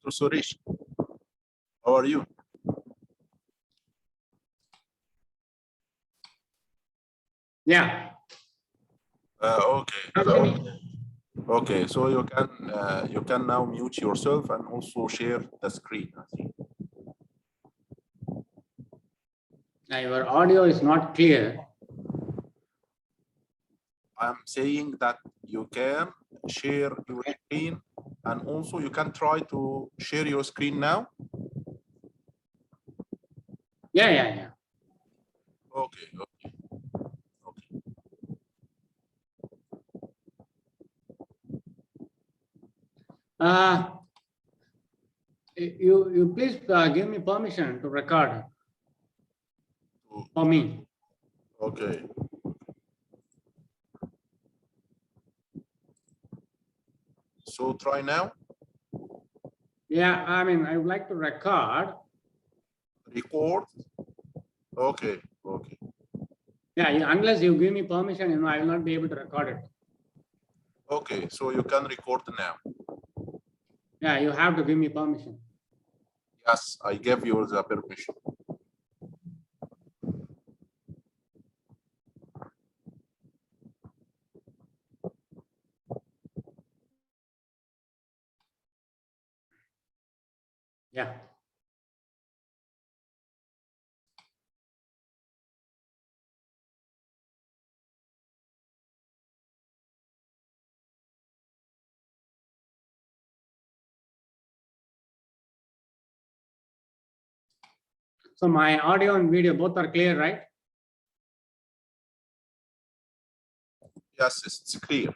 Dr. Surish, how are you? Yeah. Okay, so you can now mute yourself and also share the screen. I think. Your audio is not clear. I'm saying that you can share your screen and also you can try to share your screen now. Yeah. Okay. You please give me permission to record for me. Okay. So try now. Yeah, I mean, I would like to record. Record. Okay. Yeah, unless you give me permission, I will not be able to record it. Okay, so you can record now. Yeah, you have to give me permission. Yes, I gave you the permission. Yeah. So my audio and video both are clear, right? Yes, it's clear.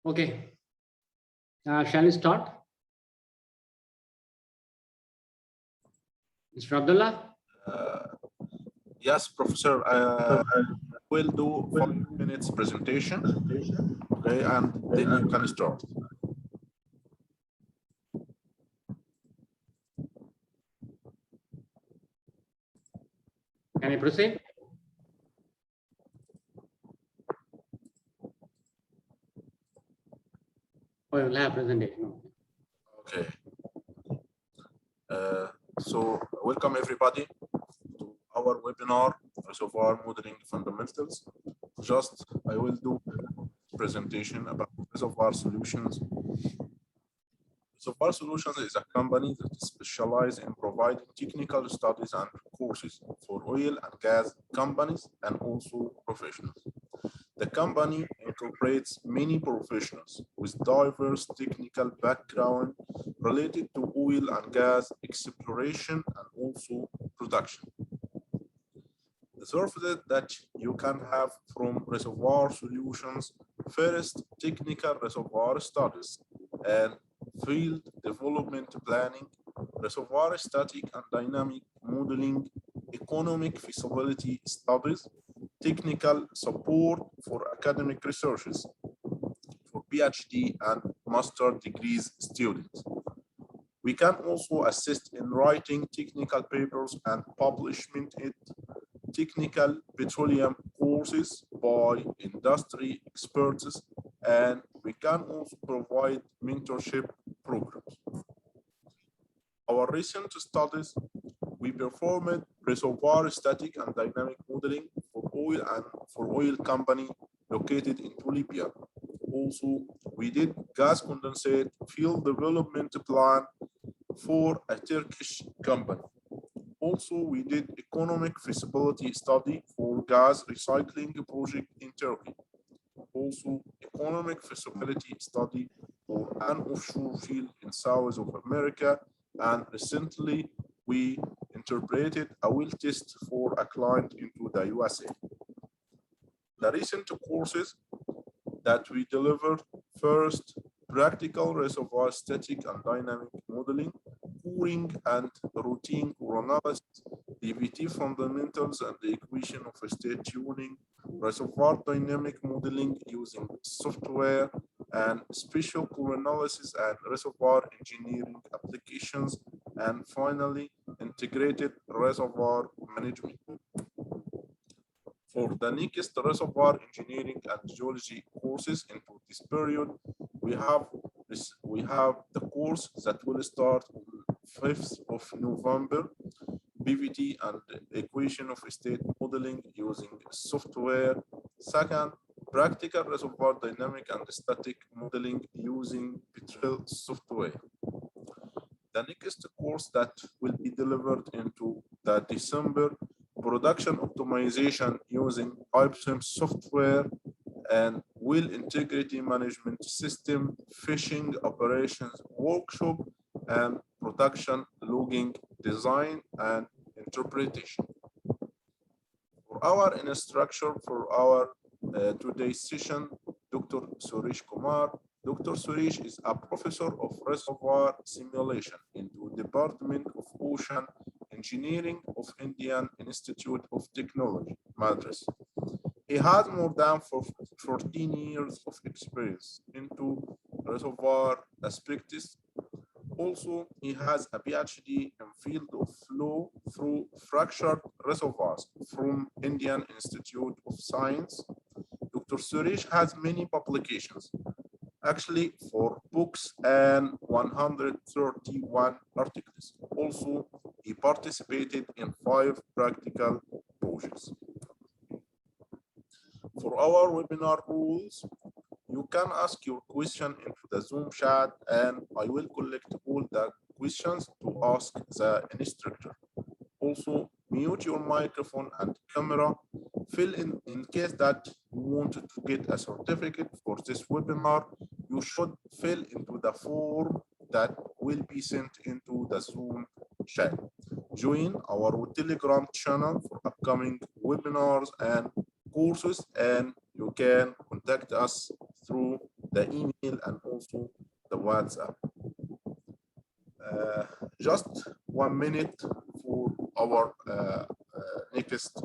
Okay. Shall we start? Mr. Abdullah? Yes, Professor. We'll do 5 minutes presentation, okay, and then you can start. Can I proceed? Oh, you'll have presentation. Okay. So welcome everybody to our webinar, Reservoir Modeling Fundamentals. Just I will do a presentation about Reservoir Solutions. Reservoir Solutions is a company that specializes in providing technical studies and courses for oil and gas companies and also professionals. The company incorporates many professionals with diverse technical background related to oil and gas exploration and also production. The services that you can have from Reservoir Solutions: first, technical reservoir studies and field development planning, reservoir static and dynamic modeling, economic feasibility studies, technical support for academic researchers for PhD and master degrees students. We can also assist in writing technical papers and publishing it, technical petroleum courses by industry experts, and we can also provide mentorship programs. Our recent studies, we performed reservoir static and dynamic modeling for oil company located in Libya. Also, we did gas condensate field development plan for a Turkish company. Also, we did economic feasibility study for gas recycling project in Turkey. Also, economic feasibility study for an offshore field in South of America. And recently, we interpreted a well test for a client into the USA. The recent courses that we delivered: first, practical reservoir static and dynamic modeling, coring and routine core analysis, DVT fundamentals and the equation of state tuning, reservoir dynamic modeling using software, and special core analysis and reservoir engineering applications, and finally, integrated reservoir management. For the next reservoir engineering and geology courses into this period, we have the course that will start on 5th of November, BVT and equation of state modeling using software. Second, practical reservoir dynamic and static modeling using Petrel software. The next course that will be delivered into the December: production optimization using IPSIM software and well integrity management system, fishing operations workshop, and production logging design and interpretation. For our instructor for our today's session, Dr. Surish Kumar. Dr. Surish is a professor of reservoir simulation in the Department of Ocean Engineering of Indian Institute of Technology, Madras. He has more than 14 years of experience into reservoir aspects. Also, he has a PhD in field of flow through fractured reservoirs from Indian Institute of Science. Dr. Surish has many publications, actually 4 books and 131 articles. Also, he participated in 5 practical projects. For our webinar rules, you can ask your question into the Zoom chat and I will collect all the questions to ask the instructor. Also, mute your microphone and camera. Fill in case that you want to get a certificate for this webinar, you should fill into the form that will be sent into the Zoom chat. Join our Telegram channel for upcoming webinars and courses, and you can contact us through the email, and also the WhatsApp. Just 1 minute for our next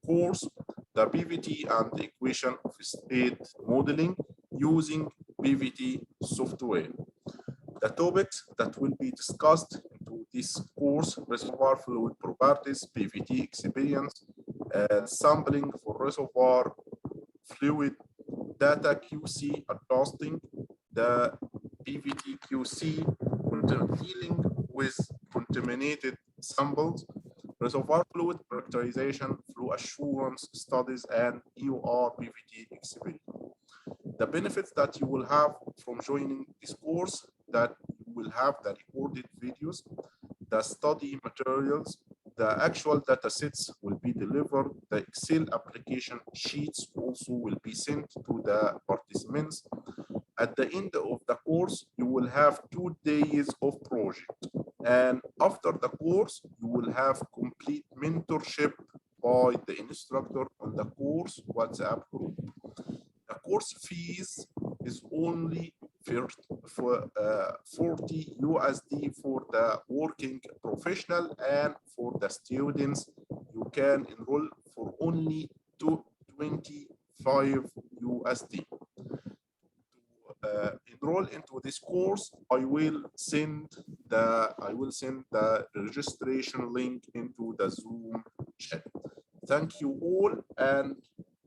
course, the PVT and the equation of state modeling using PVT software. The topics that will be discussed into this course: reservoir fluid properties, PVT experience, sampling for reservoir fluid, data QC adjusting, the PVT QC, dealing with contaminated samples, reservoir fluid characterization, flow assurance studies, and EOR PVT experience. The benefits that you will have from joining this course: that you will have the recorded videos, the study materials, the actual data sets will be delivered, the Excel application sheets also will be sent to the participants. At the end of the course, you will have 2 days of project. And after the course, you will have complete mentorship by the instructor on the course WhatsApp group. The course fees is only for 40 USD for the working professional, and for the students, you can enroll for only 25 USD. Enroll into this course, I will send the registration link into the Zoom chat. Thank you all, and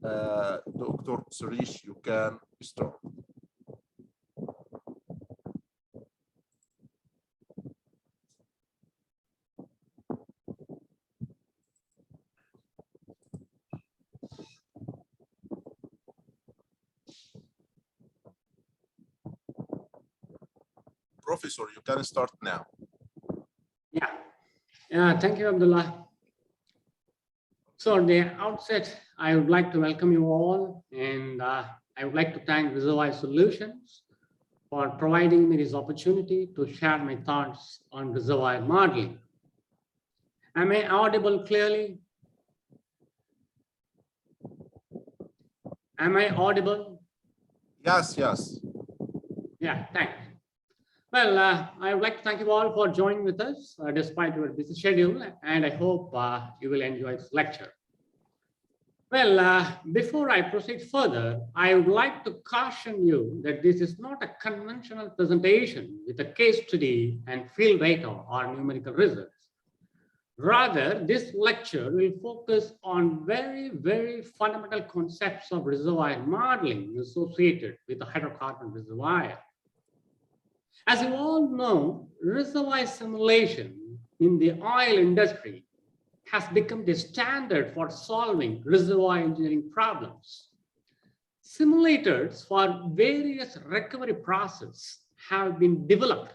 Dr. Surish, you can start. Professor, you can start now. Yeah, thank you, Abdullah. So at the outset, I would like to welcome you all, and I would like to thank Reservoir Solutions for providing me this opportunity to share my thoughts on reservoir modeling. Am I audible clearly? Am I audible? Yes, yes. Yeah, thanks. Well, I would like to thank you all for joining with us despite your busy schedule, and I hope you will enjoy this lecture. Well, before I proceed further, I would like to caution you that this is not a conventional presentation with a case study and field data or numerical results. Rather, this lecture will focus on very, very fundamental concepts of reservoir modeling associated with a hydrocarbon reservoir. As you all know, reservoir simulation in the oil industry has become the standard for solving reservoir engineering problems. Simulators for various recovery processes have been developed,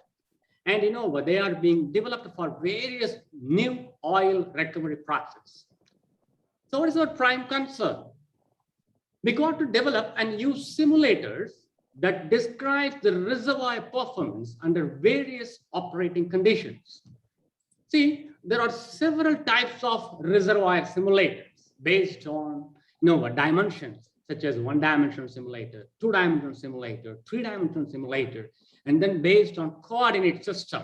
and they are being developed for various new oil recovery processes. So what is our prime concern? We got to develop and use simulators that describe the reservoir performance under various operating conditions. See, there are several types of reservoir simulators based on dimensions, such as one-dimensional simulator, two-dimensional simulator, three-dimensional simulator, and then based on coordinate system,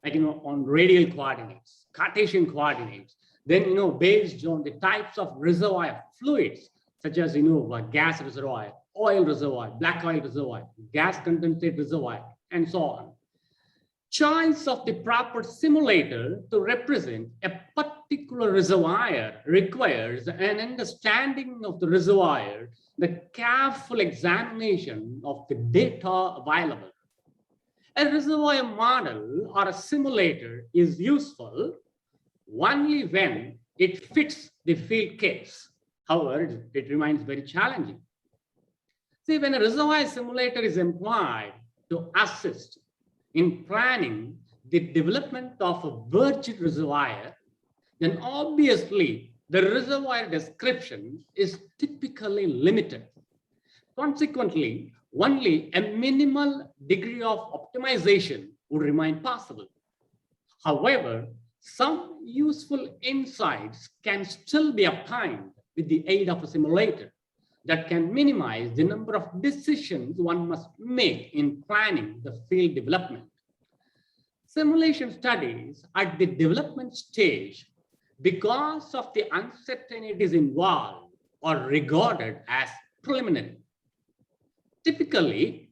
like on radial coordinates, Cartesian coordinates. Then based on the types of reservoir fluids, such as gas reservoir, oil reservoir, black oil reservoir, gas condensate reservoir, and so on. Choice of the proper simulator to represent a particular reservoir requires an understanding of the reservoir, the careful examination of the data available. A reservoir model or a simulator is useful only when it fits the field case. However, it remains very challenging. See, when a reservoir simulator is employed to assist in planning the development of a virgin reservoir, then obviously the reservoir description is typically limited. Consequently, only a minimal degree of optimization would remain possible. However, some useful insights can still be obtained with the aid of a simulator. that can minimize the number of decisions one must make in planning the field development. Simulation studies at the development stage, because of the uncertainties involved, are regarded as preliminary. Typically,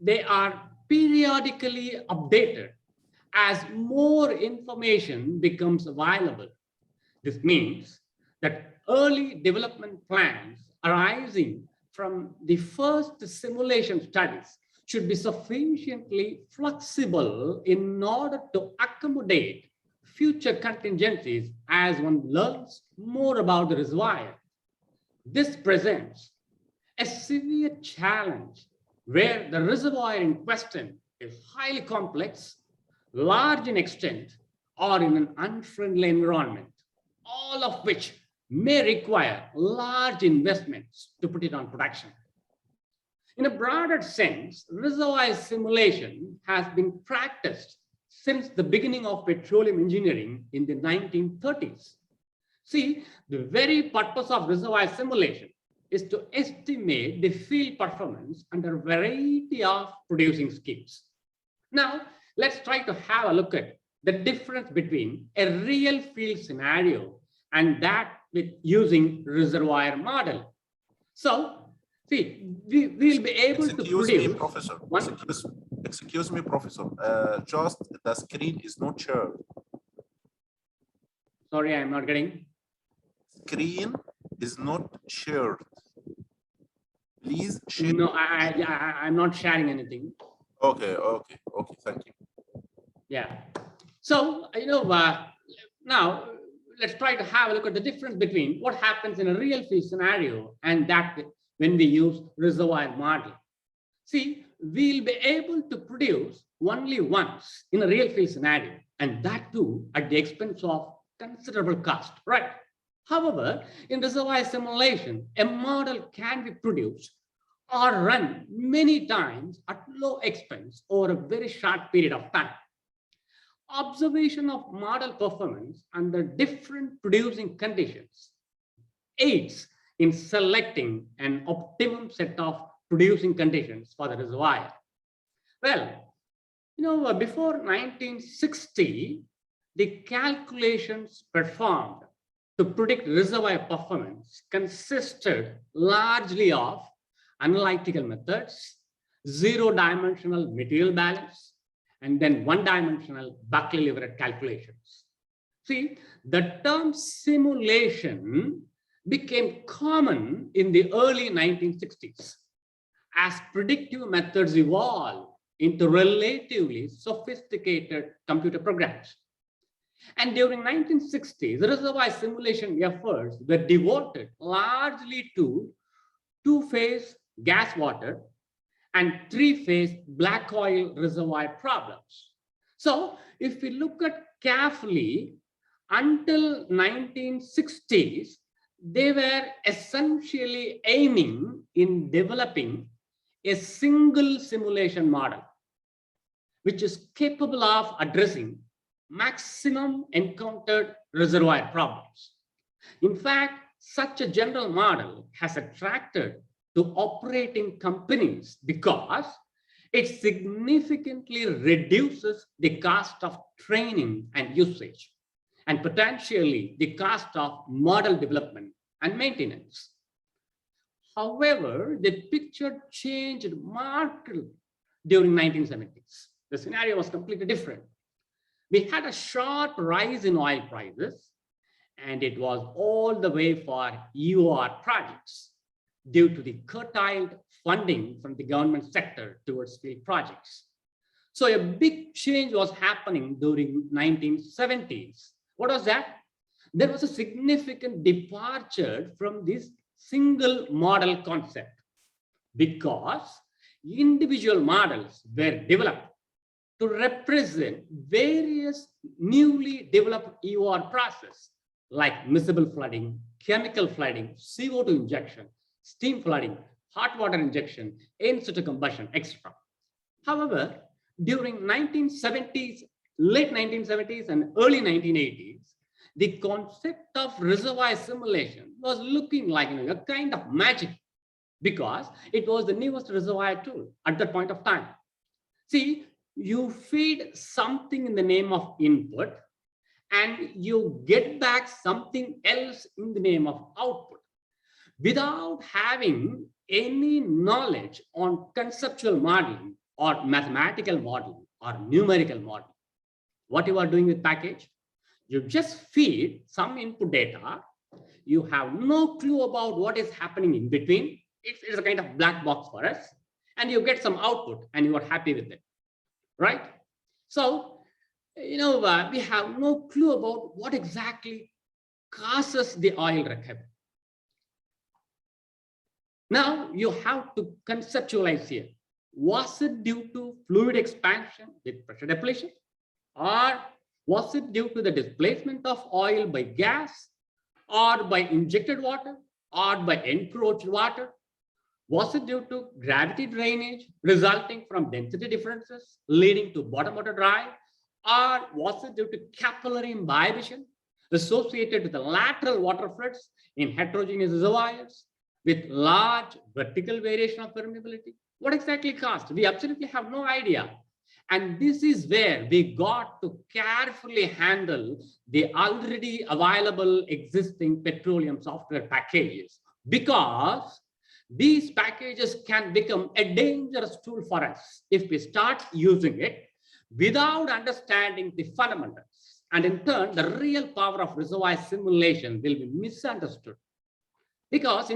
they are periodically updated as more information becomes available. This means that early development plans arising from the first simulation studies should be sufficiently flexible in order to accommodate future contingencies as one learns more about the reservoir. This presents a severe challenge where the reservoir in question is highly complex, large in extent, or in an unfriendly environment, all of which may require large investments to put it on production. In a broader sense, reservoir simulation has been practiced since the beginning of petroleum engineering in the 1930s. See, the very purpose of reservoir simulation is to estimate the field performance under a variety of producing schemes. Now, let's try to have a look at the difference between a real field scenario and that with using reservoir model. So, see, we will be able to produce. Excuse me, Professor. Just the screen is not shared. Sorry, I'm not getting. Screen is not shared. Please share. No, I'm not sharing anything. Okay, thank you. Yeah. So, now let's try to have a look at the difference between what happens in a real field scenario and that when we use reservoir model. See, we'll be able to produce only once in a real field scenario, and that too at the expense of considerable cost, right? However, in reservoir simulation, a model can be produced or run many times at low expense over a very short period of time. Observation of model performance under different producing conditions aids in selecting an optimum set of producing conditions for the reservoir. Well, before 1960, the calculations performed to predict reservoir performance consisted largely of analytical methods, zero-dimensional material balance, and then one-dimensional Buckley-Leverett calculations. See, the term simulation became common in the early 1960s as predictive methods evolved into relatively sophisticated computer programs. And during 1960s, the reservoir simulation efforts were devoted largely to two-phase gas water and three-phase black oil reservoir problems. So if we look at carefully, until 1960s, they were essentially aiming in developing a single simulation model, which is capable of addressing maximum encountered reservoir problems. In fact, such a general model has attracted to operating companies because it significantly reduces the cost of training and usage, and potentially the cost of model development and maintenance. However, the picture changed markedly during 1970s. The scenario was completely different. We had a sharp rise in oil prices, and it was all the way for EOR projects due to the curtailed funding from the government sector towards field projects. So a big change was happening during 1970s. What was that? There was a significant departure from this single model concept because individual models were developed to represent various newly developed EOR processes like miscible flooding, chemical flooding, CO2 injection, steam flooding, hot water injection, in situ combustion, etc. However, during 1970s, late 1970s and early 1980s, the concept of reservoir simulation was looking like a kind of magic because it was the newest reservoir tool at that point of time. See, you feed something in the name of input and you get back something else in the name of output without having any knowledge on conceptual modeling or mathematical modeling or numerical modeling. What you are doing with package, you just feed some input data. You have no clue about what is happening in between. It's a kind of black box for us, and you get some output and you are happy with it, right? So, we have no clue about what exactly causes the oil recovery. Now you have to conceptualize here. Was it due to fluid expansion with pressure depletion? Or was it due to the displacement of oil by gas, or by injected water, or by encroached water? Was it due to gravity drainage resulting from density differences leading to bottom water drive? Or was it due to capillary imbibition associated with the lateral water floods in heterogeneous reservoirs with large vertical variation of permeability? What exactly caused? We absolutely have no idea. And this is where we got to carefully handle the already available existing petroleum software packages, because these packages can become a dangerous tool for us if we start using it without understanding the fundamentals. And in turn, the real power of reservoir simulation will be misunderstood. Because,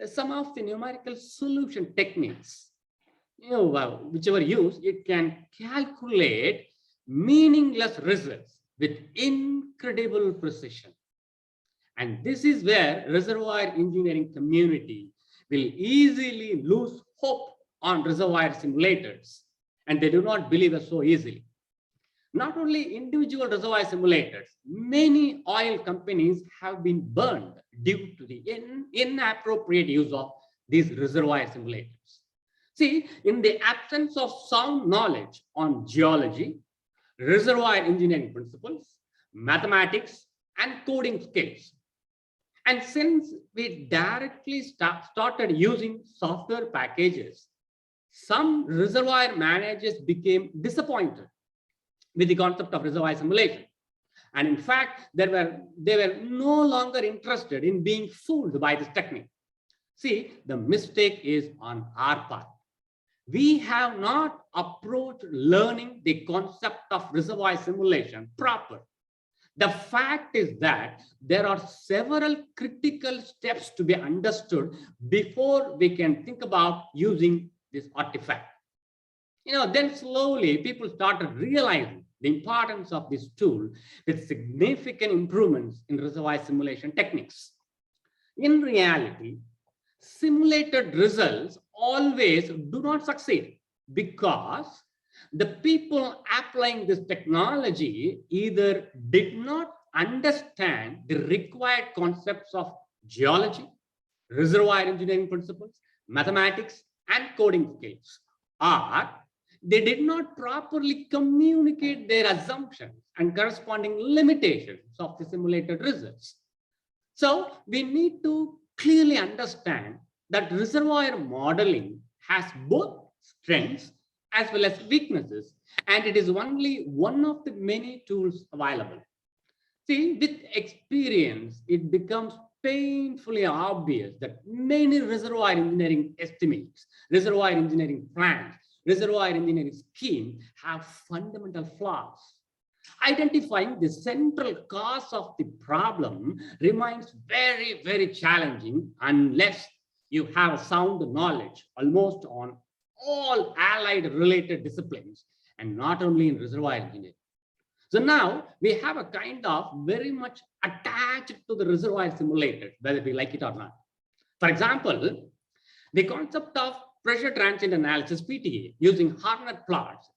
some of the numerical solution techniques, whichever used, it can calculate meaningless results with incredible precision. And this is where reservoir engineering community will easily lose hope on reservoir simulators, and they do not believe us so easily. Not only individual reservoir simulators, many oil companies have been burned due to the inappropriate use of these reservoir simulators. See, in the absence of sound knowledge on geology, reservoir engineering principles, mathematics, and coding skills, and since we directly started using software packages, some reservoir managers became disappointed with the concept of reservoir simulation. And in fact, they were no longer interested in being fooled by this technique. See, the mistake is on our part. We have not approached learning the concept of reservoir simulation proper. The fact is that there are several critical steps to be understood before we can think about using this artifact. Then slowly people started realizing the importance of this tool with significant improvements in reservoir simulation techniques. In reality, simulated results always do not succeed because the people applying this technology either did not understand the required concepts of geology, reservoir engineering principles, mathematics, and coding skills, or they did not properly communicate their assumptions and corresponding limitations of the simulated results. So we need to clearly understand that reservoir modeling has both strengths as well as weaknesses, and it is only one of the many tools available. See, with experience, it becomes painfully obvious that many reservoir engineering estimates, reservoir engineering plans, reservoir engineering schemes have fundamental flaws. Identifying the central cause of the problem remains very, very challenging unless you have sound knowledge almost on all allied related disciplines, and not only in reservoir engineering. So now we have a kind of very much attached to the reservoir simulators, whether we like it or not. For example, the concept of pressure transient analysis, PTA, using Harnett plots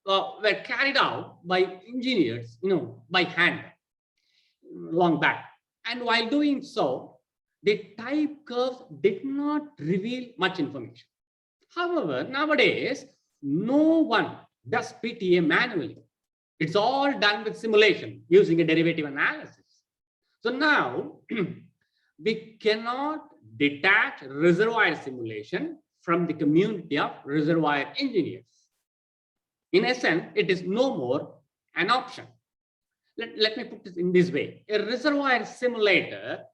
were carried out by engineers, by hand long back. And while doing so, the type curves did not reveal much information. However, nowadays, no one does PTA manually. It's all done with simulation using a derivative analysis. So now we cannot detach reservoir simulation from the community of reservoir engineers. In essence, it is no more an option. Let me put this in this way. A reservoir simulator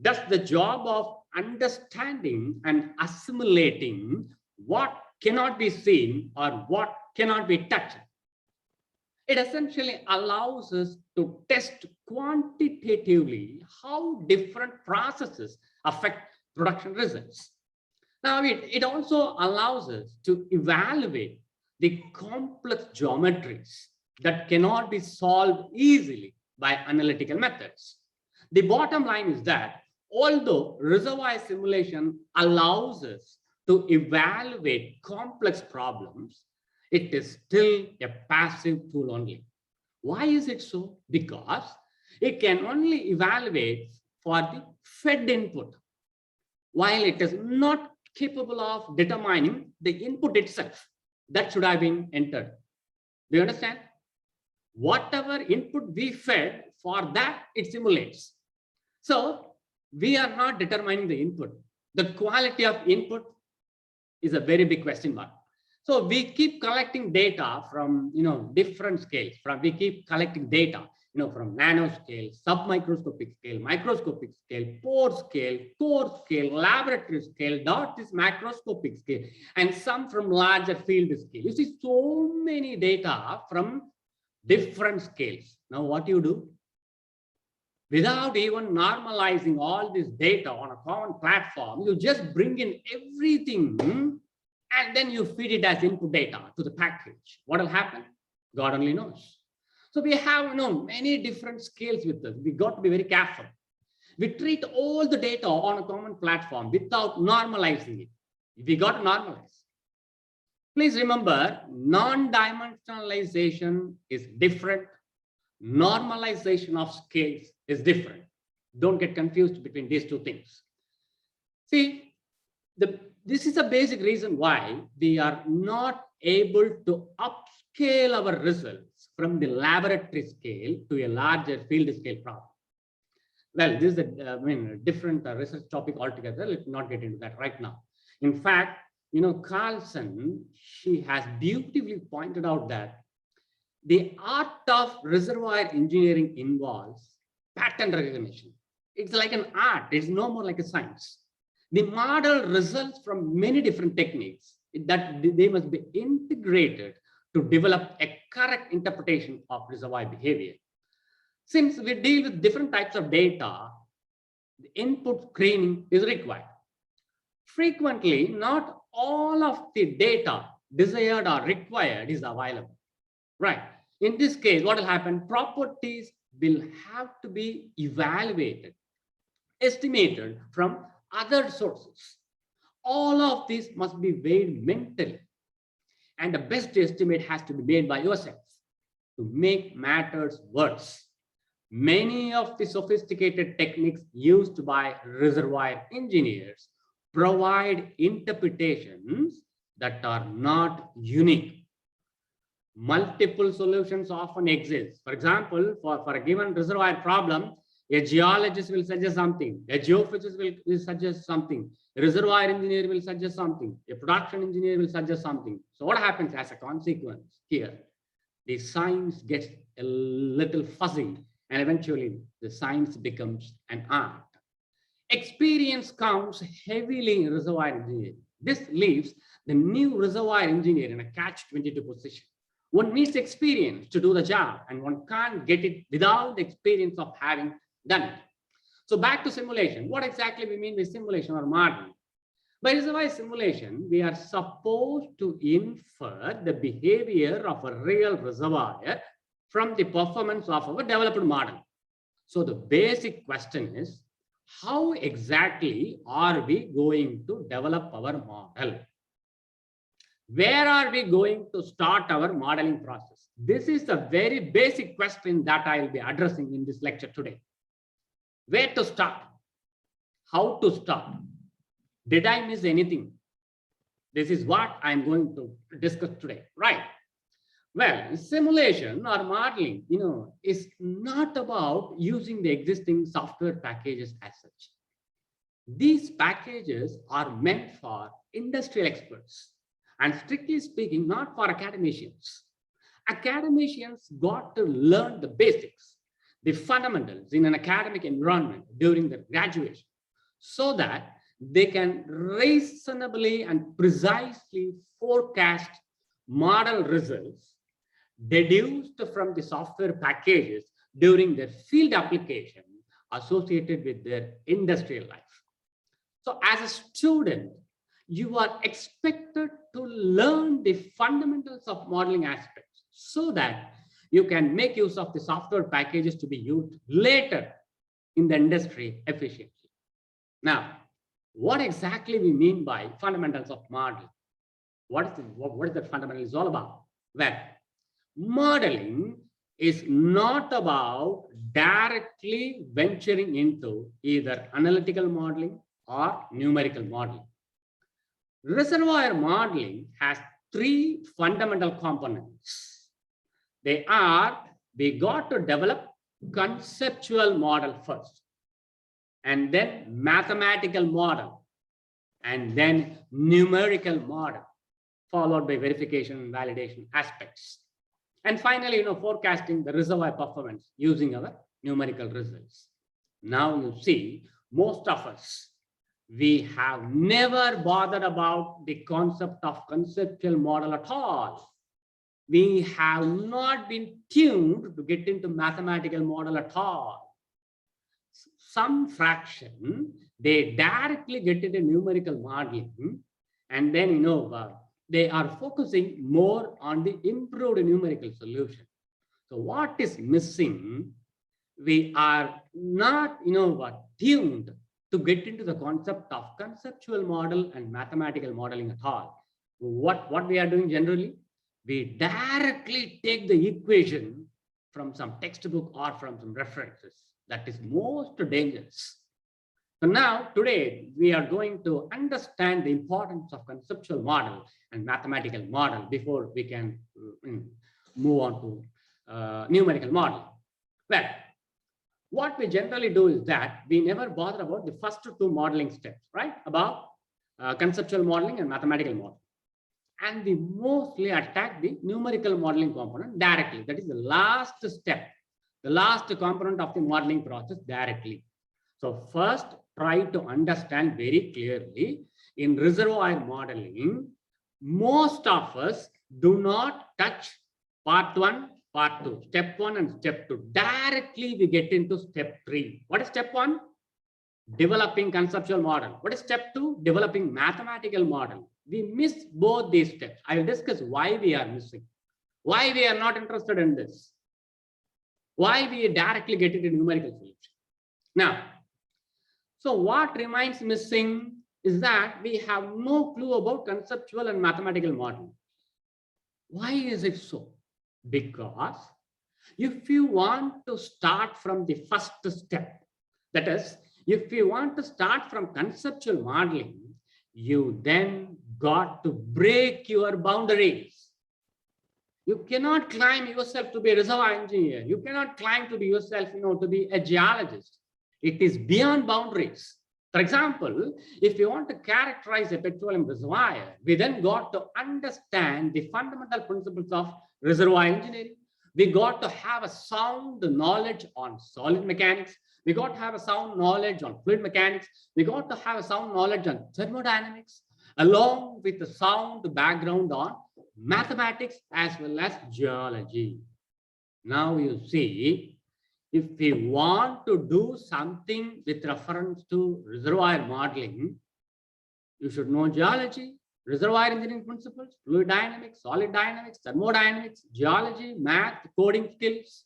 does the job of understanding and assimilating what cannot be seen or what cannot be touched. It essentially allows us to test quantitatively how different processes affect production results. Now, it also allows us to evaluate the complex geometries that cannot be solved easily by analytical methods. The bottom line is that although reservoir simulation allows us to evaluate complex problems, it is still a passive tool only. Why is it so? Because it can only evaluate for the fed input, while it is not capable of determining the input itself that should have been entered. Do you understand? Whatever input we fed, for that it simulates. So we are not determining the input. The quality of input is a very big question mark. So we keep collecting data from different scales. We keep collecting data from nanoscale, submicroscopic scale, microscopic scale, pore scale, core scale, laboratory scale, dot this macroscopic scale, and some from larger field scale. You see so many data from different scales. Now what do? Without even normalizing all this data on a common platform, you just bring in everything and then you feed it as input data to the package. What will happen? God only knows. So we have many different scales with us. We got to be very careful. We treat all the data on a common platform without normalizing it. We got to normalize. Please remember, non-dimensionalization is different. Normalization of scales is different. Don't get confused between these two things. See, this is a basic reason why we are not able to upscale our results from the laboratory scale to a larger field scale problem. Well, this is a different research topic altogether. Let's not get into that right now. In fact, Carlson, she has beautifully pointed out that the art of reservoir engineering involves pattern recognition. It's like an art. It's no more like a science. The model results from many different techniques that they must be integrated to develop a correct interpretation of reservoir behavior. Since we deal with different types of data, the input screening is required. Frequently, not all of the data desired or required is available. Right. In this case, what will happen? Properties will have to be evaluated, estimated from other sources. All of this must be weighed mentally. And the best estimate has to be made by yourself to make matters worse. Many of the sophisticated techniques used by reservoir engineers provide interpretations that are not unique. Multiple solutions often exist. For example, for a given reservoir problem, a geologist will suggest something, a geophysicist will suggest something, a reservoir engineer will suggest something, a production engineer will suggest something. So what happens as a consequence here? The science gets a little fuzzy and eventually the science becomes an art. Experience counts heavily in reservoir engineering. This leaves the new reservoir engineer in a catch-22 position. One needs experience to do the job, and one can't get it without the experience of having done it. So back to simulation. What exactly we mean by simulation or modeling? By reservoir simulation, we are supposed to infer the behavior of a real reservoir from the performance of our developed model. So the basic question is, how exactly are we going to develop our model? Where are we going to start our modeling process? This is a very basic question that I will be addressing in this lecture today. Where to start? How to start? Did I miss anything? This is what I'm going to discuss today, right? Well, simulation or modeling, is not about using the existing software packages as such. These packages are meant for industrial experts and, strictly speaking, not for academicians. Academicians got to learn the basics, the fundamentals in an academic environment during their graduation, so that they can reasonably and precisely forecast model results deduced from the software packages during their field application associated with their industrial life. So as a student, you are expected to learn the fundamentals of modeling aspects so that you can make use of the software packages to be used later in the industry efficiently. Now, what exactly we mean by fundamentals of modeling? What is the fundamentals all about? Well, modeling is not about directly venturing into either analytical modeling or numerical modeling. Reservoir modeling has three fundamental components. They are, we got to develop conceptual model first, and then mathematical model, and then numerical model, followed by verification and validation aspects. And finally, forecasting the reservoir performance using our numerical results. Now you see, most of us, we have never bothered about the concept of conceptual model at all. We have not been tuned to get into mathematical model at all. Some fraction, they directly get into numerical modeling, and then, they are focusing more on the improved numerical solution. So what is missing? We are not, tuned to get into the concept of conceptual model and mathematical modeling at all. What we are doing generally, we directly take the equation from some textbook or from some references. That is most dangerous. So now, today, we are going to understand the importance of conceptual model and mathematical model before we can move on to numerical model. Well, what we generally do is that we never bother about the first two modeling steps, right? About conceptual modeling and mathematical modeling. And we mostly attack the numerical modeling component directly. That is the last step, the last component of the modeling process directly. So first, try to understand very clearly, in reservoir modeling, most of us do not touch part 1, part 2, step 1 and step 2. Directly we get into step 3. What is step 1? Developing conceptual model. What is step 2? Developing mathematical model. We miss both these steps. I will discuss why we are missing, why we are not interested in this, why we directly get into numerical solution. Now, so what remains missing is that we have no clue about conceptual and mathematical modeling. Why is it so? Because if you want to start from the first step, that is, if you want to start from conceptual modeling, you then got to break your boundaries. You cannot claim yourself to be a reservoir engineer. You cannot claim to be yourself, to be a geologist. It is beyond boundaries. For example, if you want to characterize a petroleum reservoir, we then got to understand the fundamental principles of reservoir engineering. We got to have a sound knowledge on solid mechanics. We got to have a sound knowledge on fluid mechanics. We got to have a sound knowledge on thermodynamics, along with a sound background on mathematics as well as geology. Now you see, if we want to do something with reference to reservoir modeling, you should know geology, reservoir engineering principles, fluid dynamics, solid dynamics, thermodynamics, geology, math, coding skills.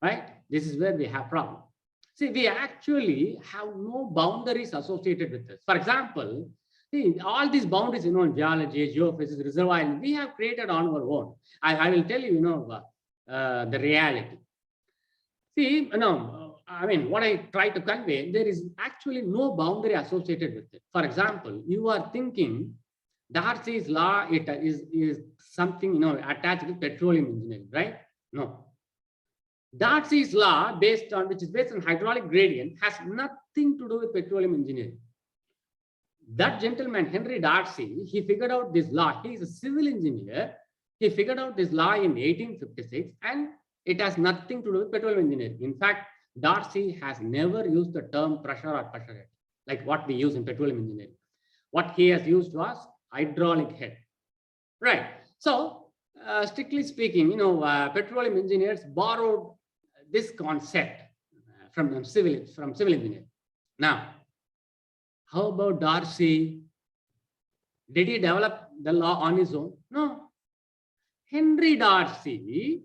Right? This is where we have problem. See, we actually have no boundaries associated with this. For example, see, all these boundaries, in geology, geophysics, reservoir, we have created on our own. I will tell you, the reality. See, I mean, what I try to convey, there is actually no boundary associated with it. For example, you are thinking Darcy's law, it is something, attached to petroleum engineering, right? No. Darcy's law, which is based on hydraulic gradient, has nothing to do with petroleum engineering. That gentleman, Henry Darcy, he figured out this law. He is a civil engineer. He figured out this law in 1856, and it has nothing to do with petroleum engineering. In fact, Darcy has never used the term pressure or pressure head, like what we use in petroleum engineering. What he has used was hydraulic head. Right. So, strictly speaking, petroleum engineers borrowed this concept from civil engineering. Now, how about Darcy? Did he develop the law on his own? No. Henry Darcy,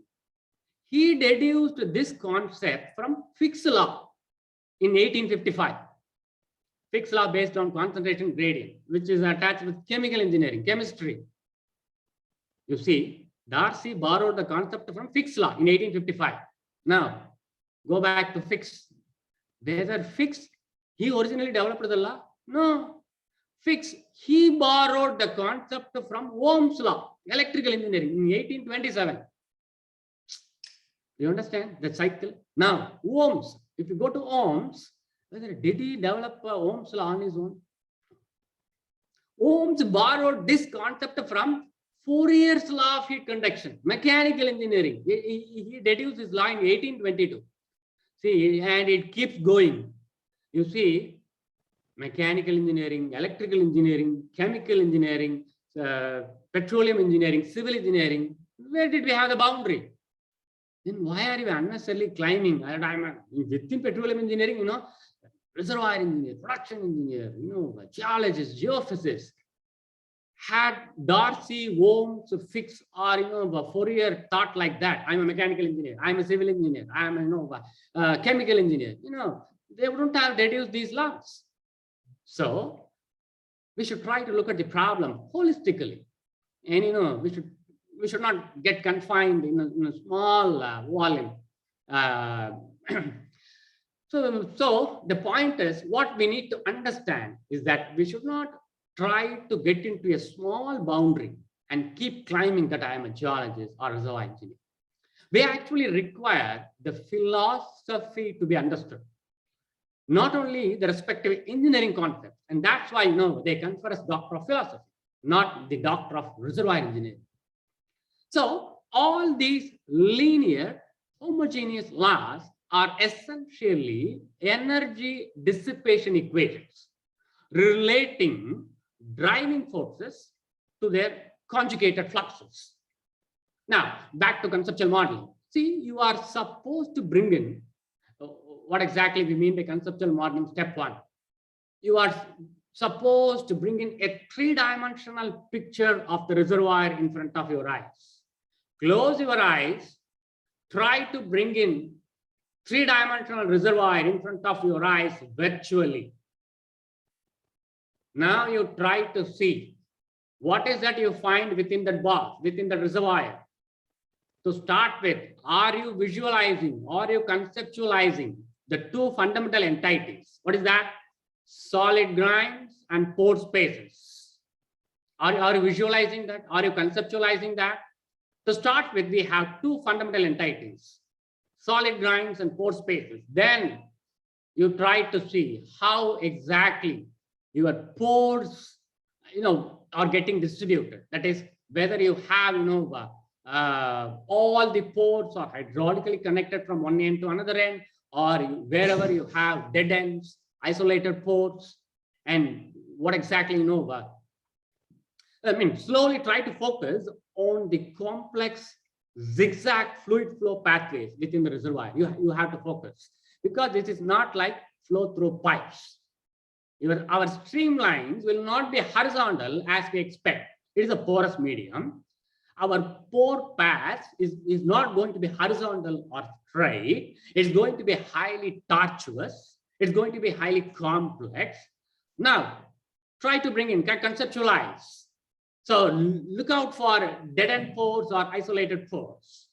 he deduced this concept from Fick's law in 1855. Fick's law based on concentration gradient, which is attached with chemical engineering, chemistry. You see, Darcy borrowed the concept from Fick's law in 1855. Now, go back to Fick's. Whether Fick's, he originally developed the law? No. Fick's, he borrowed the concept from Ohm's law, electrical engineering, in 1827. You understand the cycle? Now, Ohm's, if you go to Ohm's, did he develop Ohm's law on his own? Ohm's borrowed this concept from Fourier's law of heat conduction, mechanical engineering. He deduced his law in 1822. See, and it keeps going. You see, mechanical engineering, electrical engineering, chemical engineering, petroleum engineering, civil engineering. Where did we have the boundary? Then why are you unnecessarily climbing? Within petroleum engineering, reservoir engineer, production engineer, geologist, geophysicist. Had Darcy, Ohm's, Fick's, or Fourier thought like that, I'm a mechanical engineer, I'm a civil engineer, I'm a chemical engineer, they wouldn't have deduced these laws. So we should try to look at the problem holistically, and we should not get confined in a small volume. So the point is, what we need to understand is that we should not try to get into a small boundary and keep climbing that I am a geologist or reservoir engineer. We actually require the philosophy to be understood, not only the respective engineering concepts, and that's why they confer as Doctor of Philosophy, not the Doctor of Reservoir Engineering. So all these linear homogeneous laws are essentially energy dissipation equations relating driving forces to their conjugated fluxes. Now, back to conceptual modeling. See, you are supposed to bring in what exactly we mean by conceptual modeling. Step one, you are supposed to bring in a three-dimensional picture of the reservoir in front of your eyes. Close your eyes, try to bring in three-dimensional reservoir in front of your eyes virtually. Now you try to see what is that you find within that box, within the reservoir. To start with, are you visualizing, are you conceptualizing the two fundamental entities? What is that? Solid grains and pore spaces. Are you visualizing that? Are you conceptualizing that? To start with, we have two fundamental entities, solid grains and pore spaces. Then you try to see how exactly your pores, are getting distributed. That is, whether you have, all the pores are hydraulically connected from one end to another end, or wherever you have dead ends, isolated pores, and what exactly, slowly try to focus on the complex zigzag fluid flow pathways within the reservoir. You have to focus, because this is not like flow through pipes. Our streamlines will not be horizontal as we expect. It is a porous medium. Our pore path is not going to be horizontal or straight. It's going to be highly tortuous. It's going to be highly complex. Now, try to bring in, conceptualize. So look out for dead-end pores or isolated pores.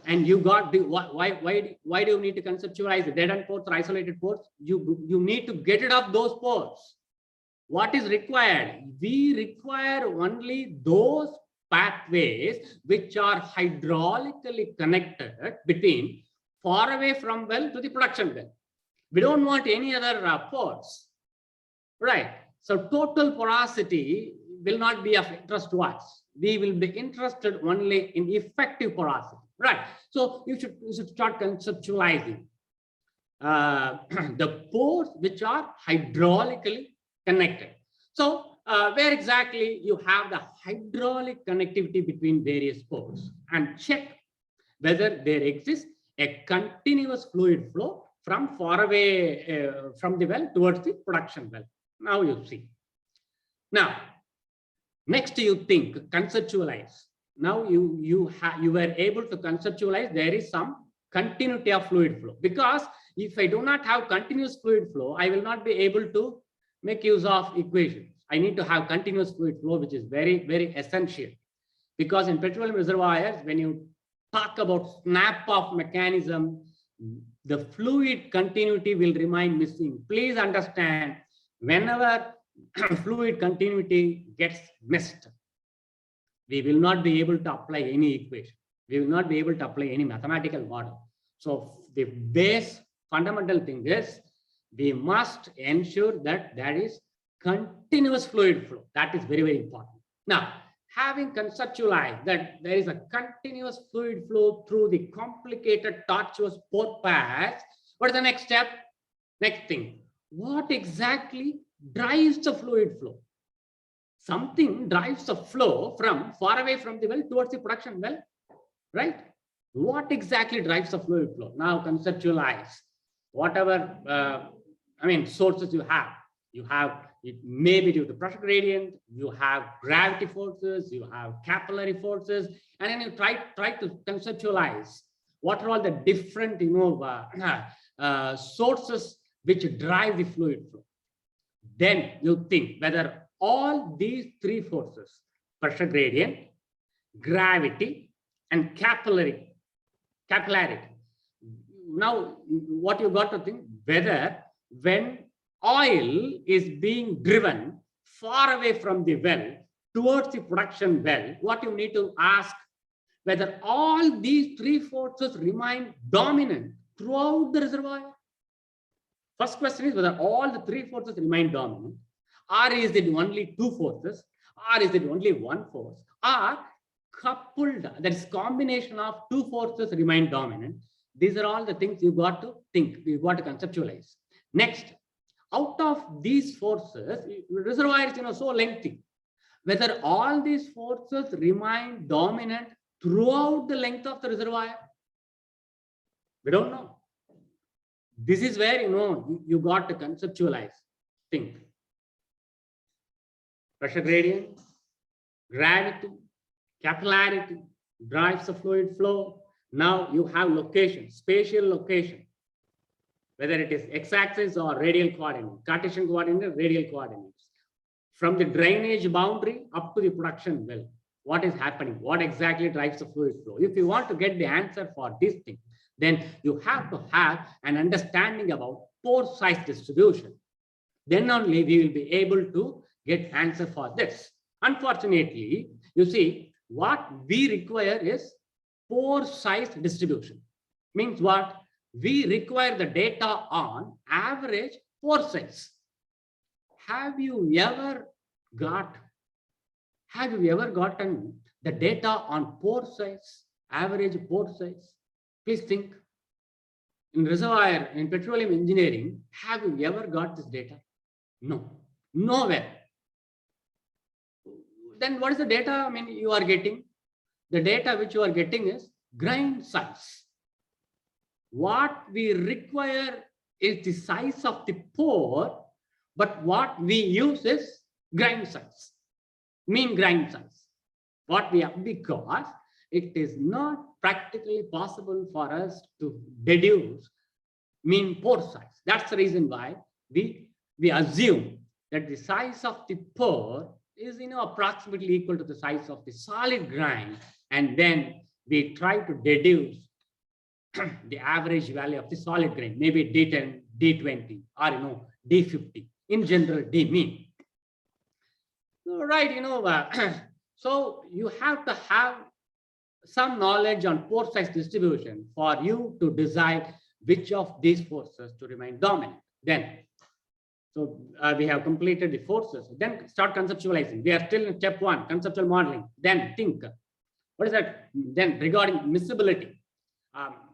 And you got the why do you need to conceptualize the dead-end pores or isolated pores? You need to get rid of those pores. What is required? We require only those pathways which are hydraulically connected between far away from well to the production well. We don't want any other pores, right? So total porosity will not be of interest to us. We will be interested only in effective porosity, right? So you should start conceptualizing the pores which are hydraulically connected. So where exactly you have the hydraulic connectivity between various pores, and check whether there exists a continuous fluid flow from far away from the well towards the production well. Now you see. Now, next you think, conceptualize. Now you were able to conceptualize there is some continuity of fluid flow, because if I do not have continuous fluid flow, I will not be able to make use of equations. I need to have continuous fluid flow, which is very, very essential, because in petroleum reservoirs, when you talk about snap-off mechanism, the fluid continuity will remain missing. Please understand, whenever fluid continuity gets missed, we will not be able to apply any equation. We will not be able to apply any mathematical model. So the base fundamental thing is we must ensure that there is continuous fluid flow. That is very, very important. Now, having conceptualized that there is a continuous fluid flow through the complicated tortuous pore paths, what is the next step? Next thing, what exactly drives the fluid flow? Something drives the flow from far away from the well towards the production well, right? What exactly drives the fluid flow? Now conceptualize whatever sources you have. You have, it may be due to pressure gradient, you have gravity forces, you have capillary forces, and then you try to conceptualize what are all the different sources which drive the fluid flow. Then you think whether all these three forces, pressure gradient, gravity, and capillarity. Now, what you got to think, whether when oil is being driven far away from the well towards the production well, what you need to ask, whether all these three forces remain dominant throughout the reservoir. First question is whether all the three forces remain dominant, or is it only two forces, or is it only one force, or coupled, that is combination of two forces remain dominant. These are all the things you got to think, you got to conceptualize. Next, out of these forces, reservoir is so lengthy, whether all these forces remain dominant throughout the length of the reservoir, we don't know. This is where you got to conceptualize, think. Pressure gradient, gravity, capillarity drives the fluid flow. Now you have location, spatial location, whether it is x-axis or radial coordinate, Cartesian coordinate, radial coordinates. From the drainage boundary up to the production well, what is happening? What exactly drives the fluid flow? If you want to get the answer for this thing, then you have to have an understanding about pore size distribution. Then only we will be able to get answer for this. Unfortunately, you see, what we require is pore size distribution. Means what? We require the data on average pore size. Have you ever gotten the data on pore size, average pore size? Please think. In reservoir, in petroleum engineering, have you ever got this data? No, nowhere. Then what is the data you are getting? The data which you are getting is grain size. What we require is the size of the pore, but what we use is grain size, mean grain size. What we have, because it is not practically possible for us to deduce mean pore size. That's the reason why we assume that the size of the pore is approximately equal to the size of the solid grain, and then we try to deduce the average value of the solid grain, maybe D10, D20, or D50. In general, D mean. Right, so you have to have some knowledge on pore size distribution for you to decide which of these forces to remain dominant. Then, so we have completed the forces. Then start conceptualizing. We are still in step 1, conceptual modeling. Then think. What is that? Then regarding miscibility,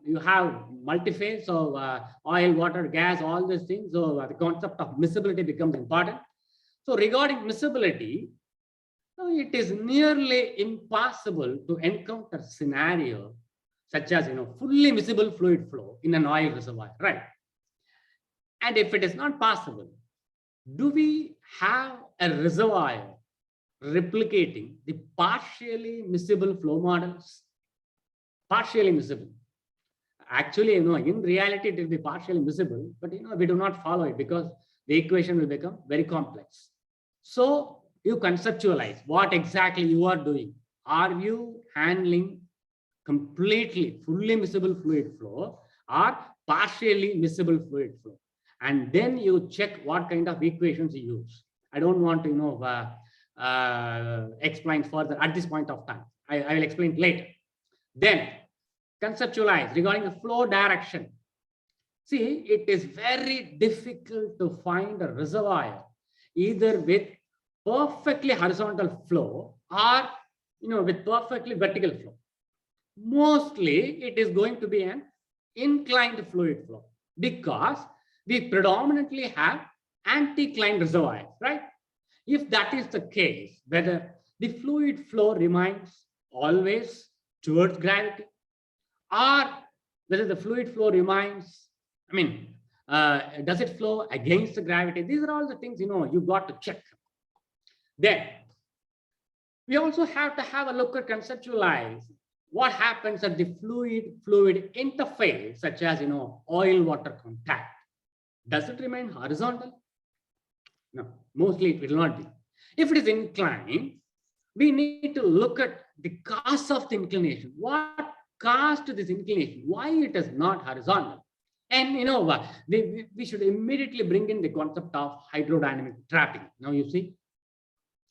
you have multi-phase, so oil, water, gas, all these things. So the concept of miscibility becomes important. So regarding miscibility, it is nearly impossible to encounter scenario such as fully miscible fluid flow in an oil reservoir, right? And if it is not possible, do we have a reservoir replicating the partially miscible flow models? Partially miscible. Actually, in reality, it will be partially miscible, but we do not follow it because the equation will become very complex. So you conceptualize what exactly you are doing. Are you handling completely fully miscible fluid flow or partially miscible fluid flow? And then you check what kind of equations you use. I don't want to explain further at this point of time. I will explain later. Then conceptualize regarding the flow direction. See, it is very difficult to find a reservoir either with perfectly horizontal flow or with perfectly vertical flow. Mostly it is going to be an inclined fluid flow because we predominantly have anticlined reservoirs, right? If that is the case, whether the fluid flow remains always towards gravity or whether the fluid flow remains, does it flow against the gravity? These are all the things, you got to check. Then we also have to have a look at conceptualize what happens at the fluid interface, such as oil-water contact. Does it remain horizontal? No, mostly it will not be. If it is inclined, we need to look at the cause of the inclination. What caused this inclination? Why it is not horizontal? And we should immediately bring in the concept of hydrodynamic trapping. Now you see,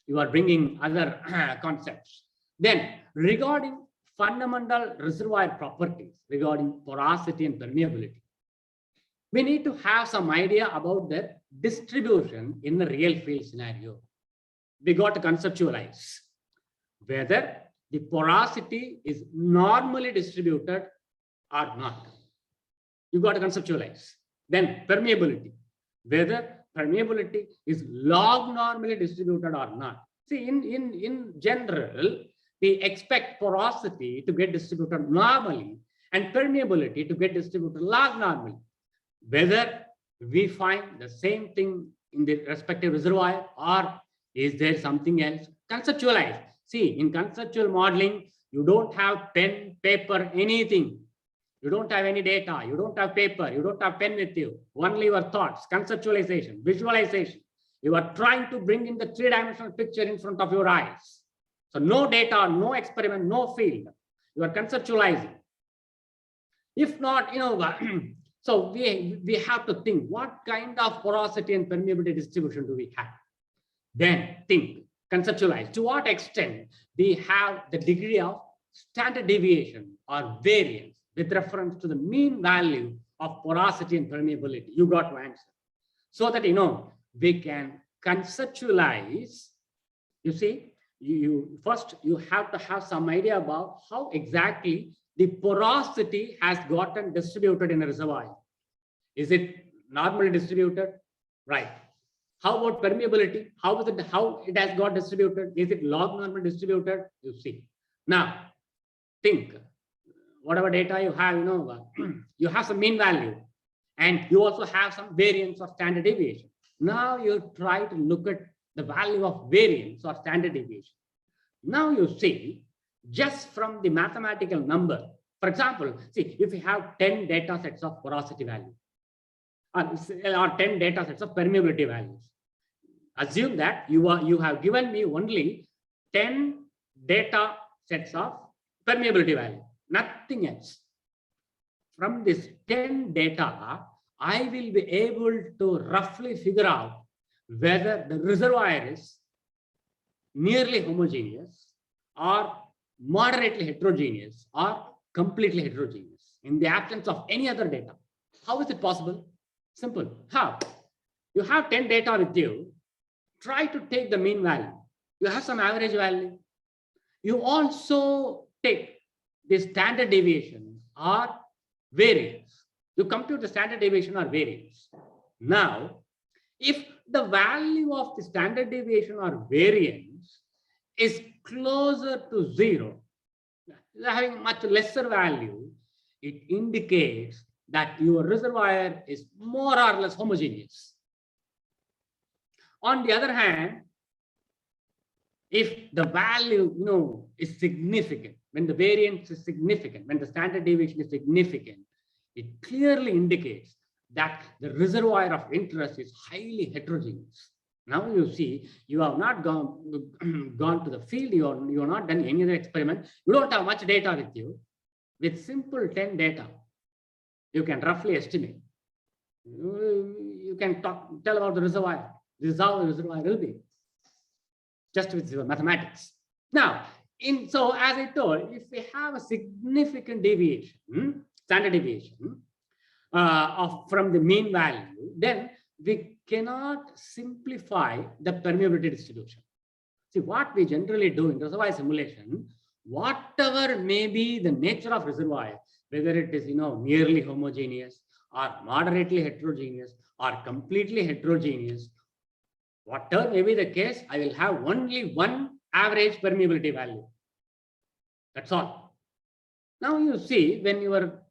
you are bringing other concepts. Then regarding fundamental reservoir properties, regarding porosity and permeability, we need to have some idea about their distribution in the real field scenario. We got to conceptualize whether the porosity is normally distributed or not. You got to conceptualize. Then permeability, whether permeability is log normally distributed or not. See, in general, we expect porosity to get distributed normally and permeability to get distributed log normally. Whether we find the same thing in the respective reservoir or is there something else? Conceptualize. See, in conceptual modeling, you don't have pen, paper, anything. You don't have any data. You don't have paper. You don't have pen with you. Only your thoughts, conceptualization, visualization. You are trying to bring in the three-dimensional picture in front of your eyes. So no data, no experiment, no field. You are conceptualizing. If not, so we have to think what kind of porosity and permeability distribution do we have? Then think, conceptualize to what extent we have the degree of standard deviation or variance with reference to the mean value of porosity and permeability. You got to answer. So that, we can conceptualize. You see, first you have to have some idea about how exactly the porosity has gotten distributed in a reservoir. Is it normally distributed? Right. How about permeability? How it has got distributed? Is it log normal distributed? You see. Now, think. Whatever data you have, you have some mean value and you also have some variance or standard deviation. Now you try to look at the value of variance or standard deviation. Now you see, just from the mathematical number, for example, see, if you have 10 data sets of porosity value or 10 data sets of permeability values, assume that you have given me only 10 data sets of permeability value. Nothing else. From this 10 data, I will be able to roughly figure out whether the reservoir is nearly homogeneous or moderately heterogeneous or completely heterogeneous in the absence of any other data. How is it possible? Simple. How? You have 10 data with you. Try to take the mean value. You have some average value. You also take the standard deviation or variance. You compute the standard deviation or variance. Now, if the value of the standard deviation or variance is closer to 0, having much lesser value, it indicates that your reservoir is more or less homogeneous. On the other hand, if the value is significant, when the variance is significant, when the standard deviation is significant, it clearly indicates that the reservoir of interest is highly heterogeneous. Now you see, you have not gone to the field, you are not done any other experiment, you don't have much data with you. With simple 10 data, you can roughly estimate. You can tell about the reservoir. This is how the reservoir will be, just with your mathematics. Now, so as I told, if we have a significant deviation, standard deviation from the mean value, then we cannot simplify the permeability distribution. See, what we generally do in reservoir simulation, whatever may be the nature of reservoir, whether it is nearly homogeneous or moderately heterogeneous or completely heterogeneous, whatever may be the case, I will have only one average permeability value. That's all. Now you see, when your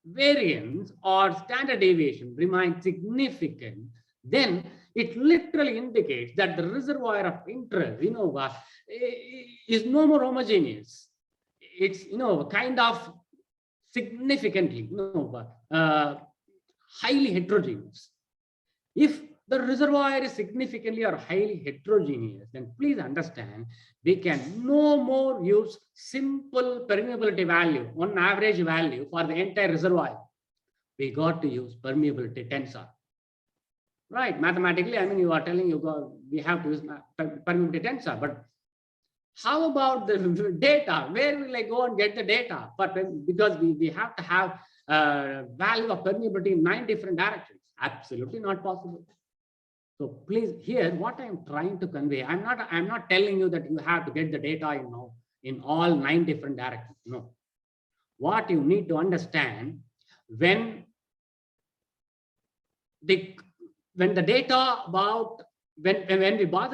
variance or standard deviation remains significant, then it literally indicates that the reservoir of interest, is no more homogeneous. It's, kind of significantly, highly heterogeneous. If the reservoir is significantly or highly heterogeneous, then please understand, we can no more use simple permeability value, one average value for the entire reservoir. We got to use permeability tensor. Right, mathematically, you are telling we have to use permeability tensor, but how about the data? Where will I go and get the data? Because we have to have value of permeability in 9 different directions. Absolutely not possible. So please, here, what I am trying to convey, I'm not telling you that you have to get the data in all 9 different directions. No. What you need to understand, when we bother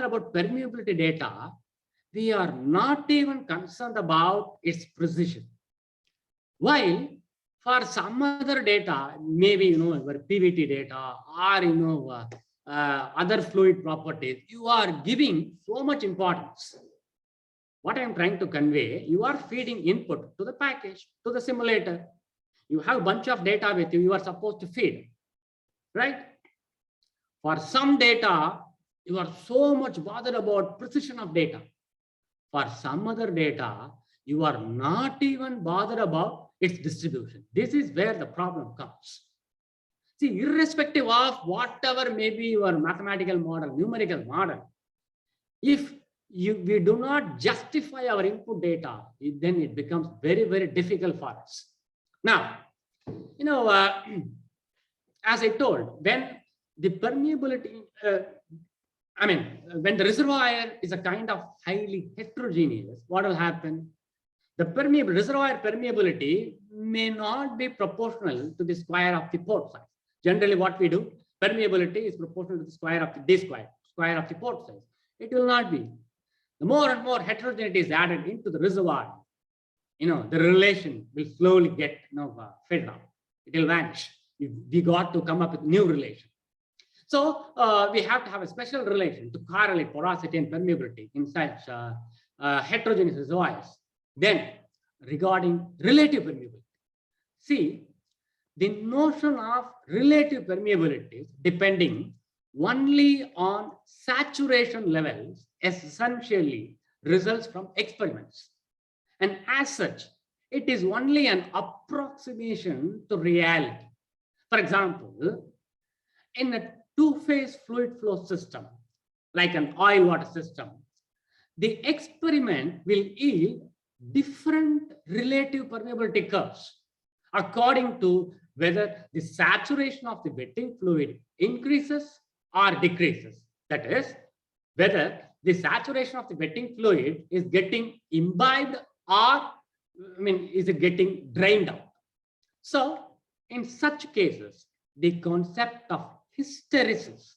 about permeability data, we are not even concerned about its precision. While for some other data, maybe your PVT data or other fluid properties, you are giving so much importance. What I am trying to convey, you are feeding input to the package, to the simulator. You have a bunch of data with you, you are supposed to feed, right? For some data, you are so much bothered about precision of data. For some other data, you are not even bothered about its distribution. This is where the problem comes. See, irrespective of whatever may be your mathematical model, numerical model, if we do not justify our input data, then it becomes very, very difficult for us. Now, as I told, when the permeability, when the reservoir is a kind of highly heterogeneous, what will happen? The reservoir permeability may not be proportional to the square of the port size. Generally, what we do, permeability is proportional to the square of the D square of the port size. It will not be. The more and more heterogeneity is added into the reservoir, the relation will slowly get filled up. It will vanish. We got to come up with new relation. So we have to have a special relation to correlate porosity and permeability in such heterogeneous reservoirs. Then, regarding relative permeability, see, the notion of relative permeability depending only on saturation levels essentially results from experiments. And as such, it is only an approximation to reality. For example, in a 2-phase fluid flow system, like an oil water system, the experiment will yield different relative permeability curves according to whether the saturation of the wetting fluid increases or decreases. That is, whether the saturation of the wetting fluid is getting imbibed or, is it getting drained out? So, in such cases, the concept of hysteresis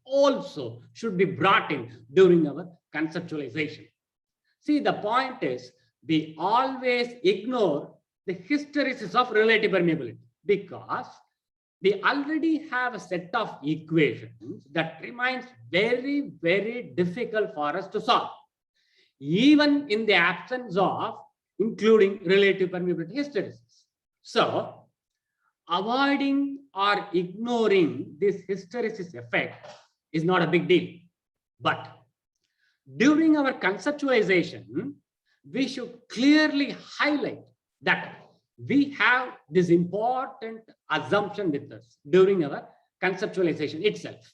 also should be brought in during our conceptualization. See, the point is, we always ignore the hysteresis of relative permeability because we already have a set of equations that remains very, very difficult for us to solve, even in the absence of including relative permeability hysteresis. So, avoiding or ignoring this hysteresis effect is not a big deal. But during our conceptualization, we should clearly highlight that we have this important assumption with us during our conceptualization itself.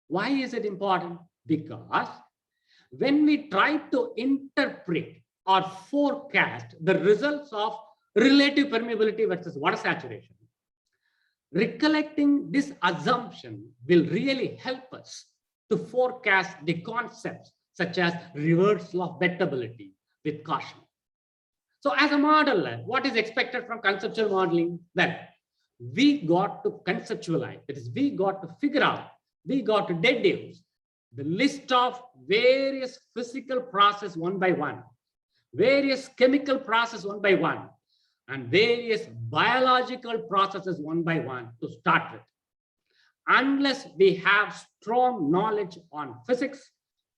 Why is it important? Because when we try to interpret or forecast the results of relative permeability versus water saturation, recollecting this assumption will really help us to forecast the concepts such as reversal of wettability with caution. So as a modeler, what is expected from conceptual modeling? Well, we got to conceptualize, that is, we got to figure out, we got to deduce the list of various physical processes one by one, various chemical processes one by one, and various biological processes one by one to start with. Unless we have strong knowledge on physics,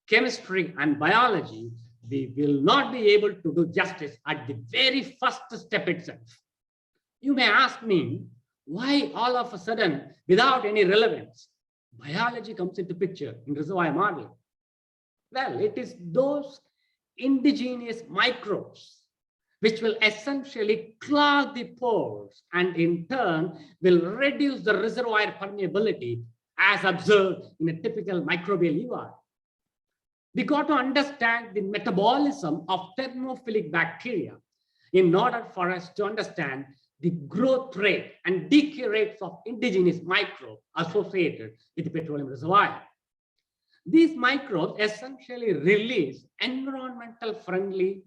chemistry, and biology, we will not be able to do justice at the very first step itself. You may ask me, why all of a sudden, without any relevance, biology comes into picture in reservoir modeling? Well, it is those indigenous microbes which will essentially clog the pores and in turn will reduce the reservoir permeability as observed in a typical microbial ER. We got to understand the metabolism of thermophilic bacteria in order for us to understand the growth rate and decay rates of indigenous microbes associated with the petroleum reservoir. These microbes essentially release environmental friendly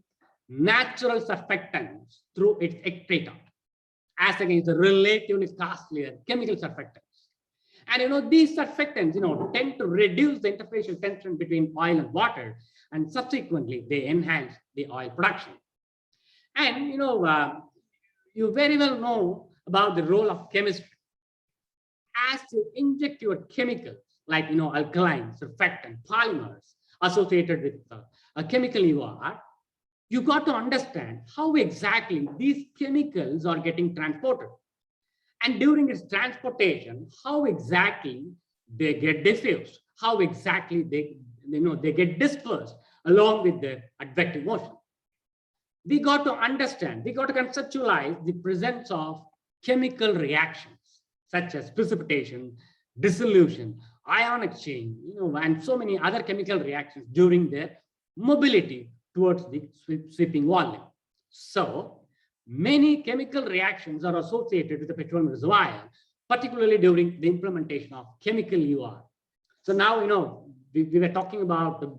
natural surfactants through its excreta, as against the relatively costlier chemical surfactants. And these surfactants, tend to reduce the interfacial tension between oil and water, and subsequently they enhance the oil production. And you very well know about the role of chemistry. As you inject your chemicals like alkaline, surfactant, polymers associated with a chemical ER, you got to understand how exactly these chemicals are getting transported. And during its transportation, how exactly they get diffused, how exactly they get dispersed along with the advective motion. We got to understand, we got to conceptualize the presence of chemical reactions such as precipitation, dissolution, ion exchange, and so many other chemical reactions during their mobility towards the sweeping volume. So many chemical reactions are associated with the petroleum reservoir, particularly during the implementation of chemical ER. So now, we were talking about the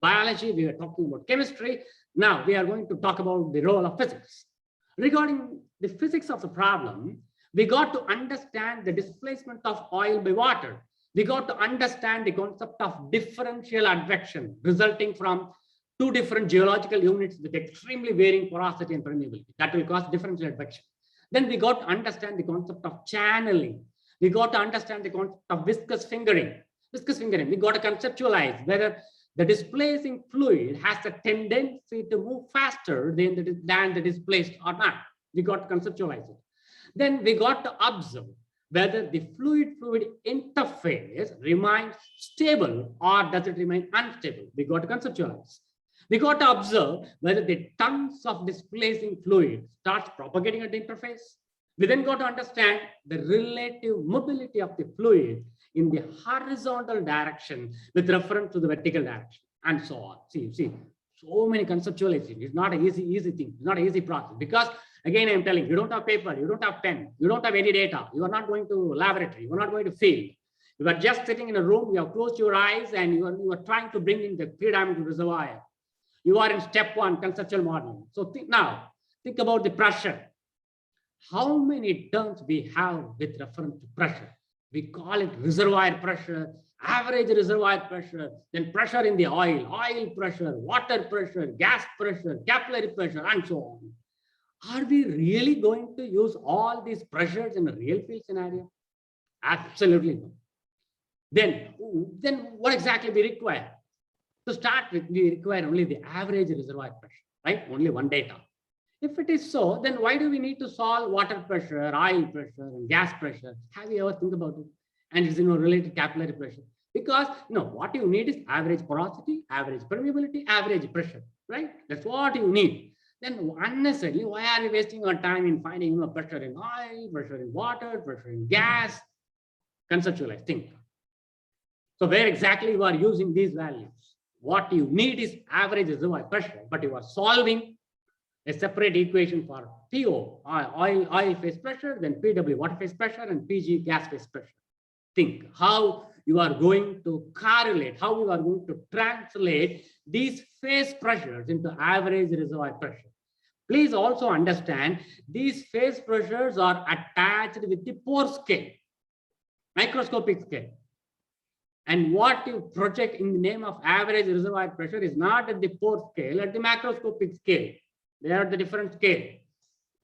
biology, we were talking about chemistry. Now we are going to talk about the role of physics. Regarding the physics of the problem, we got to understand the displacement of oil by water. We got to understand the concept of differential advection resulting from two different geological units with extremely varying porosity and permeability. That will cause differential advection. Then we got to understand the concept of channeling. We got to understand the concept of viscous fingering. We got to conceptualize whether the displacing fluid has a tendency to move faster than the displaced or not. We got to conceptualize it. Then we got to observe whether the fluid-fluid interface remains stable or does it remain unstable. We got to conceptualize. We got to observe whether the tons of displacing fluid starts propagating at the interface. We then got to understand the relative mobility of the fluid in the horizontal direction with reference to the vertical direction, and so on. See, So many conceptualization. It's not an easy thing. It's not an easy process because again, I'm telling you don't have paper, you don't have pen, you don't have any data. You are not going to laboratory. You are not going to field. You are just sitting in a room. You have closed your eyes and you are trying to bring in the three-dimensional reservoir. You are in step one, conceptual modeling. So think about the pressure. How many terms we have with reference to pressure? We call it reservoir pressure, average reservoir pressure, then pressure in the oil pressure, water pressure, gas pressure, capillary pressure, and so on. Are we really going to use all these pressures in a real field scenario? Absolutely no. Then what exactly we require? To start with, we require only the average reservoir pressure, right? Only one data. If it is so, then why do we need to solve water pressure, oil pressure, and gas pressure? Have you ever think about it? And it's related capillary pressure. Because what you need is average porosity, average permeability, average pressure, right? That's what you need. Then unnecessarily, why are you wasting your time in finding pressure in oil, pressure in water, pressure in gas? Conceptualize, think. So where exactly you are using these values? What you need is average reservoir pressure, but you are solving a separate equation for PO, oil phase pressure, then PW, water phase pressure, and PG, gas phase pressure. Think how you are going to correlate, how you are going to translate these phase pressures into average reservoir pressure. Please also understand these phase pressures are attached with the pore scale, microscopic scale. And what you project in the name of average reservoir pressure is not at the pore scale, at the macroscopic scale. They are the different scale.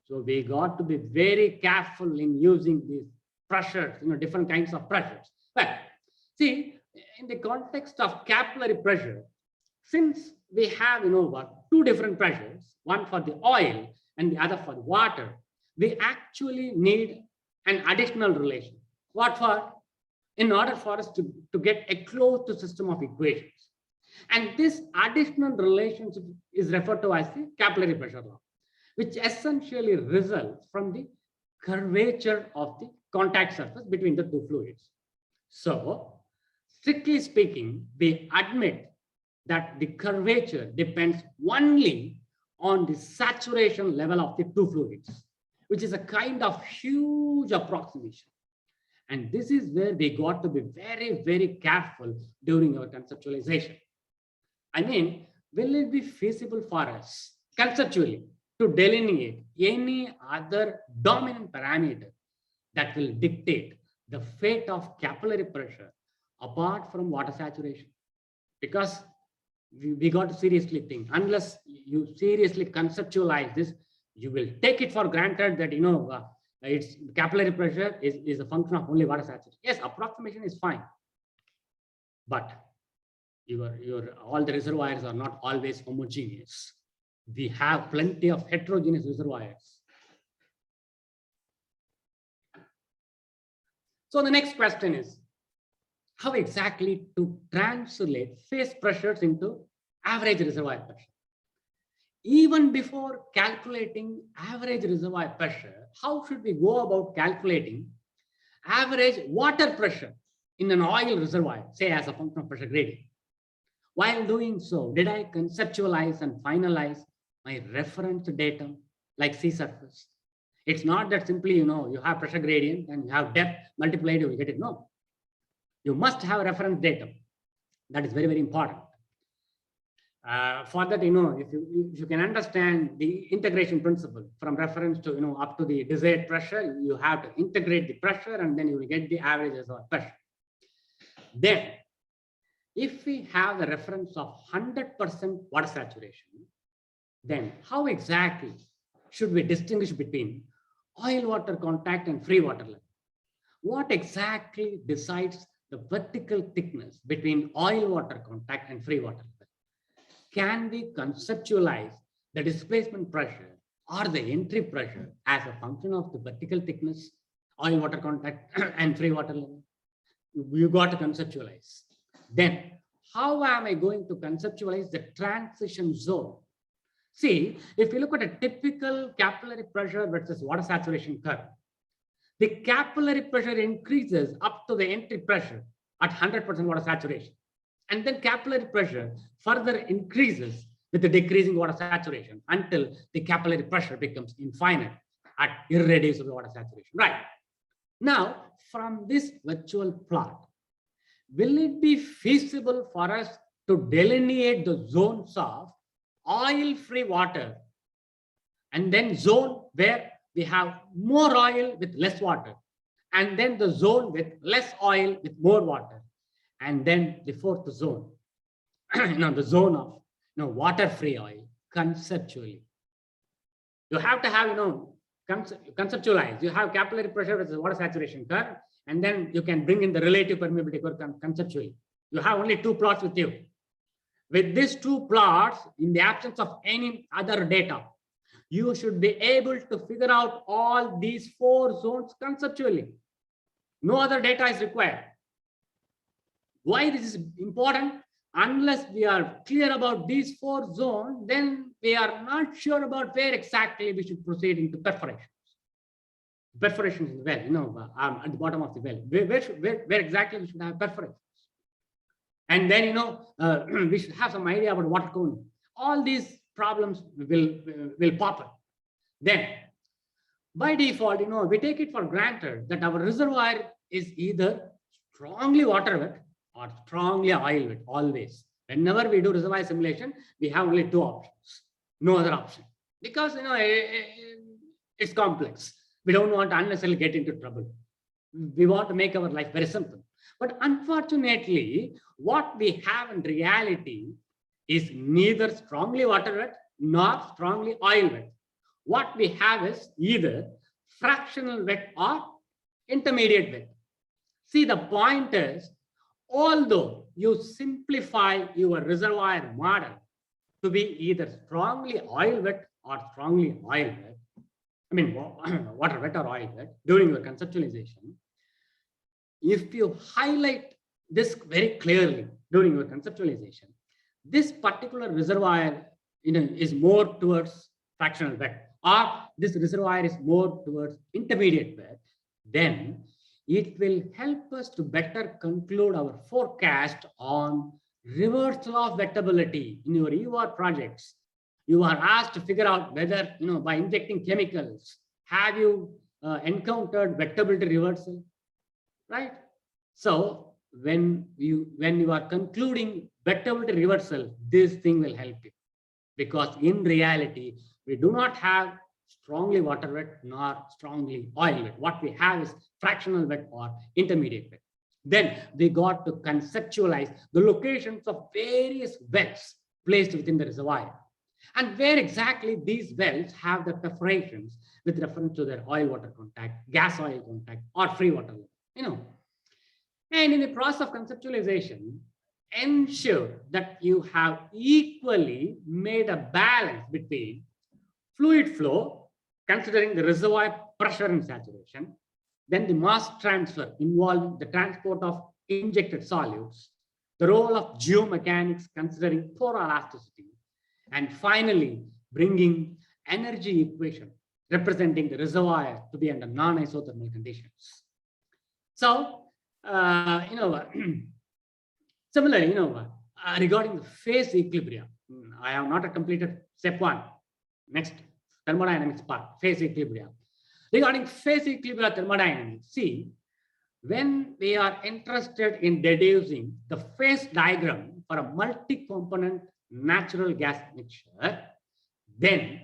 So we got to be very careful in using these pressures, different kinds of pressures. But see, in the context of capillary pressure, since we have, two different pressures, one for the oil and the other for the water, we actually need an additional relation. What for? In order for us to get a closed system of equations. And this additional relationship is referred to as the capillary pressure law, which essentially results from the curvature of the contact surface between the two fluids. So, strictly speaking, we admit that the curvature depends only on the saturation level of the two fluids, which is a kind of huge approximation. And this is where we got to be very, very careful during our conceptualization. I mean, will it be feasible for us conceptually to delineate any other dominant parameter that will dictate the fate of capillary pressure apart from water saturation? Because we got to seriously think, unless you seriously conceptualize this, you will take it for granted that, its capillary pressure is a function of only water saturation. Yes, approximation is fine, but all the reservoirs are not always homogeneous. We have plenty of heterogeneous reservoirs. So the next question is, how exactly to translate phase pressures into average reservoir pressure? Even before calculating average reservoir pressure, how should we go about calculating average water pressure in an oil reservoir, say as a function of pressure gradient? While doing so, did I conceptualize and finalize my reference data like sea surface? It's not that simply, you have pressure gradient and you have depth multiplied, you will get it. No, you must have reference data. That is very, very important. For that, if you can understand the integration principle from reference to, up to the desired pressure, you have to integrate the pressure and then you will get the average reservoir pressure. Then, if we have the reference of 100% water saturation, then how exactly should we distinguish between oil-water contact and free water level? What exactly decides the vertical thickness between oil-water contact and free water level? Can we conceptualize the displacement pressure or the entry pressure as a function of the vertical thickness, oil-water contact, and free water level? You got to conceptualize. Then, how am I going to conceptualize the transition zone? See, if you look at a typical capillary pressure versus water saturation curve, the capillary pressure increases up to the entry pressure at 100% water saturation. And then capillary pressure further increases with the decreasing water saturation until the capillary pressure becomes infinite at irreducible water saturation. Right. Now, from this virtual plot, will it be feasible for us to delineate the zones of oil-free water and then zone where we have more oil with less water, and then the zone with less oil with more water, and then the fourth zone, the zone of water-free oil conceptually? You have to have, conceptualize. You have capillary pressure with the water saturation curve, and then you can bring in the relative permeability curve conceptually. You have only two plots with you. With these two plots, in the absence of any other data, you should be able to figure out all these four zones conceptually. No other data is required. Why this is important? Unless we are clear about these four zones, then we are not sure about where exactly we should proceed into perforations. Perforations in the well, at the bottom of the well, where exactly we should have perforations. And then, we should have some idea about water cooling. All these problems will pop up. Then, by default, we take it for granted that our reservoir is either strongly water wet or strongly oil wet, always. Whenever we do reservoir simulation, we have only two options, no other option. Because, it's complex. We don't want to unnecessarily get into trouble. We want to make our life very simple. But unfortunately, what we have in reality is neither strongly water wet nor strongly oil wet. What we have is either fractional wet or intermediate wet. See, the point is, although you simplify your reservoir model to be either strongly oil wet or strongly oil wet, water wet or oil wet during your conceptualization, if you highlight this very clearly during your conceptualization, this particular reservoir is more towards fractional wet, or this reservoir is more towards intermediate wet, then it will help us to better conclude our forecast on reversal of wettability. In your EOR projects, you are asked to figure out whether, by injecting chemicals, have you encountered wettability reversal, right? So when you are concluding wettability reversal, this thing will help you, because in reality, we do not have strongly water wet nor strongly oil wet. What we have is fractional wet or intermediate wet. Then we got to conceptualize the locations of various wells placed within the reservoir, and where exactly these wells have the perforations with reference to their oil water contact, gas oil contact, or free water, And in the process of conceptualization, ensure that you have equally made a balance between fluid flow, considering the reservoir pressure and saturation, then the mass transfer involving the transport of injected solutes, the role of geomechanics considering poroelasticity, and finally bringing energy equation representing the reservoir to be under non-isothermal conditions. So, similarly, regarding the phase equilibrium, I have not completed step one. Next, thermodynamics part, phase equilibrium. Regarding phase equilibrium thermodynamics, see, when we are interested in deducing the phase diagram for a multi-component natural gas mixture, then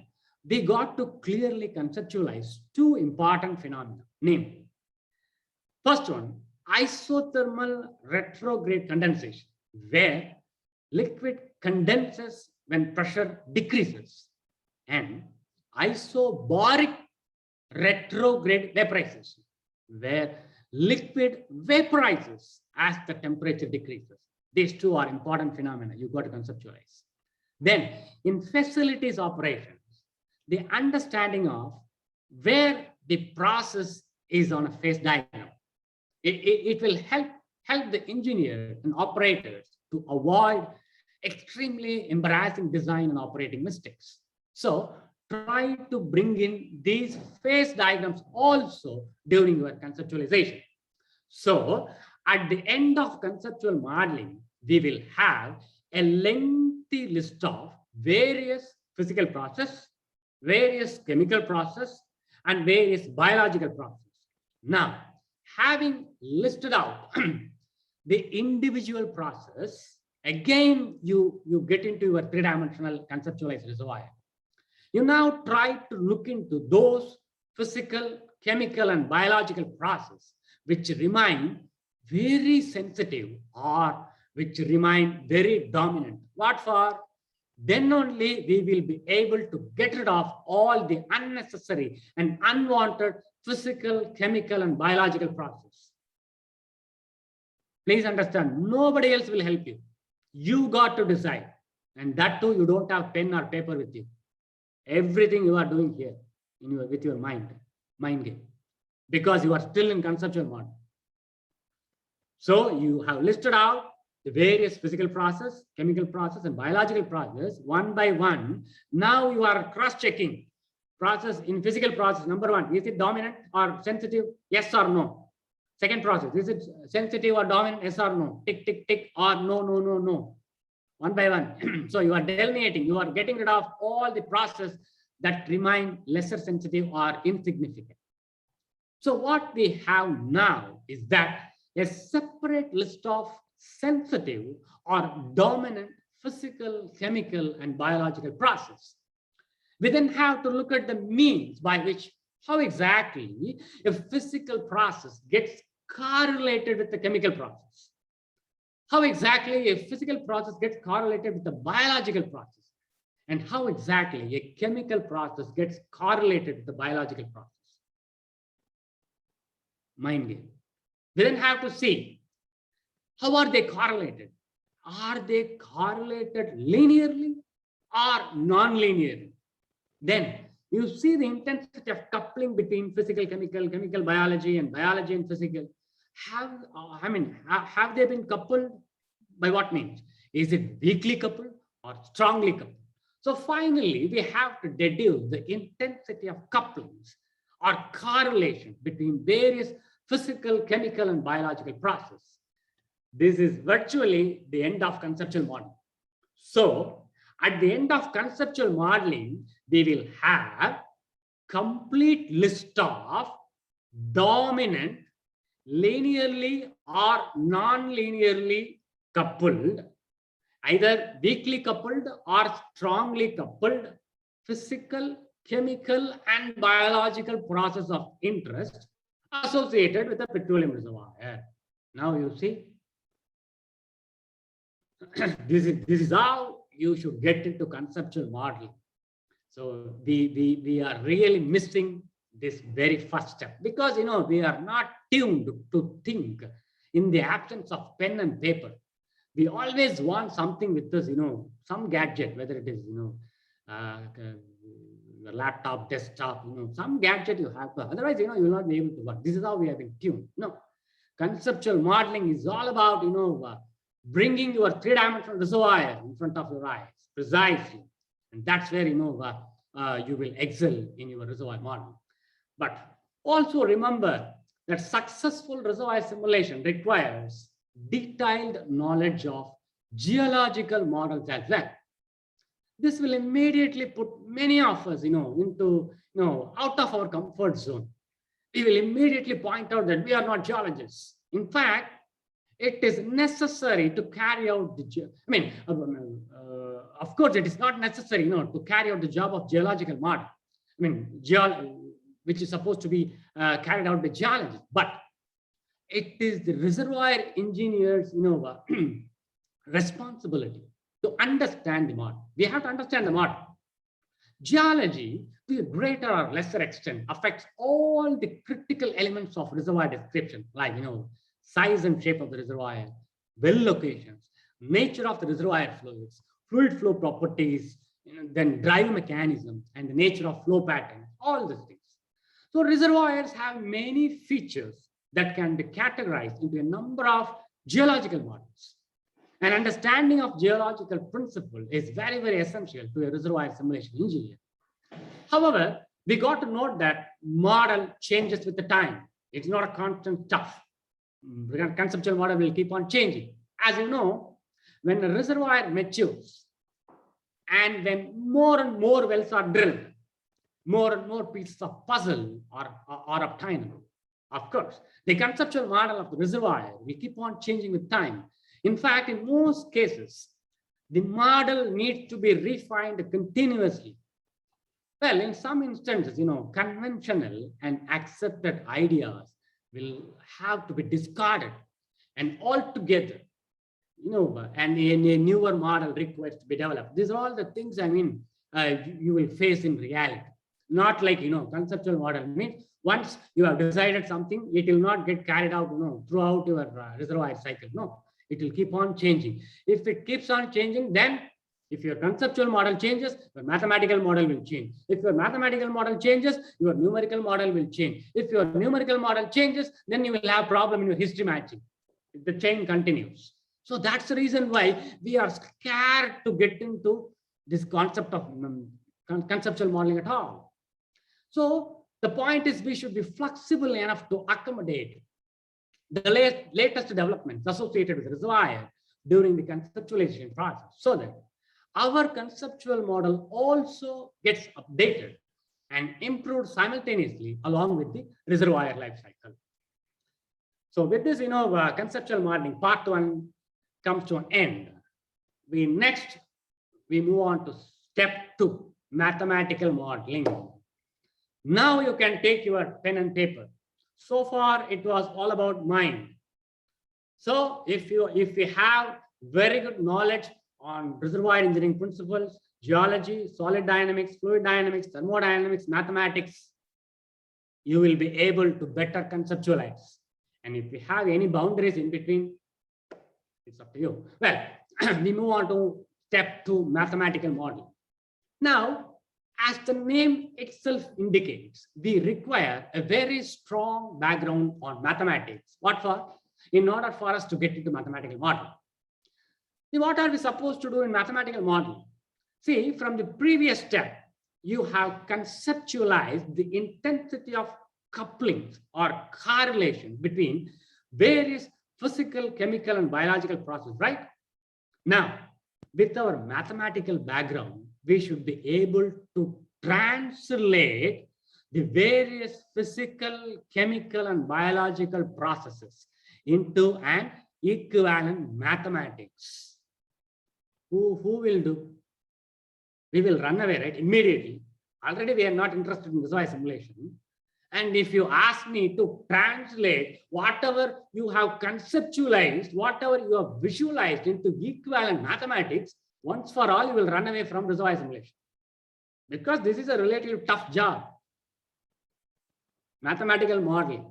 we got to clearly conceptualize two important phenomena, namely, first one, isothermal retrograde condensation, where liquid condenses when pressure decreases, and isobaric retrograde vaporization, where liquid vaporizes as the temperature decreases. These two are important phenomena you got to conceptualize. Then in facilities operations, the understanding of where the process is on a phase diagram, it will help the engineer and operators to avoid extremely embarrassing design and operating mistakes. So try to bring in these phase diagrams also during your conceptualization. So at the end of conceptual modeling, we will have a lengthy list of various physical process, various chemical process, and various biological process. Now, having listed out the individual process, again, you get into your three-dimensional conceptualized reservoir. You now try to look into those physical, chemical, and biological processes which remain very sensitive or which remain very dominant. What for? Then only we will be able to get rid of all the unnecessary and unwanted physical, chemical, and biological processes. Please understand, nobody else will help you. You got to decide. And that too, you don't have pen or paper with you. Everything you are doing here with your mind game, because you are still in conceptual mode. So you have listed out the various physical process, chemical process, and biological process one by one. Now you are cross-checking process in physical process. Number one, is it dominant or sensitive? Yes or no. Second process, is it sensitive or dominant? Yes or no. Tick, tick, tick, or no, no, no, no. One by one. So you are delineating, you are getting rid of all the process that remain lesser sensitive or insignificant. So what we have now is that a separate list of sensitive or dominant physical, chemical, and biological process. We then have to look at the means by which, how exactly a physical process gets correlated with the chemical process. How exactly a physical process gets correlated with the biological process. And how exactly a chemical process gets correlated with the biological process. Mind game. We then have to see, how are they correlated? Are they correlated linearly or non-linearly? Then you see the intensity of coupling between physical, chemical biology, and biology and physical. Have they been coupled? By what means? Is it weakly coupled or strongly coupled? So finally, we have to deduce the intensity of couplings or correlation between various physical, chemical, and biological processes. This is virtually the end of conceptual modeling. So at the end of conceptual modeling, we will have complete list of dominant, linearly or non-linearly coupled, either weakly coupled or strongly coupled physical, chemical, and biological process of interest associated with the petroleum reservoir. Now you see, this is how you should get into conceptual modeling. So we are really missing this very first step, because we are not tuned to think in the absence of pen and paper. We always want something with us, some gadget, whether it is the laptop, desktop, some gadget you have to, otherwise you will not be able to work. This is how we have been tuned. No, conceptual modeling is all about bringing your three-dimensional reservoir in front of your eyes precisely, and that's where you will excel in your reservoir model. But also remember that successful reservoir simulation requires detailed knowledge of geological models as well. This will immediately put many of us into out of our comfort zone. We will immediately point out that we are not geologists. In fact, it is necessary to carry out the of course it is not necessary to carry out the job of geological model, which is supposed to be carried out by geologists, but it is the reservoir engineers responsibility to understand the model. We have to understand the model. Geology, to a greater or lesser extent, affects all the critical elements of reservoir description, like size and shape of the reservoir, well locations, nature of the reservoir fluids, fluid flow properties, then drive mechanism, and the nature of flow pattern, all these things. So reservoirs have many features that can be categorized into a number of geological models. An understanding of geological principle is very, very essential to a reservoir simulation engineer. However, we got to note that model changes with the time. It's not a constant stuff. The conceptual model will keep on changing. As you know, when a reservoir matures, And when more and more wells are drilled, more and more pieces of puzzle are obtainable. Of course, the conceptual model of the reservoir will keep on changing with time. In fact, in most cases, the model needs to be refined continuously. Well, in some instances, conventional and accepted ideas will have to be discarded and altogether, and a newer model requires to be developed. These are all the things, you will face in reality. Not like, conceptual model means once you have decided something, it will not get carried out, throughout your reservoir cycle. No, it will keep on changing. If it keeps on changing, then if your conceptual model changes, your mathematical model will change. If your mathematical model changes, your numerical model will change. If your numerical model changes, then you will have problem in your history matching. The chain continues. So that's the reason why we are scared to get into this concept of conceptual modeling at all. So the point is we should be flexible enough to accommodate the latest developments associated with reservoir during the conceptualization process, so that our conceptual model also gets updated and improved simultaneously along with the reservoir life cycle. So with this, conceptual modeling part 1 comes to an end. We move on to step 2, mathematical modeling. Now you can take your pen and paper. So far, it was all about mind. So if you have very good knowledge on reservoir engineering principles, geology, solid dynamics, fluid dynamics, thermodynamics, mathematics, you will be able to better conceptualize. And if you have any boundaries in between, it's up to you. Well, we move on to step 2, mathematical modeling. Now, as the name itself indicates, we require a very strong background on mathematics. What for? In order for us to get into mathematical modeling. What are we supposed to do in mathematical modeling? See, from the previous step, you have conceptualized the intensity of couplings or correlation between various physical, chemical, and biological processes, right? Now, with our mathematical background, we should be able to translate the various physical, chemical, and biological processes into an equivalent mathematics. Who will do? We will run away, right? Immediately. Already we are not interested in reservoir simulation. And if you ask me to translate whatever you have conceptualized, whatever you have visualized into equivalent mathematics, once for all, you will run away from reservoir simulation. Because this is a relatively tough job. Mathematical modeling.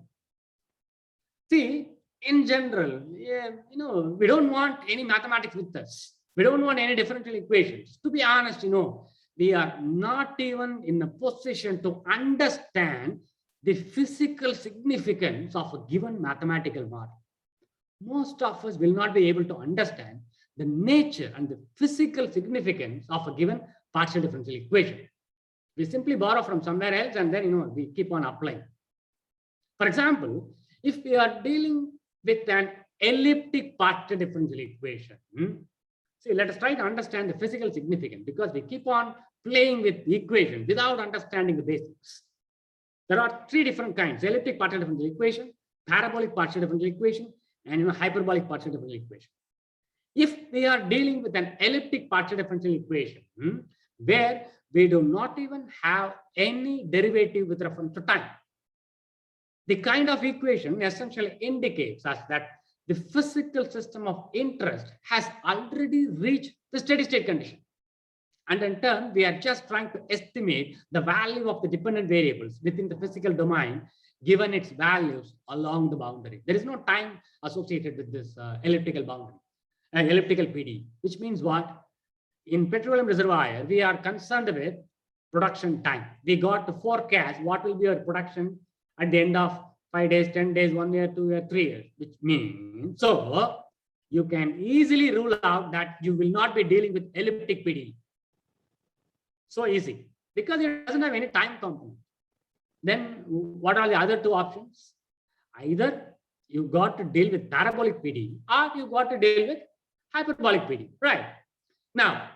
See, in general, we don't want any mathematics with us. We don't want any differential equations. To be honest, we are not even in a position to understand the physical significance of a given mathematical model. Most of us will not be able to understand the nature and the physical significance of a given partial differential equation. We simply borrow from somewhere else and then we keep on applying. For example, if we are dealing with an elliptic partial differential equation, see, let us try to understand the physical significance, because we keep on playing with the equation without understanding the basics. There are 3 different kinds: elliptic partial differential equation, parabolic partial differential equation, and hyperbolic partial differential equation. If we are dealing with an elliptic partial differential equation, where we do not even have any derivative with reference to time, the kind of equation essentially indicates us that the physical system of interest has already reached the steady state condition. And in turn, we are just trying to estimate the value of the dependent variables within the physical domain, given its values along the boundary. There is no time associated with this elliptical boundary, elliptical PD, which means what? In petroleum reservoir, we are concerned with production time. We got to forecast what will be our production at the end of 5 days, 10 days, 1 year, 2 years, 3 years, which means, so you can easily rule out that you will not be dealing with elliptic PD. So easy, because it doesn't have any time component. Then what are the other 2 options? Either you got to deal with parabolic PD, or you got to deal with hyperbolic PD, right? Now,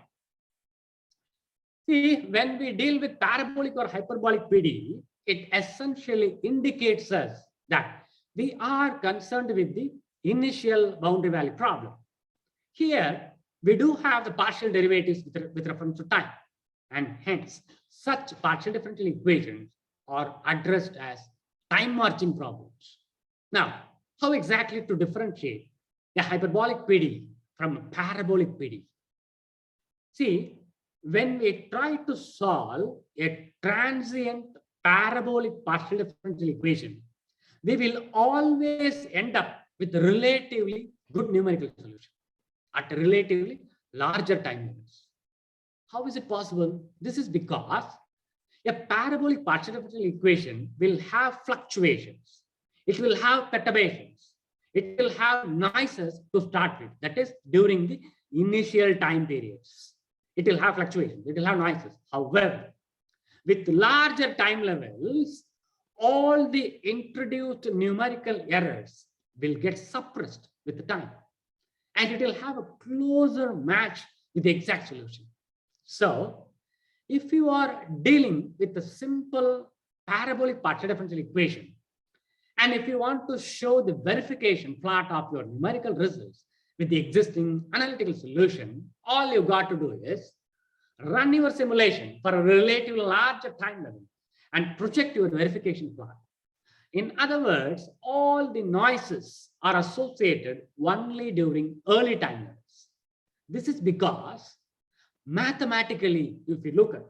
See, when we deal with parabolic or hyperbolic PD, it essentially indicates us that we are concerned with the initial boundary value problem. Here, we do have the partial derivatives with reference to time, and hence such partial differential equations are addressed as time marching problems. Now, how exactly to differentiate a hyperbolic PD from a parabolic PD? See, when we try to solve a transient parabolic partial differential equation, we will always end up with a relatively good numerical solution at a relatively larger time limits. How is it possible? This is because a parabolic partial differential equation will have fluctuations. It will have perturbations. It will have noises to start with. That is during the initial time periods. It will have fluctuations. It will have noises. However, with larger time levels, all the introduced numerical errors will get suppressed with the time, and it will have a closer match with the exact solution. So, if you are dealing with a simple parabolic partial differential equation, and if you want to show the verification plot of your numerical results with the existing analytical solution, all you got to do is run your simulation for a relatively larger time level and project your verification plot. In other words, all the noises are associated only during early time levels. This is because mathematically, if you look at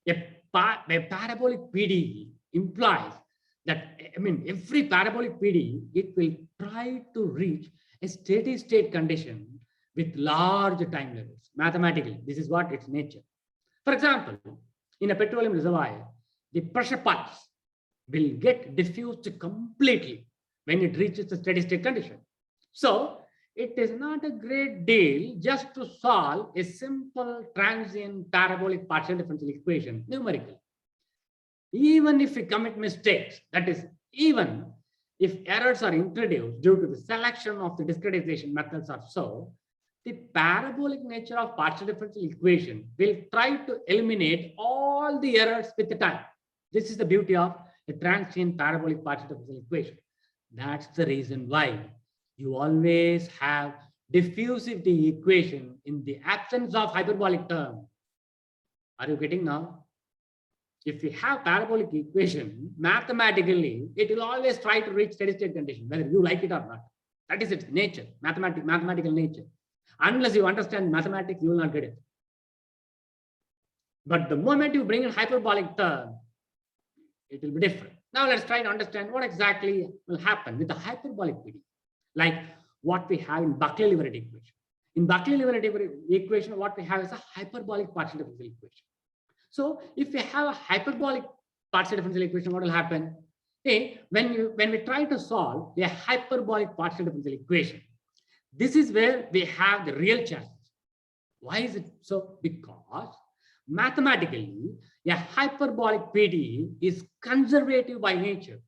a parabolic PD implies that, every parabolic PD, it will try to reach a steady state condition with large time levels. Mathematically, this is what its nature. For example, in a petroleum reservoir, the pressure pipes will get diffused completely when it reaches a steady state condition. So it is not a great deal just to solve a simple transient parabolic partial differential equation numerically. Even if we commit mistakes, that is, even if errors are introduced due to the selection of the discretization methods or so, the parabolic nature of partial differential equation will try to eliminate all the errors with the time. This is the beauty of a transient parabolic partial differential equation. That's the reason why you always have diffusivity equation in the absence of hyperbolic term. Are you getting now? If we have parabolic equation, mathematically, it will always try to reach steady state condition, whether you like it or not. That is its nature, mathematical nature. Unless you understand mathematics, you will not get it. But the moment you bring in hyperbolic term, it will be different. Now let's try to understand what exactly will happen with the hyperbolic PD, like what we have in Buckley-Leverett equation. In Buckley-Leverett equation, what we have is a hyperbolic partial differential equation. So if we have a hyperbolic partial differential equation, what will happen? Hey, when we try to solve a hyperbolic partial differential equation, this is where we have the real challenge. Why is it so? Because mathematically, a hyperbolic PD is conservative by nature.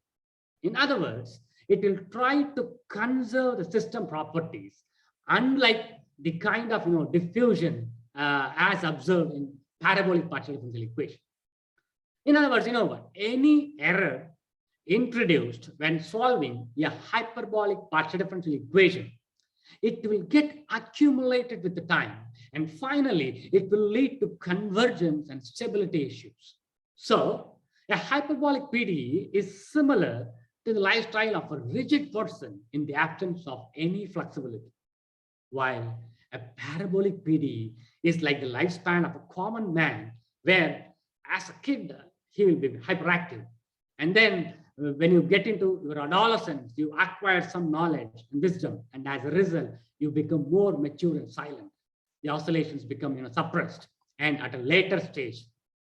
In other words, it will try to conserve the system properties, unlike the kind of diffusion as observed in parabolic partial differential equation. In other words, any error introduced when solving a hyperbolic partial differential equation, it will get accumulated with the time, and finally it will lead to convergence and stability issues. So a hyperbolic PD is similar to the lifestyle of a rigid person in the absence of any flexibility, while a parabolic PD is like the lifespan of a common man, where as a kid he will be hyperactive, and then when you get into your adolescence, you acquire some knowledge and wisdom, and as a result, you become more mature and silent. The oscillations become suppressed, and at a later stage,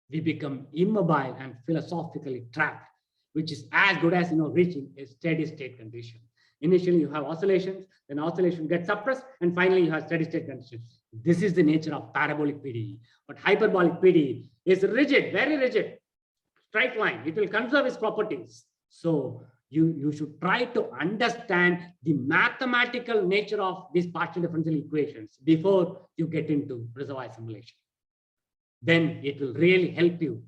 we become immobile and philosophically trapped, which is as good as reaching a steady state condition. Initially, you have oscillations, then oscillation gets suppressed, and finally, you have steady state conditions. This is the nature of parabolic PD. But hyperbolic PD is rigid, very rigid, straight line. It will conserve its properties. So you should try to understand the mathematical nature of these partial differential equations before you get into reservoir simulation. then it will really help you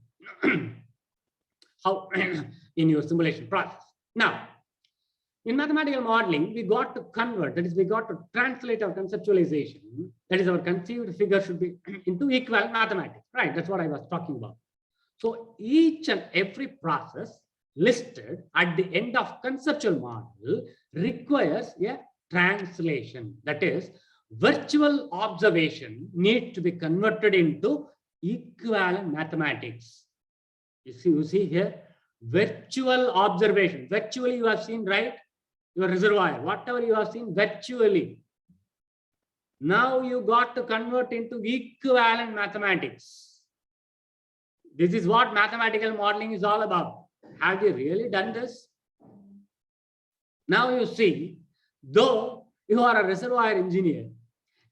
how in your simulation process. Now, in mathematical modeling, we got to convert, that is, we got to translate our conceptualization, that is, our conceived figure should be into equivalent mathematics, right? That's what I was talking about. So each and every process listed at the end of conceptual model requires a translation. That is, virtual observation needs to be converted into equivalent mathematics. You see here, virtual observation. Virtually you have seen, right? Your reservoir, whatever you have seen virtually. Now you got to convert into equivalent mathematics. This is what mathematical modeling is all about. Have you really done this? Now you see, though you are a reservoir engineer,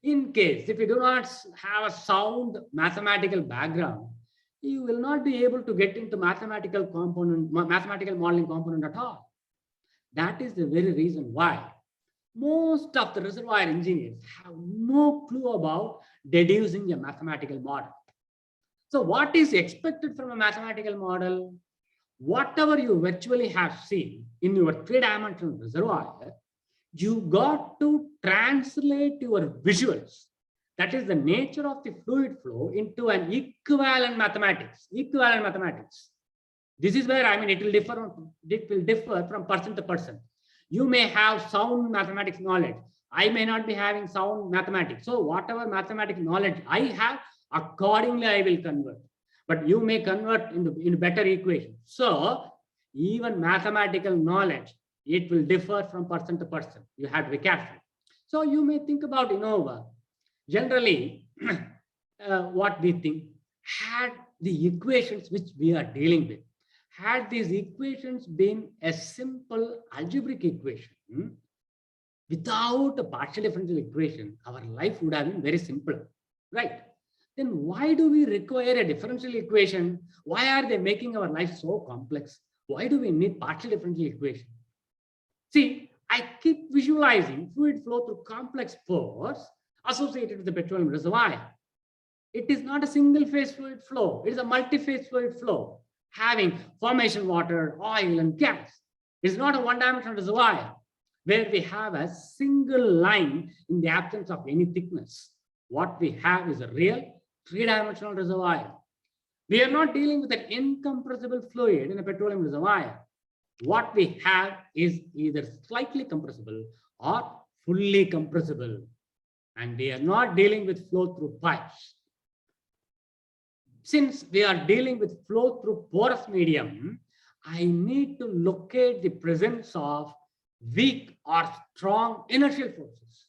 in case if you do not have a sound mathematical background, you will not be able to get into mathematical modeling component at all. That is the very reason why most of the reservoir engineers have no clue about deducing a mathematical model. So what is expected from a mathematical model? Whatever you virtually have seen in your three-dimensional reservoir, you got to translate your visuals, that is the nature of the fluid flow, into an equivalent mathematics. Equivalent mathematics. This is where, I mean, it will differ from person to person. You may have sound mathematics knowledge. I may not be having sound mathematics. So whatever mathematics knowledge I have, accordingly I will convert. But you may convert in better equations. So even mathematical knowledge, it will differ from person to person. You have to be careful. So you may think about ANOVA. Generally, what we think, had the equations which we are dealing with, had these equations been a simple algebraic equation, without a partial differential equation, our life would have been very simple, right? Then why do we require a differential equation? Why are they making our life so complex? Why do we need partial differential equation? See, I keep visualizing fluid flow through complex pores associated with the petroleum reservoir. It is not a single phase fluid flow. It is a multi-phase fluid flow having formation water, oil, and gas. It's not a one-dimensional reservoir where we have a single line in the absence of any thickness. What we have is a real three-dimensional reservoir. We are not dealing with an incompressible fluid in a petroleum reservoir. What we have is either slightly compressible or fully compressible. And we are not dealing with flow through pipes. Since we are dealing with flow through porous medium, I need to locate the presence of weak or strong inertial forces.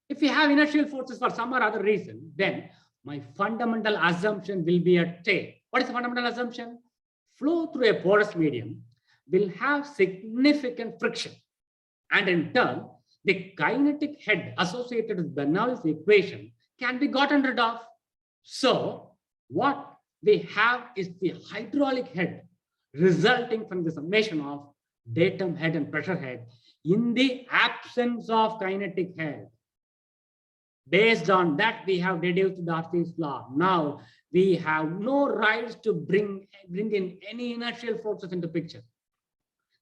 If we have inertial forces for some or other reason, then my fundamental assumption will be at stake. What is the fundamental assumption? Flow through a porous medium will have significant friction. And in turn, the kinetic head associated with Bernoulli's equation can be gotten rid of. So what we have is the hydraulic head resulting from the summation of datum head and pressure head in the absence of kinetic head. Based on that, we have deduced Darcy's law. Now we have no rights to bring in any inertial forces into picture.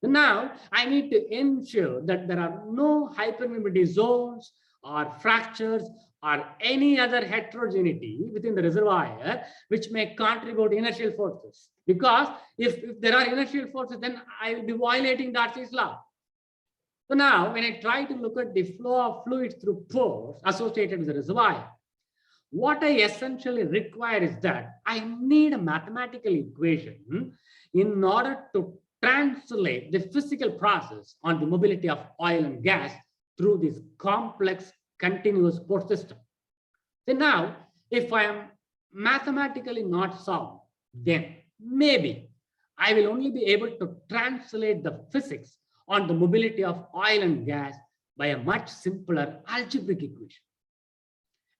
Now I need to ensure that there are no hypermeability zones or fractures or any other heterogeneity within the reservoir which may contribute inertial forces. Because if there are inertial forces, then I will be violating Darcy's law. So now when I try to look at the flow of fluids through pores associated with the reservoir, what I essentially require is that I need a mathematical equation in order to translate the physical process on the mobility of oil and gas through this complex continuous pore system. So now, if I am mathematically not sound, then maybe I will only be able to translate the physics on the mobility of oil and gas by a much simpler algebraic equation.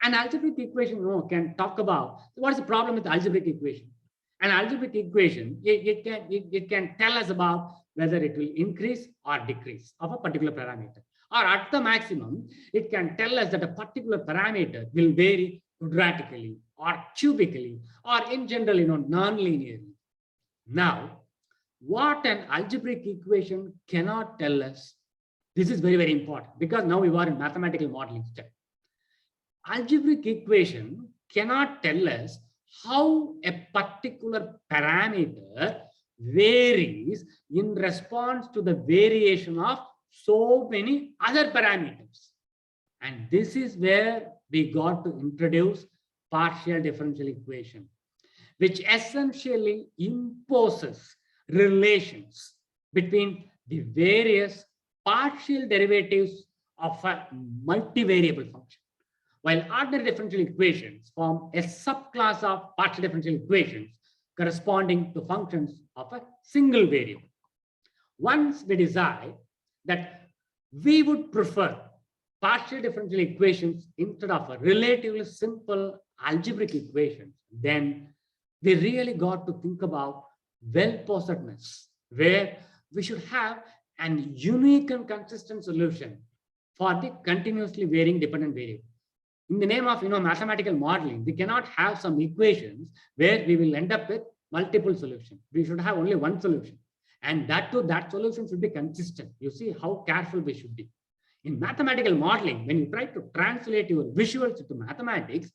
An algebraic equation can talk about what is the problem with the algebraic equation. An algebraic equation, it can tell us about whether it will increase or decrease of a particular parameter. Or at the maximum, it can tell us that a particular parameter will vary quadratically or cubically, or in general, non-linearly. Now, what an algebraic equation cannot tell us, this is very, very important, because now we are in mathematical modeling step. Algebraic equation cannot tell us how a particular parameter varies in response to the variation of so many other parameters. And this is where we got to introduce partial differential equation, which essentially imposes relations between the various partial derivatives of a multivariable function. While ordinary differential equations form a subclass of partial differential equations corresponding to functions of a single variable. Once we decide that we would prefer partial differential equations instead of a relatively simple algebraic equations, then we really got to think about well-posedness, where we should have an unique and consistent solution for the continuously varying dependent variable. In the name of mathematical modeling, we cannot have some equations where we will end up with multiple solutions. We should have only one solution, and that solution should be consistent. You see how careful we should be. In mathematical modeling, when you try to translate your visuals into mathematics,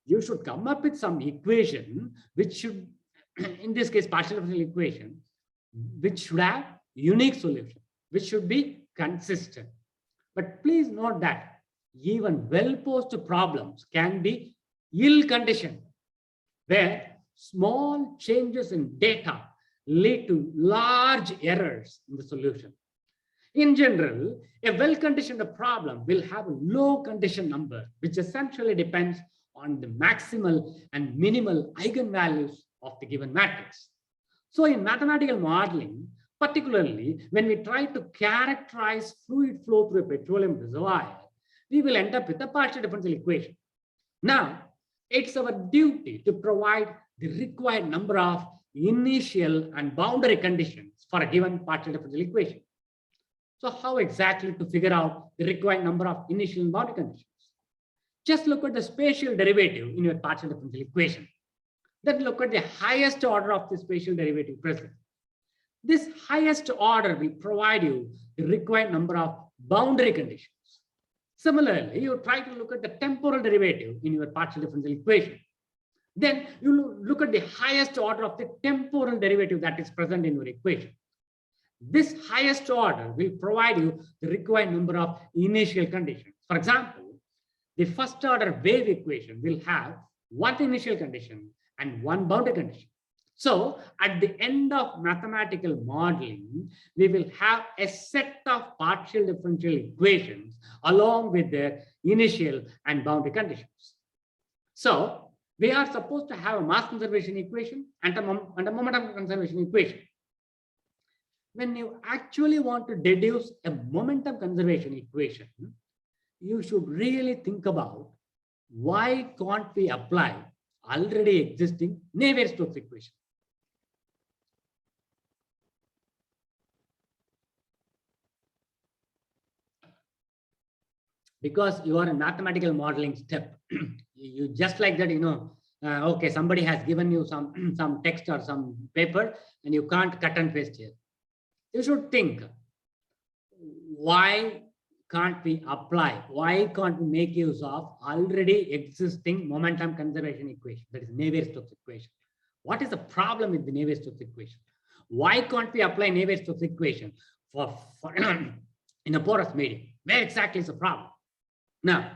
you should come up with some equation which should, in this case, partial differential equation, which should have unique solution, which should be consistent. But please note that even well-posed problems can be ill-conditioned, where small changes in data lead to large errors in the solution. In general, a well-conditioned problem will have a low condition number, which essentially depends on the maximal and minimal eigenvalues of the given matrix. So in mathematical modeling, particularly when we try to characterize fluid flow through a petroleum reservoir, we will end up with a partial differential equation. Now, it's our duty to provide the required number of initial and boundary conditions for a given partial differential equation. So how exactly to figure out the required number of initial and boundary conditions? Just look at the spatial derivative in your partial differential equation. Then look at the highest order of the spatial derivative present. This highest order will provide you the required number of boundary conditions. Similarly, you try to look at the temporal derivative in your partial differential equation. Then you look at the highest order of the temporal derivative that is present in your equation. This highest order will provide you the required number of initial conditions. For example, the first order wave equation will have one initial condition and one boundary condition. So at the end of mathematical modeling, we will have a set of partial differential equations along with their initial and boundary conditions. So we are supposed to have a mass conservation equation and a momentum conservation equation. When you actually want to deduce a momentum conservation equation, you should really think about why can't we apply already existing Navier-Stokes equation. Because you are in mathematical modeling step, you just like that, okay, somebody has given you some text or some paper and you can't cut and paste here. You should think, why can't we apply? Why can't we make use of already existing momentum conservation equation? That is Navier-Stokes equation. What is the problem with the Navier-Stokes equation? Why can't we apply Navier-Stokes equation for in a porous medium? Where exactly is the problem? Now,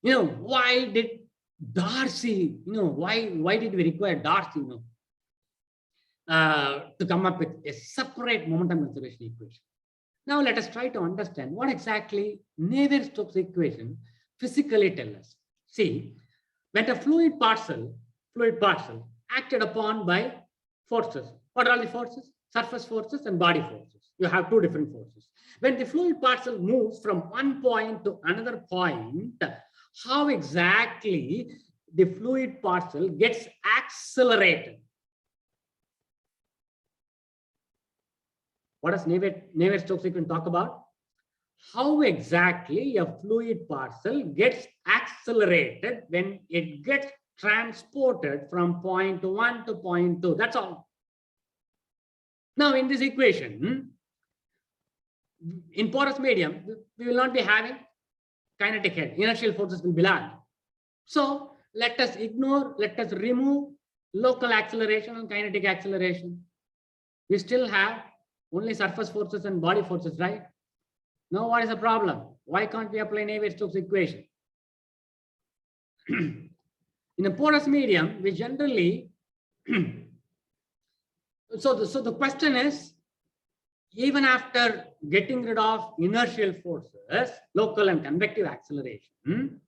why did Darcy, why did we require Darcy, to come up with a separate momentum conservation equation? Now let us try to understand what exactly Navier-Stokes equation physically tells us. See, when a fluid parcel acted upon by forces, what are the forces? Surface forces and body forces. You have two different forces. When the fluid parcel moves from one point to another point, how exactly the fluid parcel gets accelerated? What does Navier-Stokes equation talk about? How exactly a fluid parcel gets accelerated when it gets transported from point 1 to point 2. That's all. Now, in this equation, in porous medium, we will not be having kinetic head. Inertial forces will be large. So let us remove local acceleration and kinetic acceleration. We still have only surface forces and body forces, right? Now, what is the problem? Why can't we apply Navier-Stokes equation? In a porous medium, we generally so the question is, even after getting rid of inertial forces, local and convective acceleration,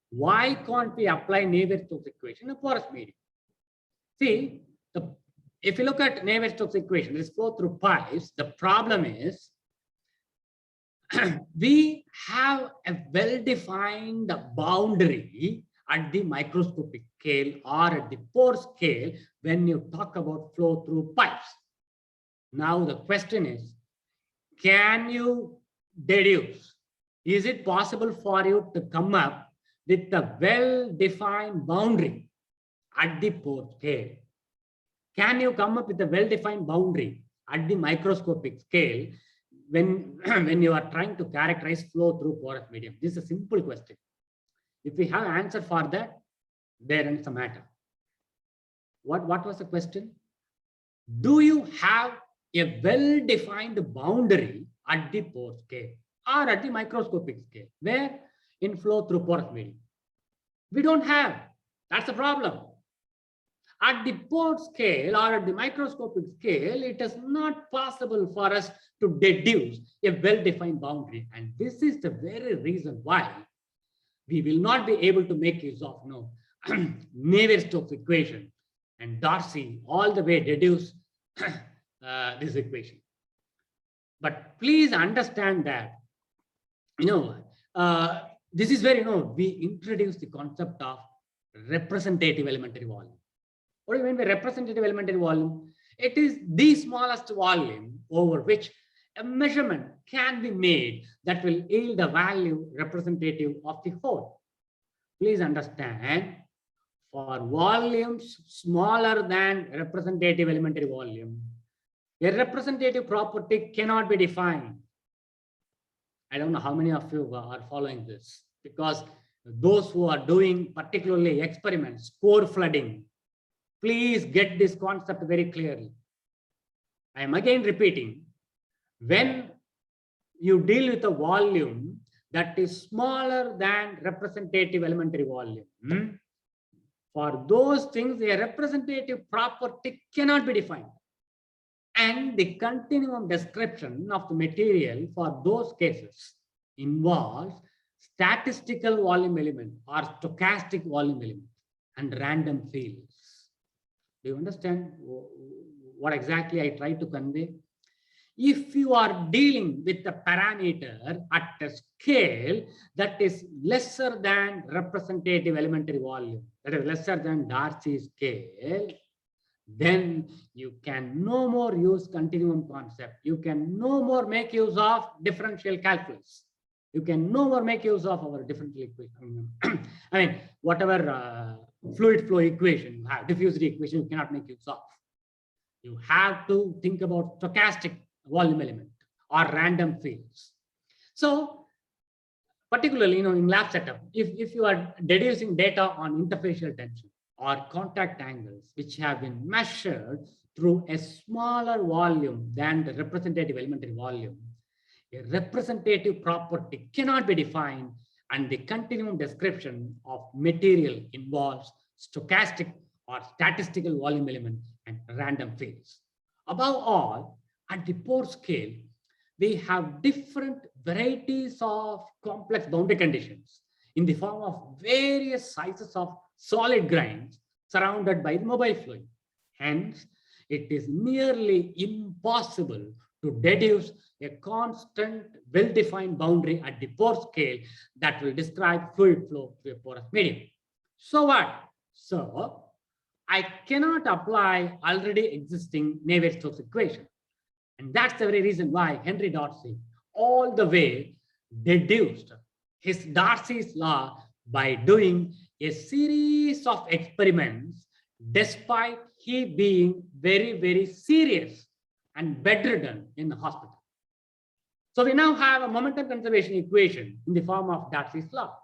why can't we apply Navier-Stokes equation in a porous medium? See, if you look at Navier-Stokes equation, this flow through pipes, the problem is we have a well-defined boundary at the microscopic scale or at the pore scale when you talk about flow through pipes. Now the question is, can you deduce? Is it possible for you to come up with a well-defined boundary at the pore scale? Can you come up with a well-defined boundary at the microscopic scale when you are trying to characterize flow through porous medium? This is a simple question. If we have an answer for that, there ends the matter. What was the question? Do you have a well-defined boundary at the pore scale or at the microscopic scale? Where? In flow through porous medium. We don't have. That's the problem. At the pore scale or at the microscopic scale, it is not possible for us to deduce a well-defined boundary. And this is the very reason why we will not be able to make use of Navier-Stokes equation and Darcy all the way deduce this equation. But please understand that, this is where, we introduce the concept of representative elementary volume. What do you mean by representative elementary volume? It is the smallest volume over which a measurement can be made that will yield a value representative of the whole. Please understand, for volumes smaller than representative elementary volume, a representative property cannot be defined. I don't know how many of you are following this, because those who are doing particularly experiments, core flooding, please get this concept very clearly. I am again repeating, when you deal with a volume that is smaller than representative elementary volume, for those things, a representative property cannot be defined. And the continuum description of the material for those cases involves statistical volume element or stochastic volume element and random fields. Do you understand what exactly I try to convey? If you are dealing with a parameter at a scale that is lesser than representative elementary volume, that is lesser than Darcy scale, then you can no more use continuum concept. You can no more make use of differential calculus. You can no more make use of our differential equation. I mean, whatever fluid flow equation you have, diffusity equation, you cannot make use of. You have to think about stochastic volume element or random fields. So particularly, in lab setup, if you are deducing data on interfacial tension or contact angles, which have been measured through a smaller volume than the representative elementary volume, a representative property cannot be defined, and the continuum description of material involves stochastic or statistical volume element and random fields. Above all, at the pore scale, we have different varieties of complex boundary conditions in the form of various sizes of solid grains surrounded by the mobile fluid. Hence, it is nearly impossible to deduce a constant, well-defined boundary at the pore scale that will describe fluid flow through a porous medium. So what? So, I cannot apply already existing Navier-Stokes equation. And that's the very reason why Henry Darcy all the way deduced his Darcy's law by doing a series of experiments despite he being very, very serious and bedridden in the hospital. So we now have a momentum conservation equation in the form of Darcy's law.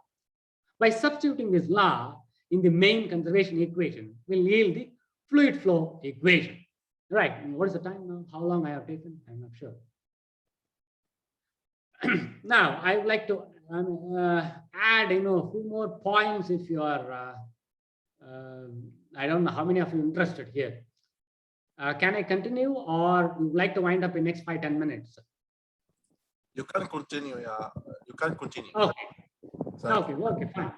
By substituting this law in the main conservation equation, will yield the fluid flow equation. Right. What is the time now? How long I have taken? I'm not sure. Now, I would like to add, a few more points if you are, I don't know how many of you are interested here. Can I continue, or you would like to wind up in next 5-10 minutes? You can continue, yeah. You can continue. Okay. Okay, fine.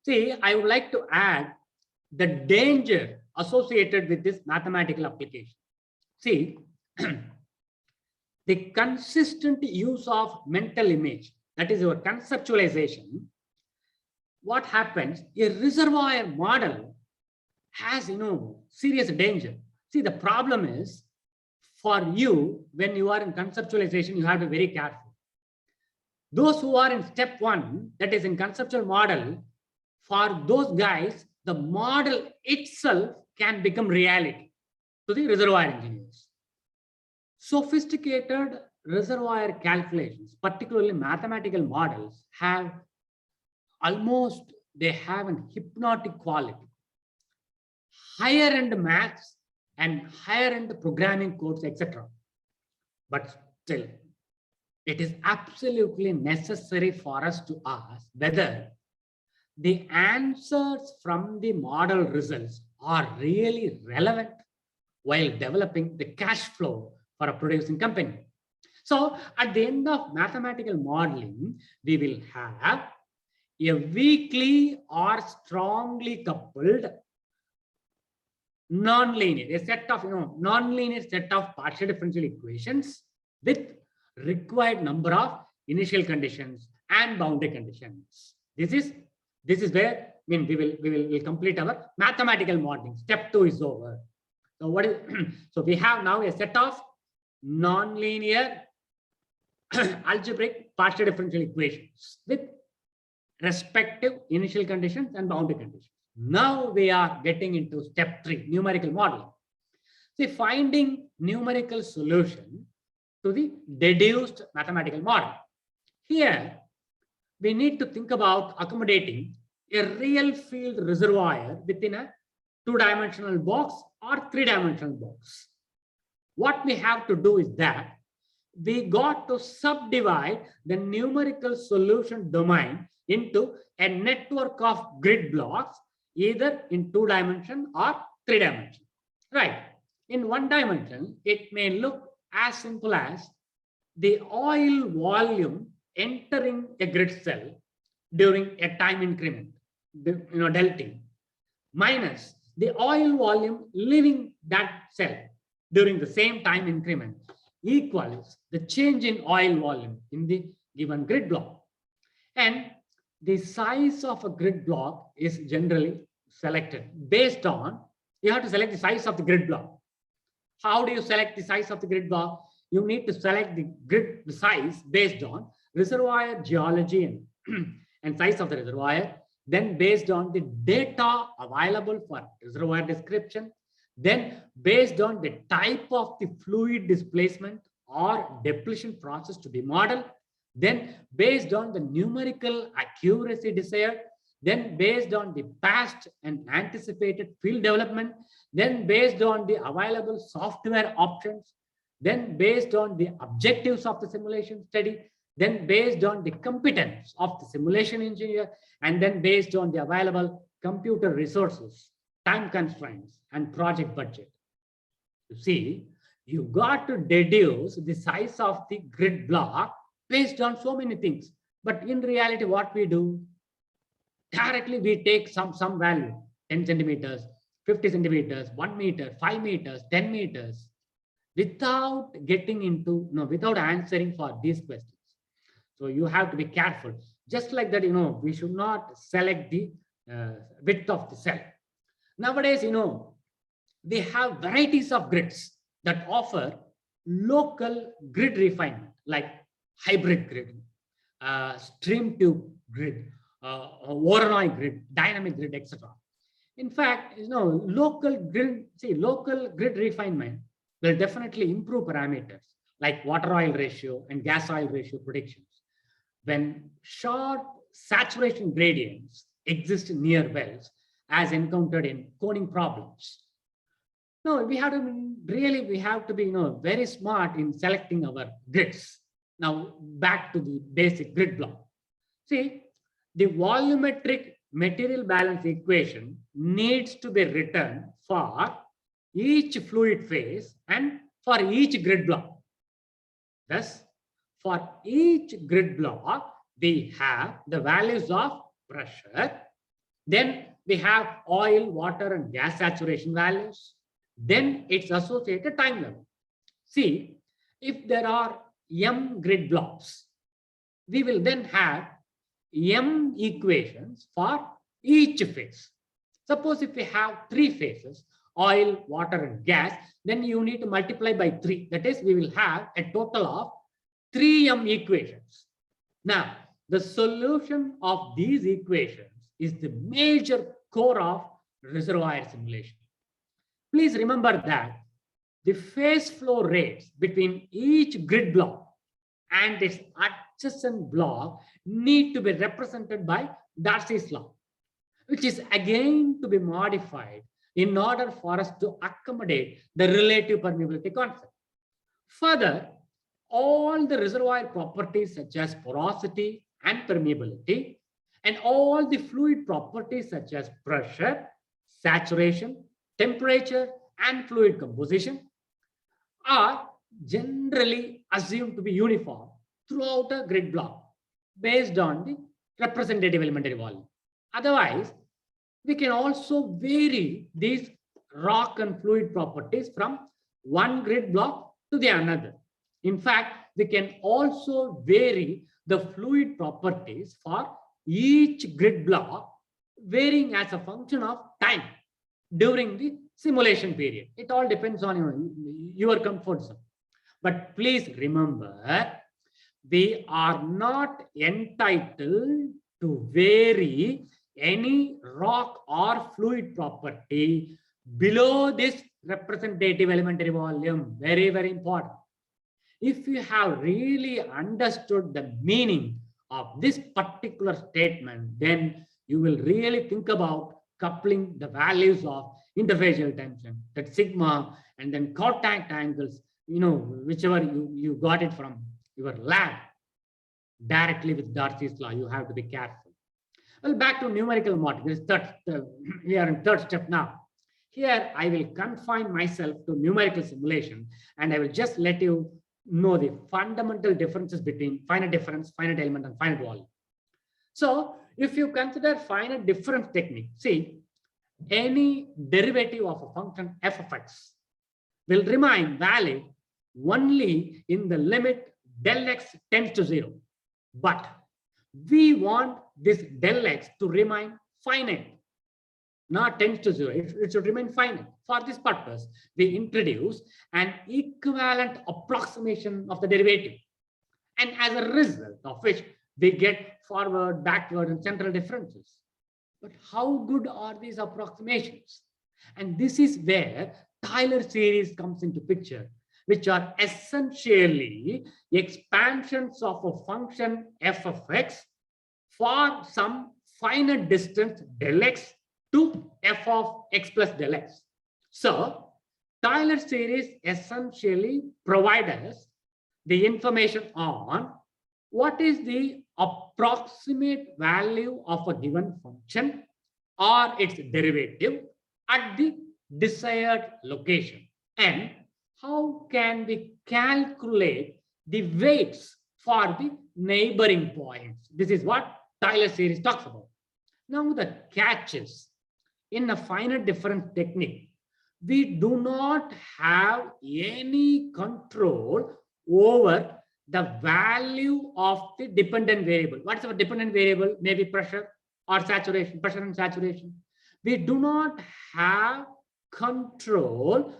See, I would like to add the danger associated with this mathematical application. See, the consistent use of mental image, that is your conceptualization. What happens? A reservoir model has, serious danger. See, the problem is for you, when you are in conceptualization, you have to be very careful. Those who are in step 1, that is in conceptual model, for those guys, the model itself can become reality to the reservoir engineers. Sophisticated reservoir calculations, particularly mathematical models, have they have an hypnotic quality. Higher end maths and higher end programming codes, etc. But still, it is absolutely necessary for us to ask whether the answers from the model results are really relevant while developing the cash flow for a producing company. So at the end of mathematical modeling, we will have a weakly or strongly coupled nonlinear, a set of nonlinear set of partial differential equations with required number of initial conditions and boundary conditions. This is where we will complete our mathematical modeling. Step 2 is over. So what is so we have now a set of nonlinear algebraic partial differential equations with respective initial conditions and boundary conditions. Now we are getting into step 3, numerical modeling. See, finding numerical solution to the deduced mathematical model. Here, we need to think about accommodating a real field reservoir within a 2-dimensional box or 3-dimensional box. What we have to do is that we got to subdivide the numerical solution domain into a network of grid blocks, either in 2 dimension or 3 dimension. Right. In 1 dimension, it may look as simple as the oil volume entering a grid cell during a time increment, delta, minus the oil volume leaving that cell during the same time increment equals the change in oil volume in the given grid block. And the size of a grid block is generally selected based on, you have to select the size of the grid block. How do you select the size of the grid block? You need to select the size based on reservoir geology and size of the reservoir, then based on the data available for reservoir description, then based on the type of the fluid displacement or depletion process to be modeled, then based on the numerical accuracy desired, then based on the past and anticipated field development, then based on the available software options, then based on the objectives of the simulation study, then based on the competence of the simulation engineer, and then based on the available computer resources, time constraints, and project budget. You see, you got to deduce the size of the grid block based on so many things. But in reality, what we do, directly we take some value, 10 centimeters, 50 centimeters, 1 meter, 5 meters, 10 meters, without getting into, without answering for these questions. So you have to be careful. Just like that, we should not select the width of the cell. Nowadays, we have varieties of grids that offer local grid refinement, like hybrid grid, stream tube grid, Voronoi grid, dynamic grid, etc. In fact, local grid refinement will definitely improve parameters like water oil ratio and gas oil ratio predictions. When sharp saturation gradients exist near wells, as encountered in coning problems. No, we have to be very smart in selecting our grids. Now back to the basic grid block. See, the volumetric material balance equation needs to be written for each fluid phase and for each grid block. Thus, for each grid block, we have the values of pressure, then we have oil, water, and gas saturation values, then its associated time level. See, if there are m grid blocks, we will then have m equations for each phase. Suppose if we have 3 phases, oil, water, and gas, then you need to multiply by 3. That is, we will have a total of 3m equations. Now, the solution of these equations is the major core of reservoir simulation. Please remember that the phase flow rates between each grid block and its adjacent block need to be represented by Darcy's law, which is again to be modified in order for us to accommodate the relative permeability concept. Further, all the reservoir properties such as porosity and permeability, and all the fluid properties such as pressure, saturation, temperature, and fluid composition are generally assumed to be uniform throughout a grid block based on the representative elementary volume. Otherwise, we can also vary these rock and fluid properties from one grid block to the another. In fact, we can also vary the fluid properties for each grid block, varying as a function of time during the simulation period. It all depends on your comfort zone. But please remember, we are not entitled to vary any rock or fluid property below this representative elementary volume. Very, very important. If you have really understood the meaning of this particular statement, then you will really think about coupling the values of interfacial tension, that sigma, and then contact angles, whichever you got it from your lab, directly with Darcy's law. You have to be careful. Well, back to numerical modeling. We are in third step now. Here, I will confine myself to numerical simulation, and I will just let you know the fundamental differences between finite difference, finite element, and finite volume. So, if you consider finite difference technique, see, any derivative of a function f of x will remain valid only in the limit del x tends to 0. But we want this del x to remain finite, not tends to 0. It should remain finite. For this purpose, we introduce an equivalent approximation of the derivative. And as a result of which, we get forward, backward, and central differences. But how good are these approximations? And this is where Taylor series comes into picture, which are essentially expansions of a function f of x for some finite distance del x to f of x plus del x. So, Taylor series essentially provide us the information on what is the approximate value of a given function or its derivative at the desired location, and how can we calculate the weights for the neighboring points. This is what Taylor series talks about. Now the catch is, in a finite difference technique, we do not have any control over the value of the dependent variable. What is our dependent variable? Maybe pressure or saturation, pressure and saturation. We do not have control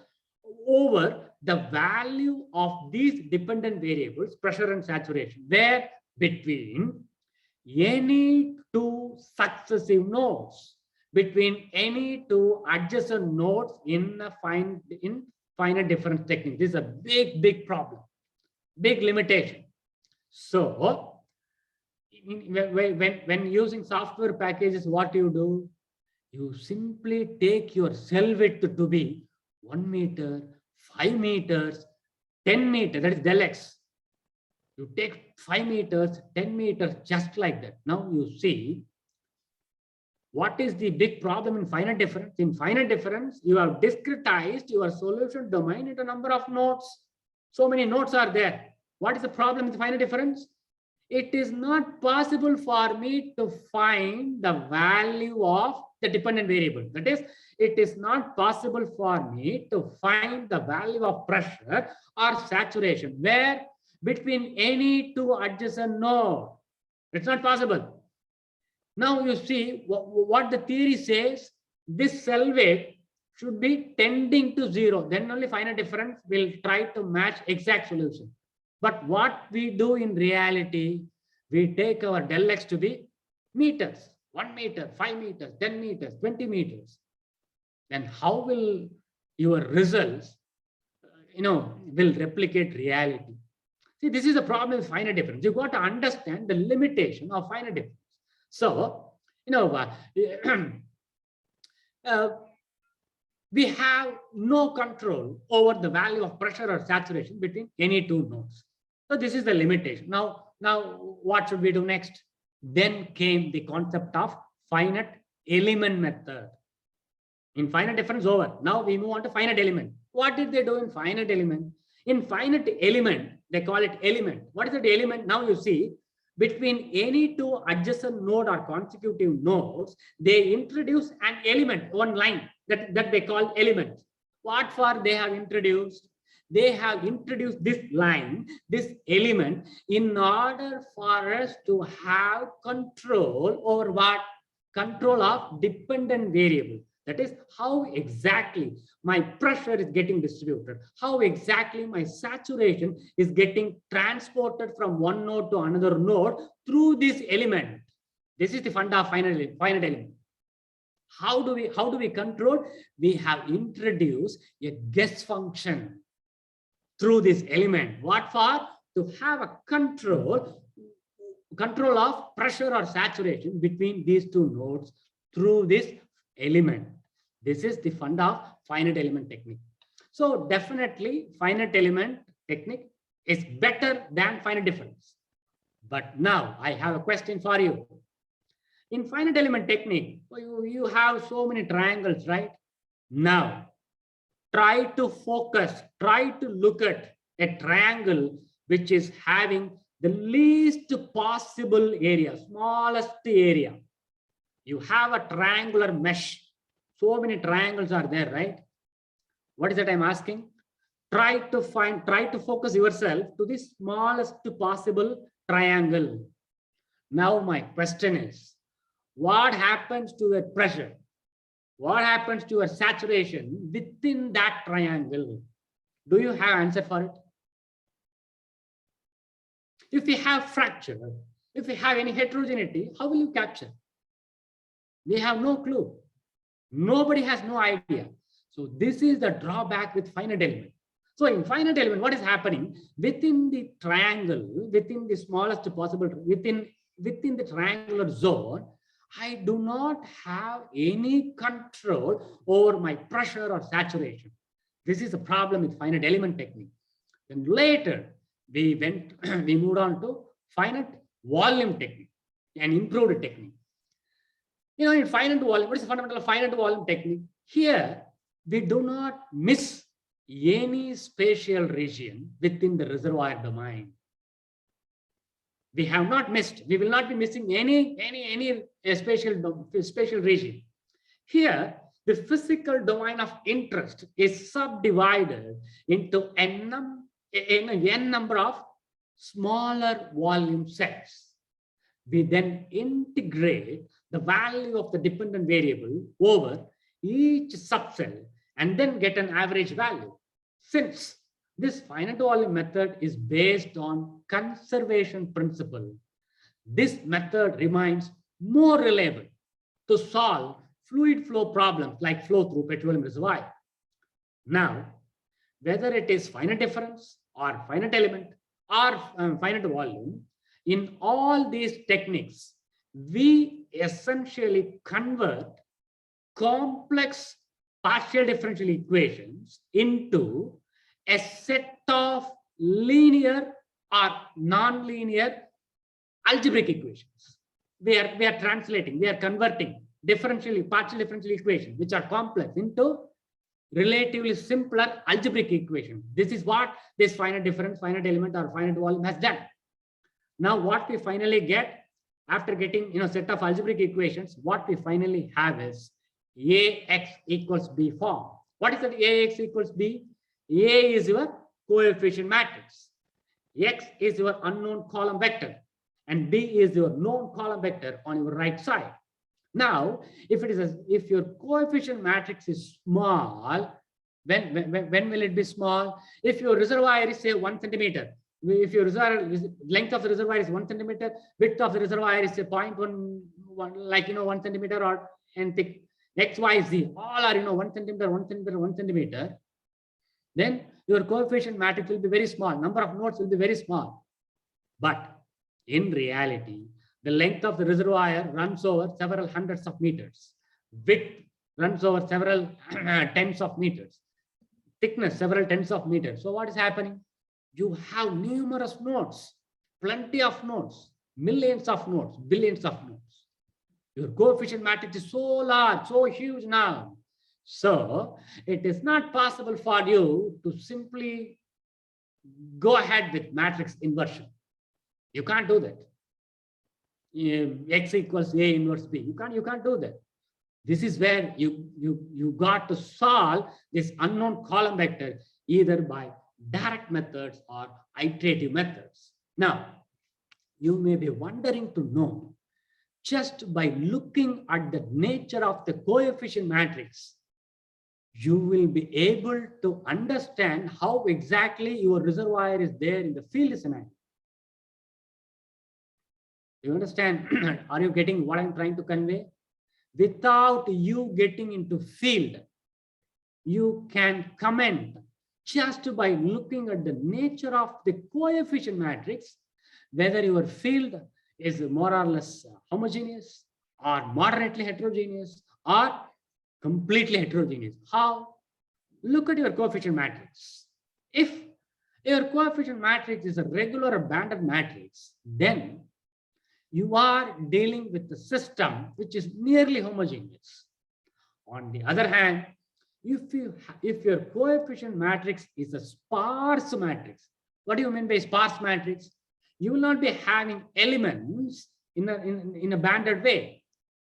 over the value of these dependent variables, pressure and saturation, where between any two successive nodes, between any two adjacent nodes in a finite difference technique. This is a big problem, big limitation. So when using software packages, what do? You simply take your cell width to be 1 meter, 5 meters, 10 meters, that is del X. You take 5 meters, 10 meters, just like that. Now you see, what is the big problem in finite difference? In finite difference, you have discretized your solution domain into a number of nodes. So many nodes are there. What is the problem with finite difference? It is not possible for me to find the value of the dependent variable. That is, it is not possible for me to find the value of pressure or saturation where between any two adjacent nodes. It's not possible. Now you see what the theory says. This cell weight should be tending to 0. Then only finite difference will try to match exact solution. But what we do in reality, we take our del X to be meters, 1 meter, 5 meters, 10 meters, 20 meters. Then how will your results, will replicate reality? See, this is the problem with finite difference. You've got to understand the limitation of finite difference. So, we have no control over the value of pressure or saturation between any two nodes. So this is the limitation. Now what should we do next? Then came the concept of finite element method. In finite difference over. Now we move on to finite element. What did they do in finite element? In finite element, they call it element. What is the element? Now you see, between any two adjacent node or consecutive nodes, they introduce an element, one line that they call element. What for they have introduced? They have introduced this line, this element, in order for us to have control over what? Control of dependent variable. That is how exactly my pressure is getting distributed, how exactly my saturation is getting transported from one node to another node through this element. This is the funda of finite element. How do we control? We have introduced a guess function through this element. What for? To have a control of pressure or saturation between these two nodes through this element. This is the funda of finite element technique. So definitely finite element technique is better than finite difference. But now I have a question for you. In finite element technique, you have so many triangles, right? Now try to focus, try to look at a triangle which is having the least possible area, smallest area. You have a triangular mesh. So many triangles are there, right? What is that I'm asking? Try to focus yourself to the smallest possible triangle. Now my question is, what happens to the pressure? What happens to your saturation within that triangle? Do you have answer for it? If we have fracture, if we have any heterogeneity, how will you capture? We have no clue. Nobody has no idea. So this is the drawback with finite element. So in finite element, what is happening within the triangle, within the smallest possible, within the triangular zone, I do not have any control over my pressure or saturation. This is a problem with finite element technique. Then later we moved on to finite volume technique, an improved technique. In finite volume, what is the fundamental of finite volume technique? Here, we do not miss any spatial region within the reservoir domain. We have not missed. We will not be missing any spatial region. Here, the physical domain of interest is subdivided into n number of smaller volume sets. We then integrate the value of the dependent variable over each subcell and then get an average value. Since this finite volume method is based on conservation principle, this method remains more reliable to solve fluid flow problems like flow through petroleum reservoir. Now, whether it is finite difference or finite element or finite volume, in all these techniques, we essentially convert complex partial differential equations into a set of linear or non-linear algebraic equations. We are translating, we are converting partial differential equations, which are complex, into relatively simpler algebraic equation. This is what this finite difference, finite element, or finite volume has done. Now, what we finally get after getting set of algebraic equations, what we finally have is AX equals B form. What is that AX equals B? A is your coefficient matrix. X is your unknown column vector, and B is your known column vector on your right side. Now, if your coefficient matrix is small, when will it be small? If your reservoir is say 1 centimeter, if your length of the reservoir is 1 centimeter, width of the reservoir is say 0.1, like 1 centimeter, or and thick, X, Y, Z, all are 1 centimeter, 1 centimeter, 1 centimeter, then your coefficient matrix will be very small. Number of nodes will be very small. But in reality, the length of the reservoir runs over several hundreds of meters. Width runs over several tens of meters. Thickness, several tens of meters. So what is happening? You have numerous nodes, plenty of nodes, millions of nodes, billions of nodes. Your coefficient matrix is so large, so huge now. So it is not possible for you to simply go ahead with matrix inversion. You can't do that. X equals A inverse B. You can't do that. This is where you got to solve this unknown column vector either by direct methods or iterative methods. Now, you may be wondering to know, just by looking at the nature of the coefficient matrix, you will be able to understand how exactly your reservoir is there in the field scenario. You understand? Are you getting what I'm trying to convey? Without you getting into field, you can comment just by looking at the nature of the coefficient matrix, whether your field is more or less homogeneous or moderately heterogeneous or completely heterogeneous. How? Look at your coefficient matrix. If your coefficient matrix is a regular or banded matrix, then you are dealing with a system which is nearly homogeneous. On the other hand, if your coefficient matrix is a sparse matrix, what do you mean by sparse matrix? You will not be having elements in a banded way.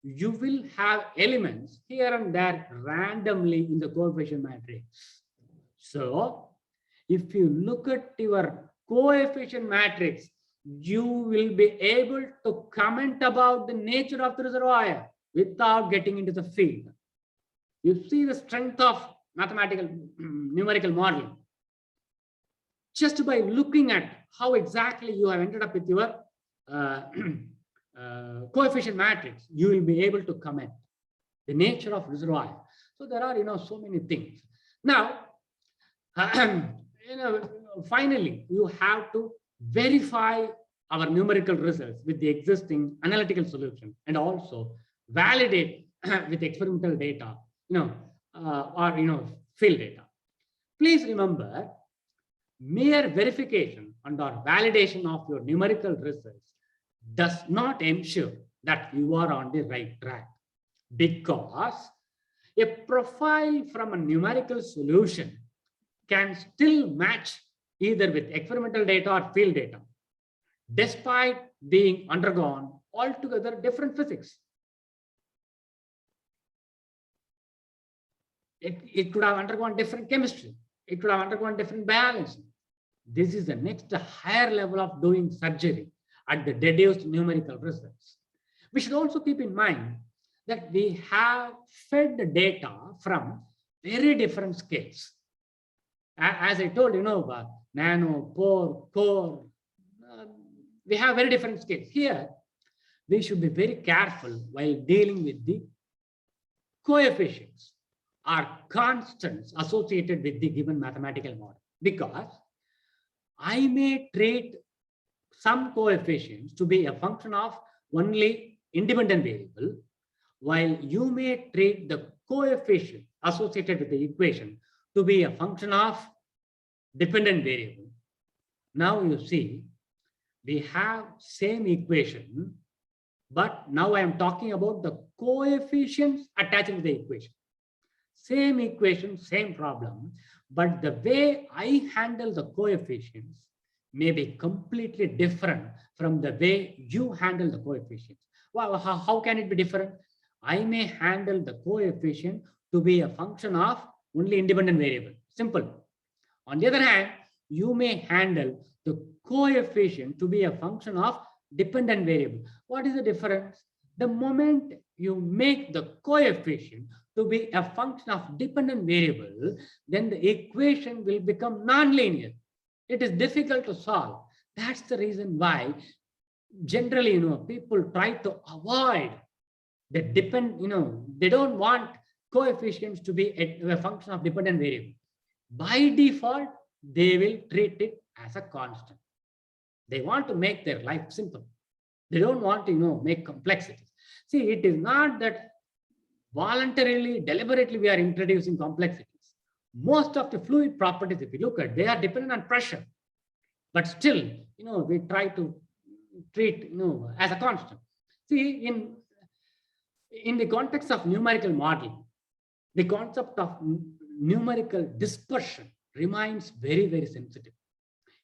You will have elements here and there randomly in the coefficient matrix. So if you look at your coefficient matrix, you will be able to comment about the nature of the reservoir without getting into the field. You see the strength of mathematical numerical modeling. Just by looking at how exactly you have ended up with your coefficient matrix, you will be able to comment the nature of reservoir. So there are so many things. Now, finally, you have to verify our numerical results with the existing analytical solution and also validate with experimental data, or field data. Please remember, mere verification and or validation of your numerical results does not ensure that you are on the right track, because a profile from a numerical solution can still match either with experimental data or field data, despite being undergone altogether different physics. It could have undergone different chemistry. It could have undergone different biology. This is the next higher level of doing surgery at the deduced numerical results. We should also keep in mind that we have fed the data from very different scales. As I told, nano, pore, core, we have very different scales. Here, we should be very careful while dealing with the coefficients or constants associated with the given mathematical model, because I may treat some coefficients to be a function of only independent variable, while you may treat the coefficient associated with the equation to be a function of dependent variable. Now you see, we have same equation, but now I am talking about the coefficients attached to the equation. Same equation, same problem, but the way I handle the coefficients may be completely different from the way you handle the coefficients. Well, how can it be different? I may handle the coefficient to be a function of only independent variable. Simple. On the other hand, you may handle the coefficient to be a function of dependent variable. What is the difference? The moment you make the coefficient to be a function of dependent variable, then the equation will become nonlinear. It is difficult to solve. That's the reason why generally, people try to avoid the they don't want coefficients to be a function of dependent variable. By default, they will treat it as a constant. They want to make their life simple. They don't want to, make complexities. See, it is not that voluntarily, deliberately we are introducing complexities. Most of the fluid properties, if you look at, they are dependent on pressure. But still, we try to treat, as a constant. See, in the context of numerical modeling, the concept of numerical dispersion remains very, very sensitive.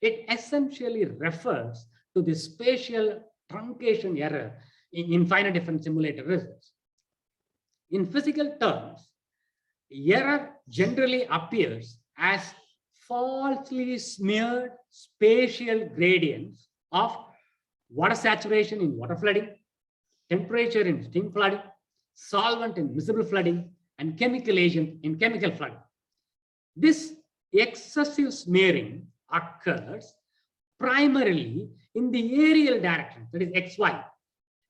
It essentially refers to the spatial truncation error in finite difference simulator results. In physical terms, error generally appears as falsely smeared spatial gradients of water saturation in water flooding, temperature in steam flooding, solvent in miscible flooding, and chemical agent in chemical flooding. This excessive smearing occurs primarily in the aerial direction, that is XY.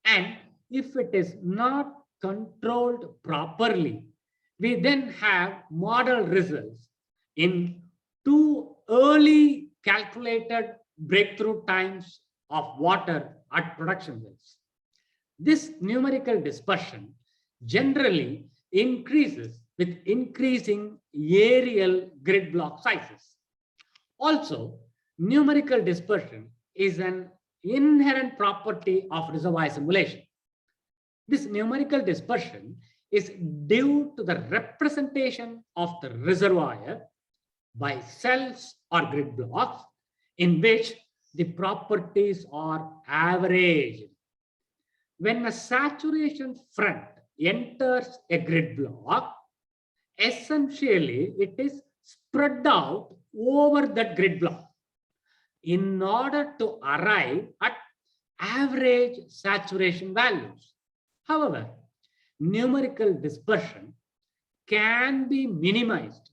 And if it is not controlled properly, we then have model results in too early calculated breakthrough times of water at production wells. This numerical dispersion generally increases with increasing aerial grid block sizes. Also, numerical dispersion is an inherent property of reservoir simulation. This numerical dispersion is due to the representation of the reservoir by cells or grid blocks in which the properties are averaged. When a saturation front enters a grid block, essentially it is spread out over that grid block in order to arrive at average saturation values. However, numerical dispersion can be minimized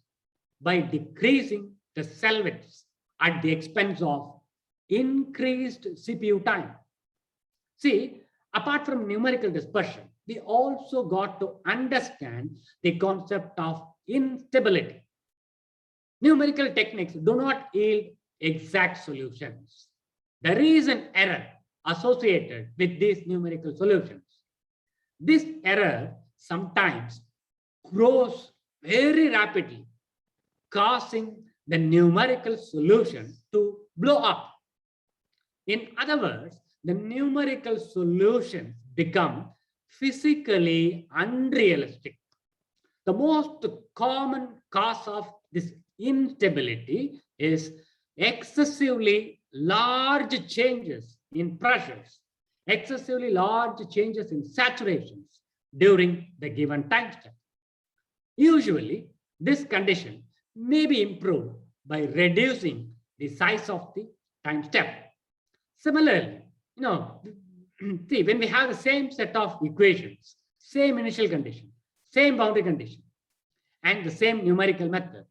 by decreasing the cell widths at the expense of increased CPU time. See, apart from numerical dispersion, we also got to understand the concept of instability. Numerical techniques do not yield exact solutions. There is an error associated with these numerical solutions. This error sometimes grows very rapidly, causing the numerical solution to blow up. In other words, the numerical solutions become physically unrealistic. The most common cause of this instability is excessively large changes in pressures, excessively large changes in saturations during the given time step. Usually, this condition may be improved by reducing the size of the time step. Similarly, see, when we have the same set of equations, same initial condition, same boundary condition, and the same numerical method,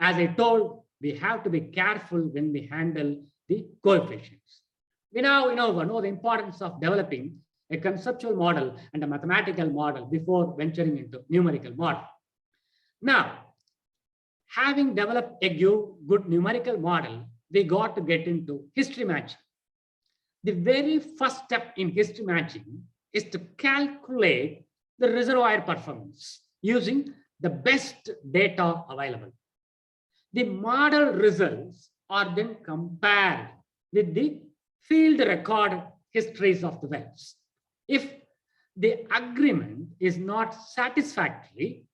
as I told, we have to be careful when we handle the coefficients. We now know the importance of developing a conceptual model and a mathematical model before venturing into numerical model. Now, having developed a good numerical model, we got to get into history matching. The very first step in history matching is to calculate the reservoir performance using the best data available. The model results are then compared with the field record histories of the wells. If the agreement is not satisfactory,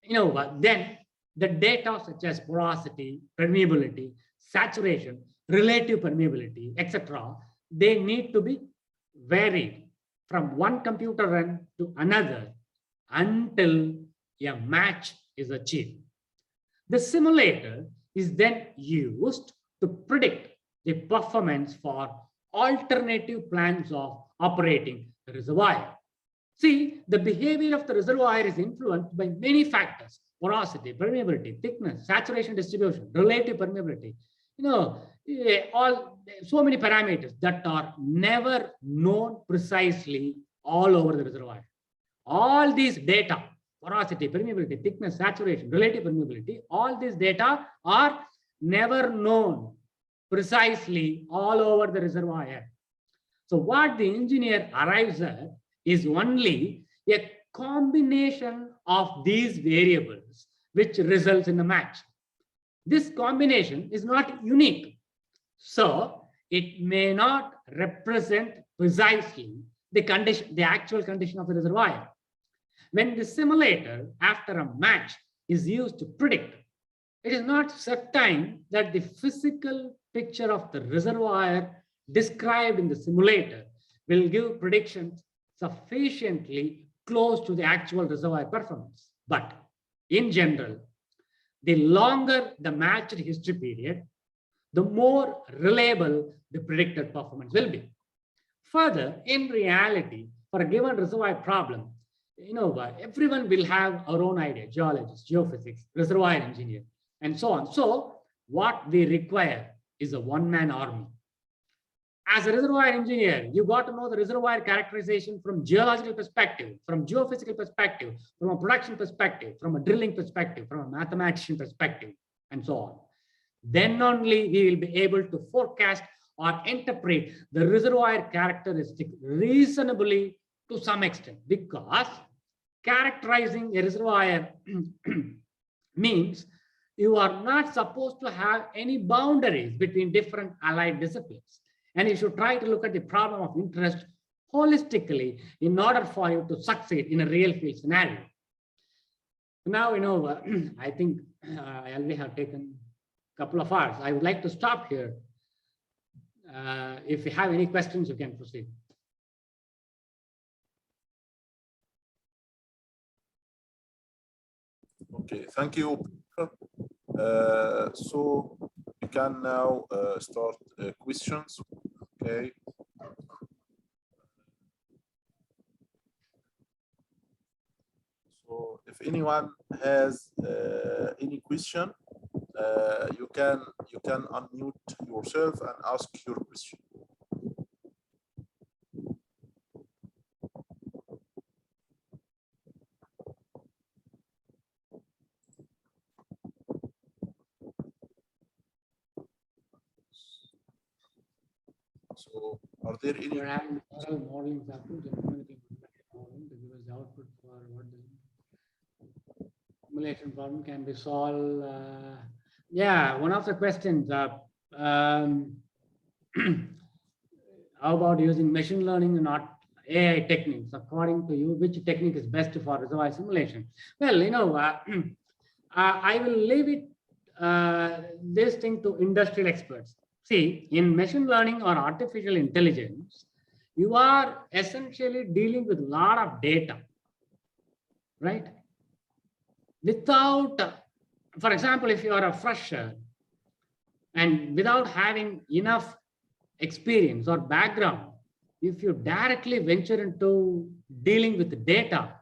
then the data such as porosity, permeability, saturation, relative permeability, etc., they need to be varied from one computer run to another until a match is achieved. The simulator is then used to predict the performance for alternative plans of operating the reservoir. See, the behavior of the reservoir is influenced by many factors: porosity, permeability, thickness, saturation distribution, relative permeability. So many parameters that are never known precisely all over the reservoir. All these data, porosity, permeability, thickness, saturation, relative permeability, all these data are never known precisely all over the reservoir. So what the engineer arrives at is only a combination of these variables which results in a match. This combination is not unique, so it may not represent precisely the actual condition of the reservoir. When the simulator, after a match, is used to predict, it is not certain that the physical picture of the reservoir described in the simulator will give predictions sufficiently close to the actual reservoir performance. But in general, the longer the matched history period, the more reliable the predicted performance will be. Further, in reality, for a given reservoir problem, everyone will have our own idea: geologist, geophysics, reservoir engineer, and so on. So what we require is a one-man army. As a reservoir engineer, you got to know the reservoir characterization from geological perspective, from geophysical perspective, from a production perspective, from a drilling perspective, from a mathematician perspective, and so on. Then only we will be able to forecast or interpret the reservoir characteristic reasonably to some extent, because characterizing a reservoir means you are not supposed to have any boundaries between different allied disciplines. And you should try to look at the problem of interest holistically in order for you to succeed in a real field scenario. Now, I think I already have taken a couple of hours. I would like to stop here. If you have any questions, you can proceed. Okay, thank you. So we can now start questions. Okay. So if anyone has any question, you can unmute yourself and ask your question. So, are there any? We're having oral modeling samples and numerical modeling to give us the output for what the simulation problem can be solved. Yeah, one of the questions. How about using machine learning and not AI techniques? According to you, which technique is best for reservoir simulation? Well, I will leave it this thing to industrial experts. See, in machine learning or artificial intelligence, you are essentially dealing with a lot of data, right? Without, for example, if you are a fresher and without having enough experience or background, if you directly venture into dealing with the data,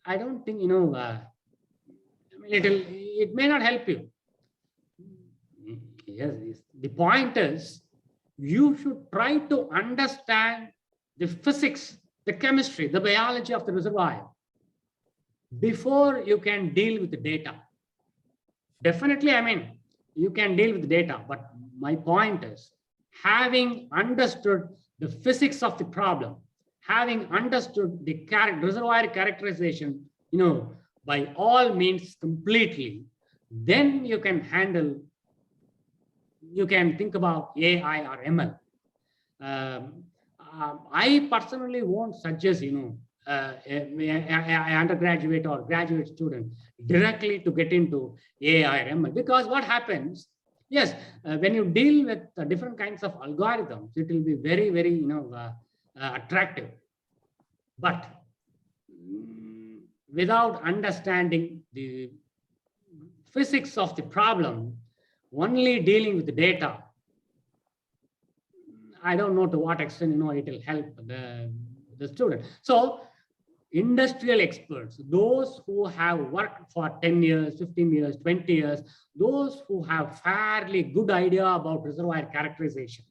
I don't think, it may not help you. Yes, the point is you should try to understand the physics, the chemistry, the biology of the reservoir before you can deal with the data. Definitely, I mean, you can deal with the data, but my point is having understood the physics of the problem, having understood the reservoir characterization, by all means completely, then you can handle, you can think about AI or ML. I personally won't suggest, an undergraduate or graduate student directly to get into AI or ML, because what happens, yes, when you deal with different kinds of algorithms, it will be very, very, attractive. But without understanding the physics of the problem, only dealing with the data, I don't know to what extent, it will help the student. So industrial experts, those who have worked for 10 years, 15 years, 20 years, those who have fairly good idea about reservoir characterization,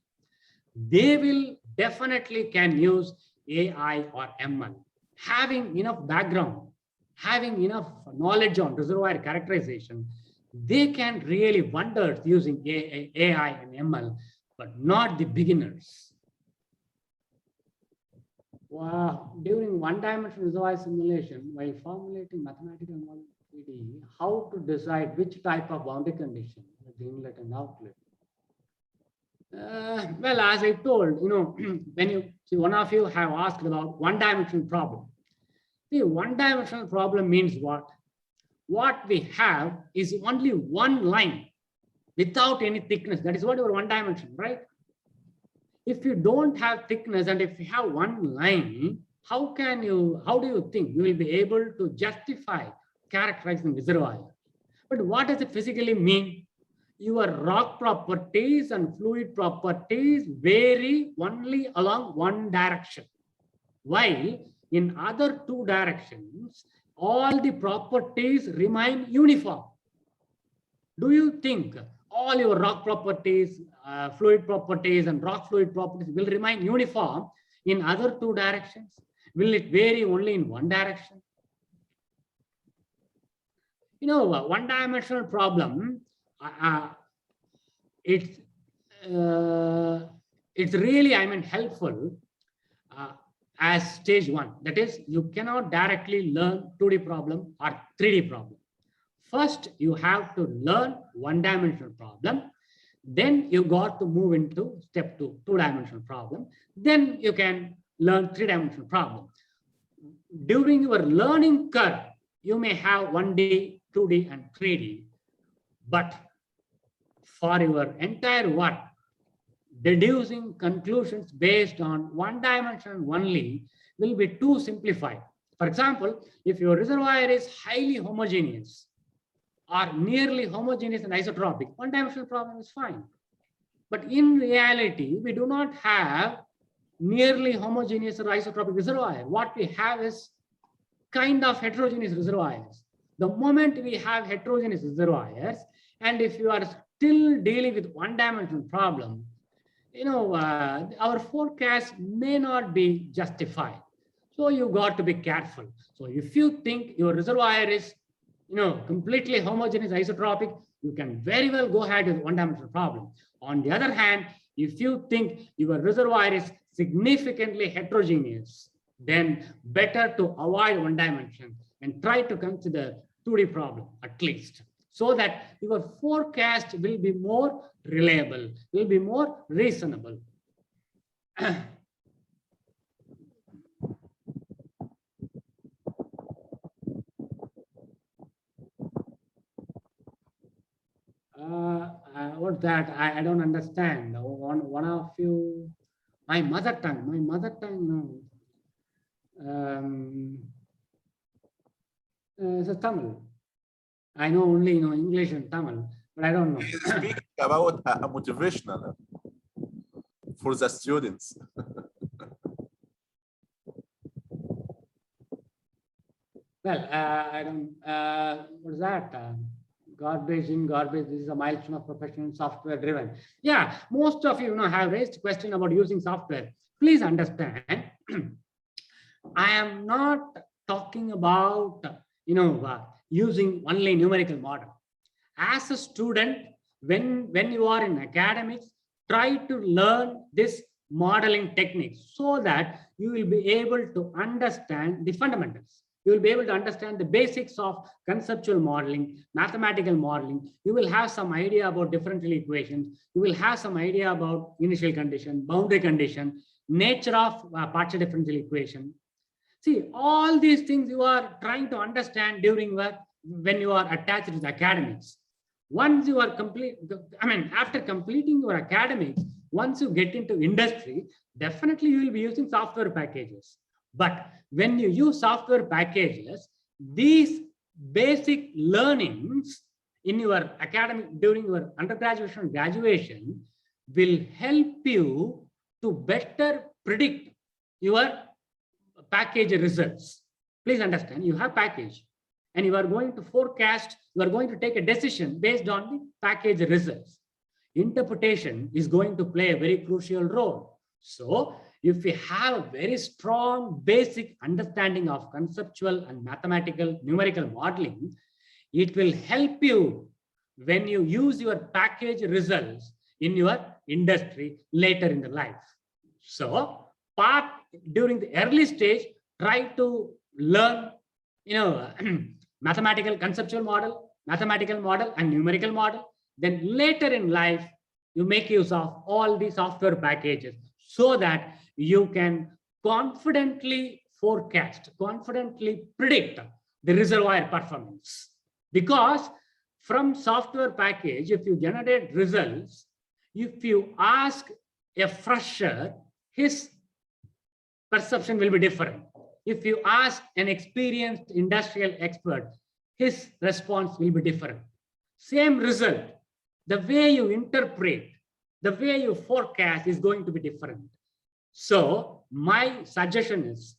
they will definitely can use AI or ML. Having enough background, having enough knowledge on reservoir characterization, they can really wonders using AI and ML, but not the beginners. Wow. During one-dimensional reservoir simulation, while formulating mathematical model 3D, how to decide which type of boundary condition with the inlet and outlet? Well, as I told, when you see, one of you have asked about one-dimensional problem. The one-dimensional problem means what? What we have is only one line without any thickness. That is what your one dimension, right? If you don't have thickness and if you have one line, how do you think you will be able to justify characterizing reservoir? But what does it physically mean? Your rock properties and fluid properties vary only along one direction, while in other two directions, all the properties remain uniform. Do you think all your rock properties, fluid properties, and rock fluid properties will remain uniform in other two directions? Will it vary only in one direction? One-dimensional problem, it's really, helpful as stage one. That is, you cannot directly learn 2D problem or 3D problem. First, you have to learn one-dimensional problem. Then you got to move into step two, two-dimensional problem. Then you can learn three-dimensional problem. During your learning curve, you may have 1D, 2D, and 3D. But for your entire work, deducing conclusions based on one dimension only will be too simplified. For example, if your reservoir is highly homogeneous or nearly homogeneous and isotropic, one-dimensional problem is fine. But in reality, we do not have nearly homogeneous or isotropic reservoir. What we have is kind of heterogeneous reservoirs. The moment we have heterogeneous reservoirs, and if you are still dealing with one-dimensional problem, our forecast may not be justified. So you got to be careful. So if you think your reservoir is completely homogeneous isotropic, you can very well go ahead with one-dimensional problem. On the other hand, if you think your reservoir is significantly heterogeneous, then better to avoid one dimension and try to consider 2D problem at least, so that your forecast will be more reliable, will be more reasonable. What's that? I don't understand. One of you, my mother tongue, it's Tamil. I know only English and Tamil, but I don't know. He's speaking about a motivational for the students. Well, I don't, what is that? Garbage in, garbage. This is a milestone of professional software driven. Yeah, most of you know have raised question about using software. Please understand, I am not talking about using only numerical model. As a student, when you are in academics, try to learn this modeling techniques so that you will be able to understand the fundamentals. You will be able to understand the basics of conceptual modeling, mathematical modeling. You will have some idea about differential equations. You will have some idea about initial condition, boundary condition, nature of partial differential equation. See, all these things you are trying to understand during when you are attached to the academics. Once you are after completing your academics, once you get into industry, definitely you will be using software packages. But when you use software packages, these basic learnings in your academic during your undergraduate and graduation will help you to better predict your package results. Please understand, you have package and you are going to forecast, you are going to take a decision based on the package results. Interpretation is going to play a very crucial role. So if you have a very strong basic understanding of conceptual and mathematical numerical modeling, it will help you when you use your package results in your industry later in the life. So during the early stage, try to learn, mathematical conceptual model, mathematical model, and numerical model. Then later in life, you make use of all the software packages so that you can confidently forecast, confidently predict the reservoir performance. Because from software package, if you generate results, if you ask a fresher, his perception will be different. If you ask an experienced industrial expert, his response will be different. Same result, the way you interpret, the way you forecast is going to be different. So my suggestion is,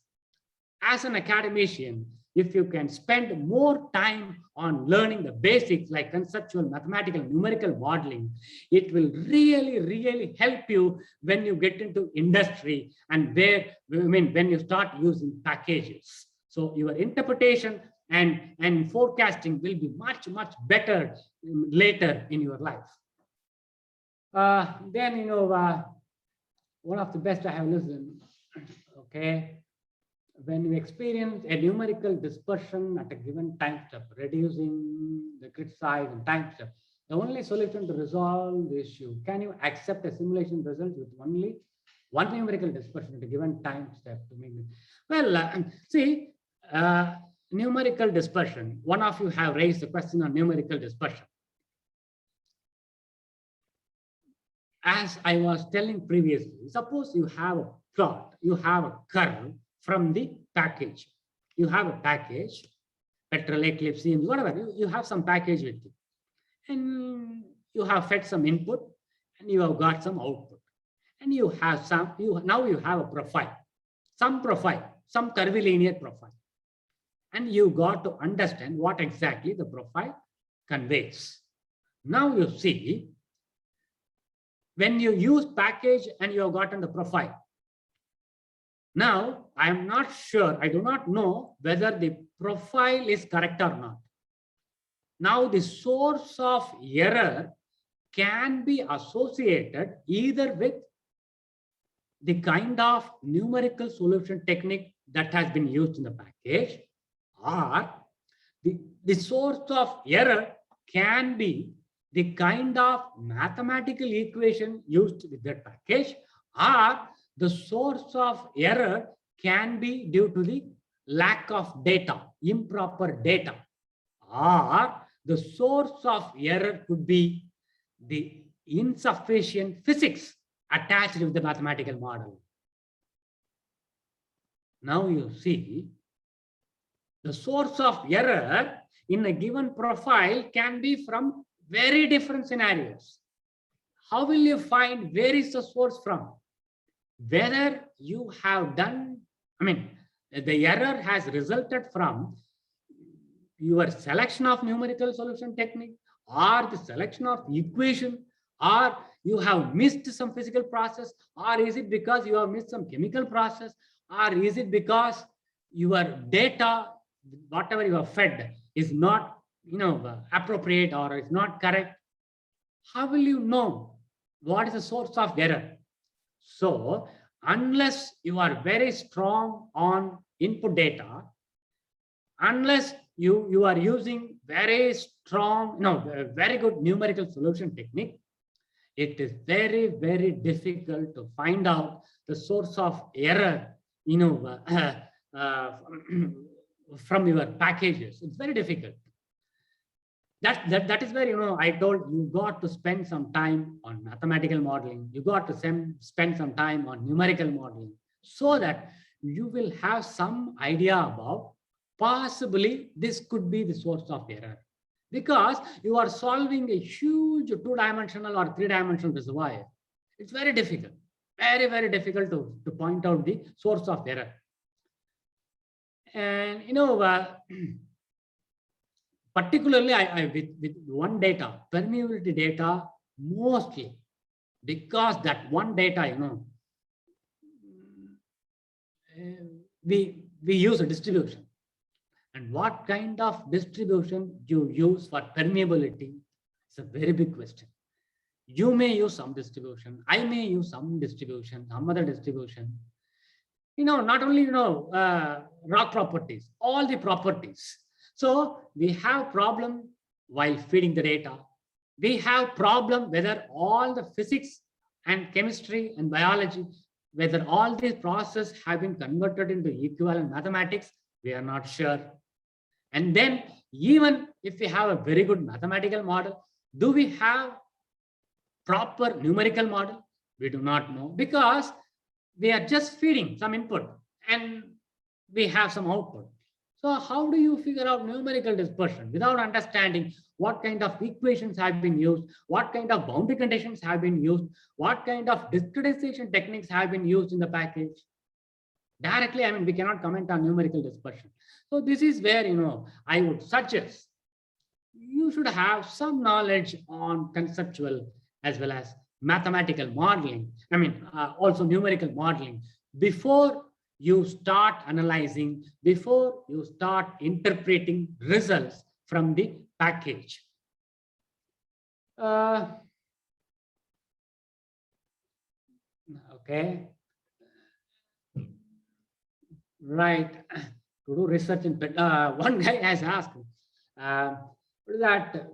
as an academician, if you can spend more time on learning the basics like conceptual, mathematical, numerical modeling, it will really, really help you when you get into industry and when you start using packages. So your interpretation and forecasting will be much, much better later in your life. Then, one of the best I have listened, okay, when you experience a numerical dispersion at a given time step, reducing the grid size and time step, the only solution to resolve the issue, can you accept a simulation result with only one numerical dispersion at a given time step to make it? Well, see, numerical dispersion, one of you have raised the question on numerical dispersion. As I was telling previously, suppose you have a plot, you have a curve from the package. You have a package, petrol, eclipse, whatever, you have some package with you. And you have fed some input and you have got some output. And you have now you have a profile, some curvilinear profile. And you got to understand what exactly the profile conveys. Now you see, when you use package and you have gotten the profile, now I am not sure, I do not know whether the profile is correct or not. Now the source of error can be associated either with the kind of numerical solution technique that has been used in the package, or the source of error can be the kind of mathematical equation used with that package, or the source of error can be due to the lack of data, improper data, or the source of error could be the insufficient physics attached with the mathematical model. Now you see, the source of error in a given profile can be from very different scenarios. How will you find where is the source from? Whether you have done, the error has resulted from your selection of numerical solution technique, or the selection of equation, or you have missed some physical process, or is it because you have missed some chemical process, or is it because your data, whatever you have fed, is not appropriate or is not correct? How will you know what is the source of error? So unless you are very strong on input data, unless you are using very strong, very good numerical solution technique, it is very, very difficult to find out the source of error, from your packages. It's very difficult. That is where, I told you got to spend some time on mathematical modeling. You got to spend some time on numerical modeling, so that you will have some idea about possibly this could be the source of error, because you are solving a huge 2-dimensional or 3-dimensional reservoir. It's very difficult, very, very difficult to point out the source of error. And particularly with one data, permeability data, mostly because that one data, we use a distribution. And what kind of distribution you use for permeability is a very big question. You may use some distribution, I may use some distribution, some other distribution. Not only rock properties, all the properties. So we have problem while feeding the data. We have problem whether all the physics and chemistry and biology, whether all these processes have been converted into equivalent mathematics, we are not sure. And then even if we have a very good mathematical model, do we have proper numerical model? We do not know, because we are just feeding some input and we have some output. So how do you figure out numerical dispersion without understanding what kind of equations have been used, what kind of boundary conditions have been used, what kind of discretization techniques have been used in the package? Directly, we cannot comment on numerical dispersion. So this is where, I would suggest you should have some knowledge on conceptual as well as mathematical modeling, also numerical modeling, before you start analyzing, before you start interpreting results from the package. Okay. Right. To do research in one guy has asked that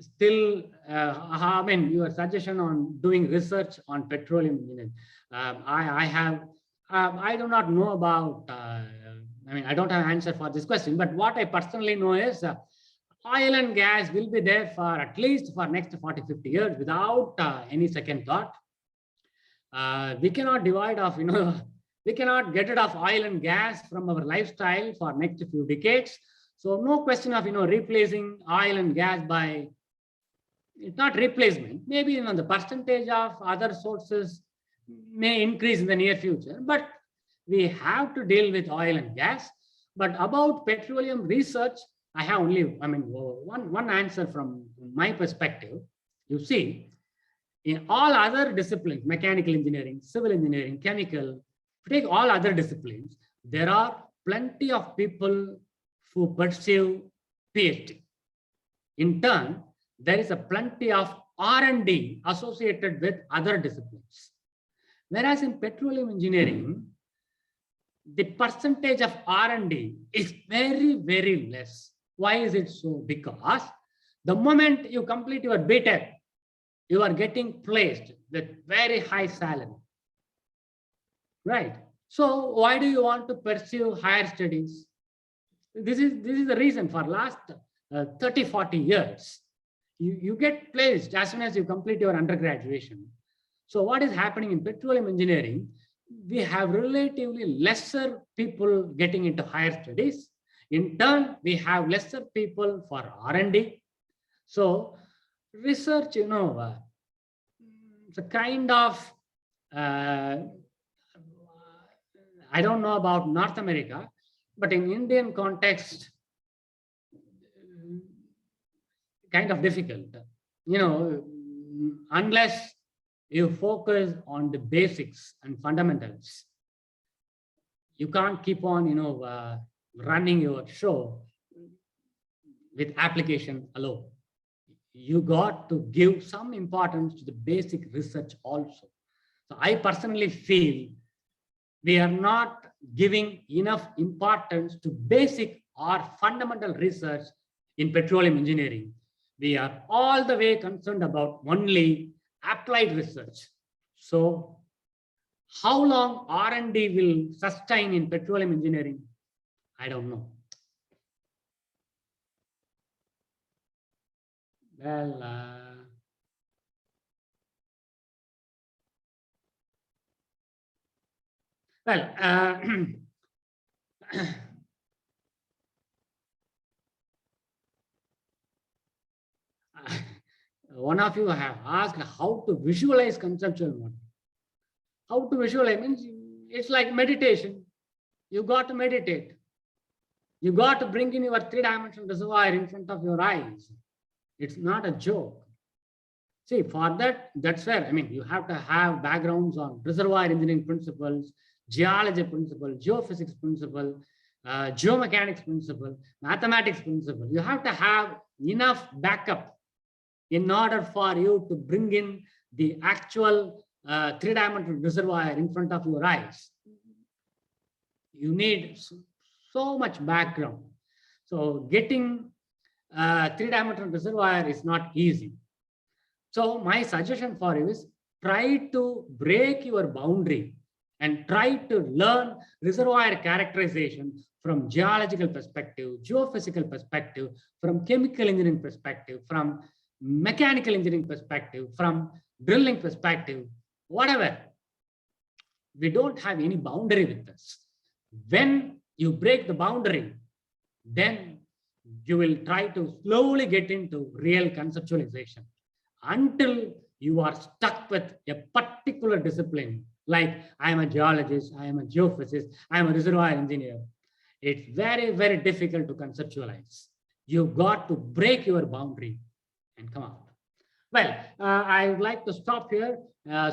still, your suggestion on doing research on petroleum engineering. I do not know about, I don't have an answer for this question, but what I personally know is oil and gas will be there for at least for next 40, 50 years without any second thought. We cannot divide off, we cannot get rid of oil and gas from our lifestyle for next few decades. So no question of, replacing oil and gas by, it's not replacement, maybe the percentage of other sources may increase in the near future, but we have to deal with oil and gas. But about petroleum research, I have only, one answer from my perspective. You see, in all other disciplines, mechanical engineering, civil engineering, chemical, take all other disciplines, there are plenty of people who pursue PhD. In turn, there is a plenty of R&D associated with other disciplines. Whereas in petroleum engineering, the percentage of R&D is very, very less. Why is it so? Because the moment you complete your BTech, you are getting placed with very high salary. Right. So why do you want to pursue higher studies? This is the reason for last 30, 40 years. You get placed as soon as you complete your undergraduation. So what is happening in petroleum engineering? We have relatively lesser people getting into higher studies. In turn, we have lesser people for R&D. So research, it's a kind of, I don't know about North America, but in Indian context, kind of difficult. You know, unless you focus on the basics and fundamentals, you can't keep on, running your show with application alone. You got to give some importance to the basic research also. So I personally feel we are not giving enough importance to basic or fundamental research in petroleum engineering. We are all the way concerned about only applied research. So how long R&D will sustain in petroleum engineering? I don't know. One of you have asked how to visualize conceptual modeling. How to visualize means it's like meditation. You got to meditate. You got to bring in your three-dimensional reservoir in front of your eyes. It's not a joke. See, for that, that's where, you have to have backgrounds on reservoir engineering principles, geology principle, geophysics principle, geomechanics principle, mathematics principle. You have to have enough backup in order for you to bring in the actual three-dimensional reservoir in front of your eyes. You need so much background. So getting three-dimensional reservoir is not easy. So my suggestion for you is try to break your boundary and try to learn reservoir characterization from geological perspective, geophysical perspective, from chemical engineering perspective, from mechanical engineering perspective, from drilling perspective, whatever. We don't have any boundary with this. When you break the boundary, then you will try to slowly get into real conceptualization until you are stuck with a particular discipline. Like I am a geologist, I am a geophysicist, I am a reservoir engineer. It's very, very difficult to conceptualize. You've got to break your boundary and come out. Well, I would like to stop here. I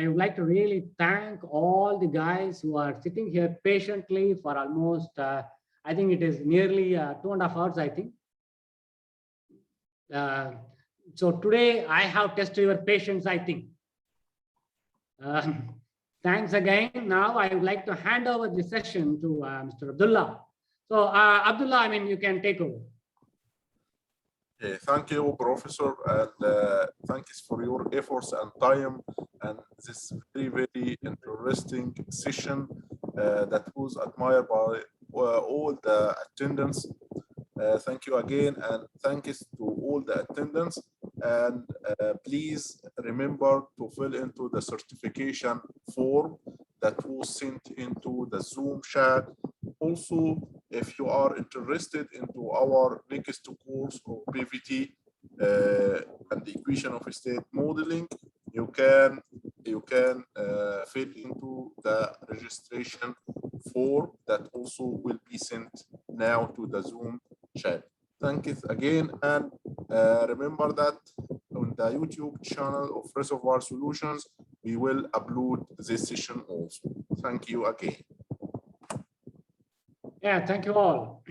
would like to really thank all the guys who are sitting here patiently for almost, I think it is nearly 2.5 hours, I think. So today I have tested your patience, I think. Thanks again. Now I would like to hand over the session to Mr. Abdullah. So Abdullah, you can take over. Thank you, Professor, and thanks for your efforts and time and this very, very interesting session that was admired by all the attendants. Thank you again, and thanks to all the attendants. And please remember to fill into the certification form that was sent into the Zoom chat. Also, if you are interested into our next course of PVT and the equation of state modeling, you can fill into the registration form that also will be sent now to the Zoom chat. Thank you again, and remember that on the YouTube channel of Reservoir Solutions, we will upload this session also. Thank you again. Yeah, thank you all.